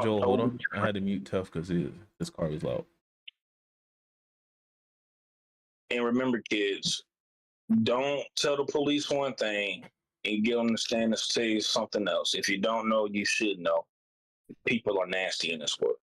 Joel, hold on. I had to mute Tough because his car was loud. And remember, kids, don't tell the police one thing and get on the stand and say something else. If you don't know, you should know. People are nasty in this world.